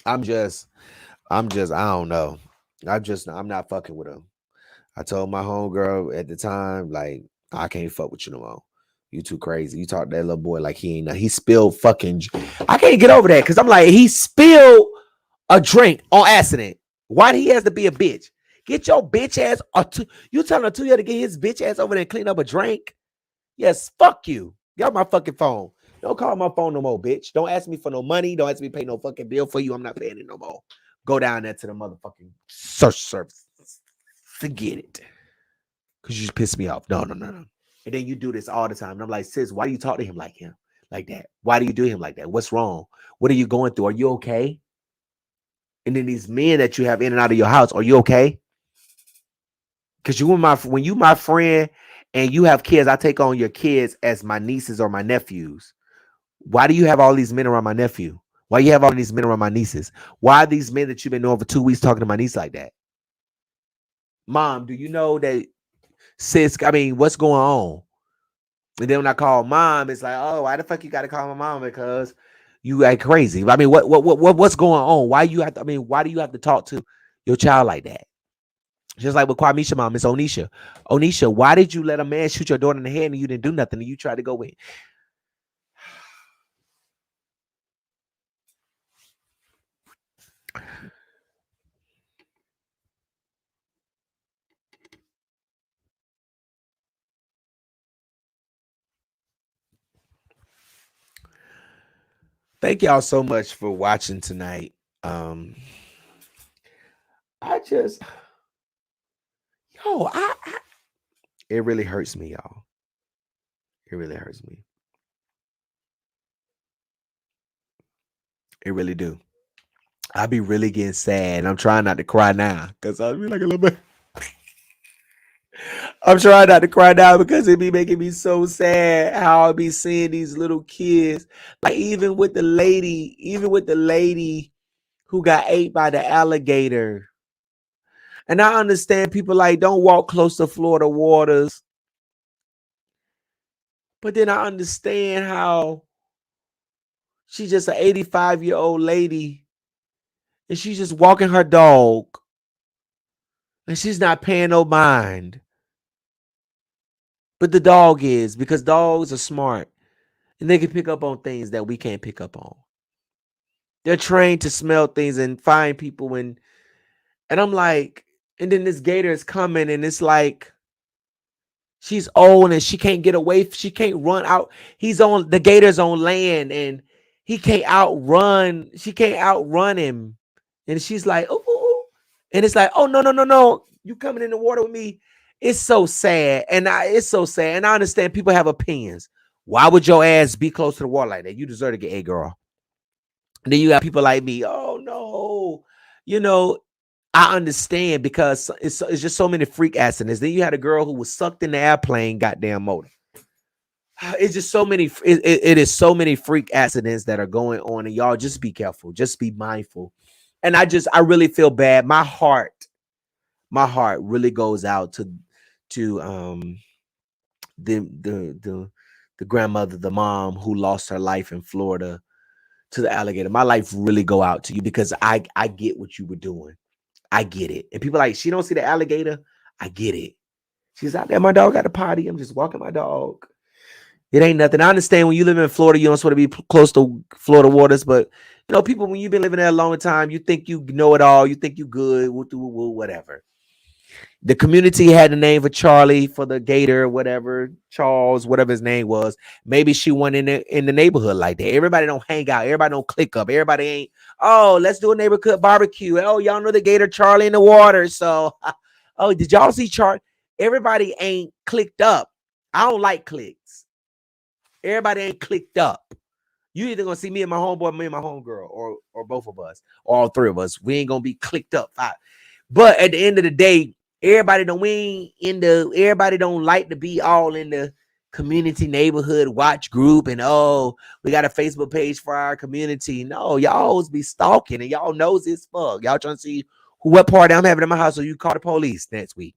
I'm I don't know. I'm not fucking with him. I told my homegirl at the time, like, I can't fuck with you no more. You too crazy. You talk to that little boy like he spilled fucking. I can't get over that because I'm like, he spilled a drink on accident. Why do he has to be a bitch? Get your bitch ass. You telling a 2-year to get his bitch ass over there and clean up a drink? Yes, fuck you. Get off my fucking phone. Don't call my phone no more, bitch. Don't ask me for no money. Don't ask me to pay no fucking bill for you. I'm not paying it no more. Go down there to the motherfucking search service. Forget it. Because you just piss me off. No. And then you do this all the time. And I'm like, sis, why do you talk to him like that? Why do you do him like that? What's wrong? What are you going through? Are you okay? And then these men that you have in and out of your house, are you okay? Because when you my friend and you have kids, I take on your kids as my nieces or my nephews. Why do you have all these men around my nephew? Why you have all these men around my nieces? Why are these men that you've been knowing for 2 weeks talking to my niece like that? Mom, do you know that sis, what's going on? And then when I call mom, it's like, oh, why the fuck you got to call my mom? Because you act crazy. What's going on? Why do you have to talk to your child like that? Just like with Kwamisha mom, it's Onisha. Onisha, why did you let a man shoot your daughter in the head and you didn't do nothing and you tried to go in? Thank y'all so much for watching tonight. It really hurts me, y'all. It really hurts me. It really do. I be really getting sad. I'm trying not to cry now because I'll be like a little bit. I'm trying not to cry now because it be making me so sad how I be seeing these little kids. Like even with the lady who got ate by the alligator. And I understand people like don't walk close to Florida waters. But then I understand how she's just an 85-year-old lady and she's just walking her dog and she's not paying no mind. But the dog is, because dogs are smart and they can pick up on things that we can't pick up on. They're trained to smell things and find people. And I'm like, and then this gator is coming and it's like, she's old and she can't get away. She can't run out. The gator's on land and he can't outrun. She can't outrun him. And she's like, oh, and it's like, oh, no. You coming in the water with me. It's so sad. It's so sad. And I understand people have opinions. Why would your ass be close to the water like that? You deserve to get a girl. And then you got people like me. Oh, no. I understand because it's just so many freak accidents. Then you had a girl who was sucked in the airplane, goddamn motor. It's just so many. It is so many freak accidents that are going on, and y'all just be careful, just be mindful. And I really feel bad. My heart really goes out to the grandmother, the mom who lost her life in Florida to the alligator. My life really go out to you because I get what you were doing. I get it. And people like, she don't see the alligator. I get it. She's out there. My dog got a potty. I'm just walking my dog. It ain't nothing. I understand when you live in Florida, you don't want to be close to Florida waters, but people, when you've been living there a long time, you think you know it all. You think you good, whatever. The community had the name for Charlie for the gator, whatever, Charles, whatever his name was. Maybe she went in the neighborhood like that. Everybody don't hang out. Everybody don't click up. Everybody ain't, oh, let's do a neighborhood barbecue. Oh, y'all know the gator Charlie in the water. So, oh, did y'all see Charlie? Everybody ain't clicked up. I don't like clicks. Everybody ain't clicked up. You either gonna see me and my homeboy, me and my homegirl, or both of us, or all three of us. We ain't gonna be clicked up. But at the end of the day, everybody don't like to be all in the community neighborhood watch group and we got a Facebook page for our community. No, y'all always be stalking and y'all knows it's fuck. Y'all trying to see what party I'm having in my house, so you call the police next week.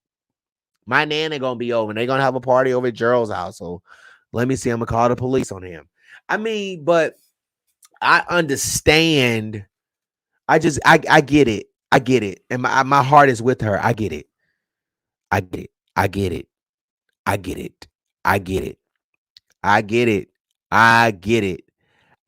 My nana gonna be over and they're gonna have a party over at Gerald's house. So let me see, I'm gonna call the police on him. I mean, but I understand. I get it. I get it. And my heart is with her. I get it. I get it. I get it. I get it. I get it. I get it. I get it.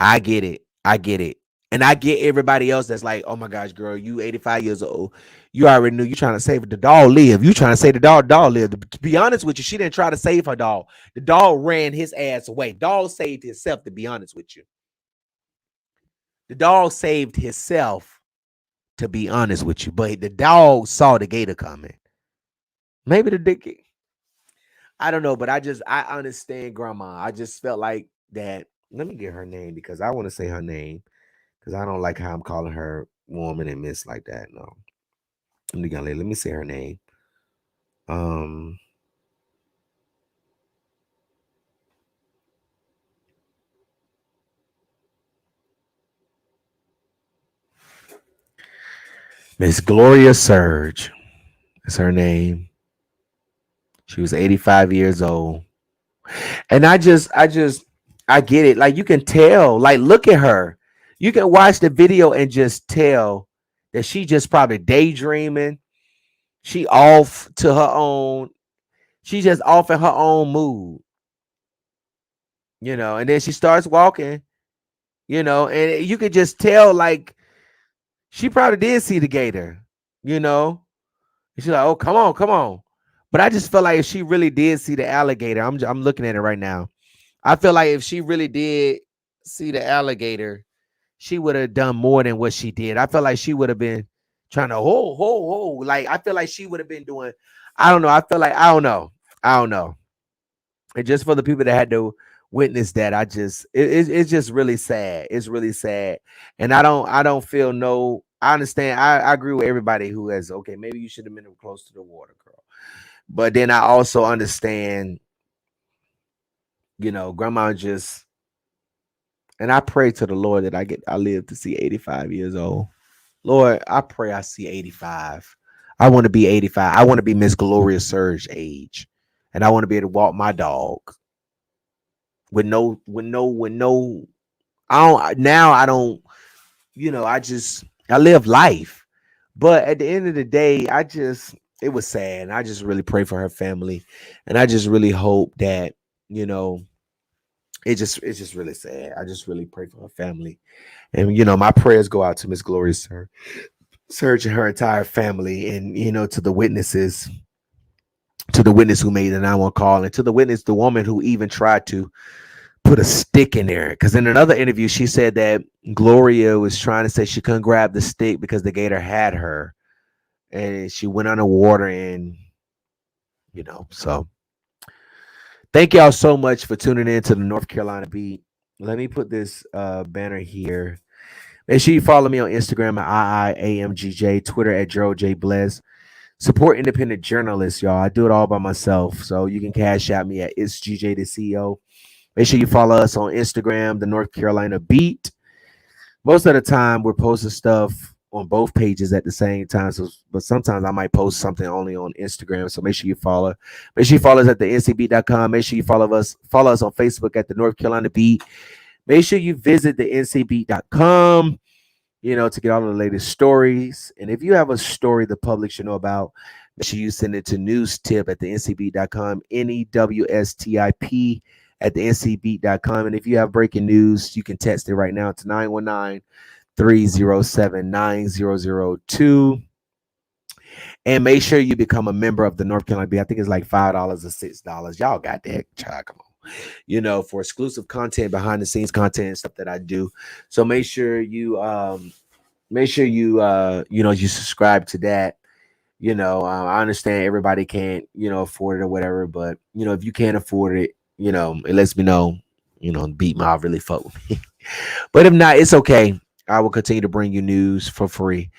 I get it. I get it. And I get everybody else that's like, oh my gosh, girl, you 85 years old. You already knew you trying to save the dog live. You trying to say the dog live. To be honest with you, she didn't try to save her dog. The dog ran his ass away. Dog saved himself, to be honest with you. The dog saved himself, to be honest with you. But the dog saw the gator coming. Maybe the dick. I don't know, but I understand grandma. I just felt like that. Let me get her name because I want to say her name because I don't like how I'm calling her woman and miss like that. No. Let me say her name. Miss Gloria Surge is her name. She was 85 years old. And I get it. Like, you can tell, like, look at her. You can watch the video and just tell that she just probably daydreaming. She off to her own. She just off in her own mood. And then she starts walking, and you could just tell, like, she probably did see the gator, And she's like, oh, come on. But I just feel like if she really did see the alligator, I'm looking at it right now. I feel like if she really did see the alligator, she would have done more than what she did. I feel like she would have been trying to hold. Like, I feel like she would have been doing, I don't know. I don't know. And just for the people that had to witness that, it's just really sad. It's really sad. And I don't feel no, I understand. I agree with everybody who has, okay, maybe you should have been close to the water, girl. But then I also understand, grandma just, and I pray to the Lord that I live to see 85 years old. Lord, I pray I see 85. I want to be 85. I want to be Miss Gloria Surge age. And I want to be able to walk my dog with no, I don't, I live life. But at the end of the day, it was sad. And I just really pray for her family. And I just really hope that, it's just really sad. I just really pray for her family. And, my prayers go out to Miss Gloria Surge and her entire family. And, to the witnesses, to the witness who made the 911 call, and to the witness, the woman who even tried to put a stick in there. Because in another interview, she said that Gloria was trying to say she couldn't grab the stick because the gator had her. And she went underwater and, so thank y'all so much for tuning in to the North Carolina Beat. Let me put this banner here. Make sure you follow me on Instagram at IIAMGJ, Twitter at Gerald J. Bless. Support independent journalists, y'all. I do it all by myself. So you can cash out me at It's GJ the CEO. Make sure you follow us on Instagram, the North Carolina Beat. Most of the time, we're posting stuff on both pages at the same time. But sometimes I might post something only on Instagram. So make sure you follow. Make sure you follow us at the ncbeat.com. Make sure you follow us on Facebook at the North Carolina Beat. Make sure you visit the ncbeat.com, to get all the latest stories. And if you have a story the public should know about, make sure you send it to newstip at the ncbeat.com, NEWSTIP at the ncbeat.com. And if you have breaking news, you can text it right now to 919-307-9002. And make sure you become a member of the North Carolina Beat. I think it's like $5 or $6. Y'all got that. Come on. For exclusive content, behind the scenes content and stuff that I do. So make sure you you subscribe to that. I understand everybody can't, afford it or whatever, but if you can't afford it, it lets me know, Beat Mob really fuck with me. But if not, it's okay. I will continue to bring you news for free.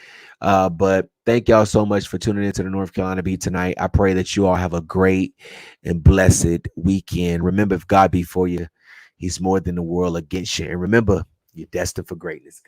But thank y'all so much for tuning into the North Carolina Beat tonight. I pray that you all have a great and blessed weekend. Remember, if God be for you, he's more than the world against you. And remember, you're destined for greatness.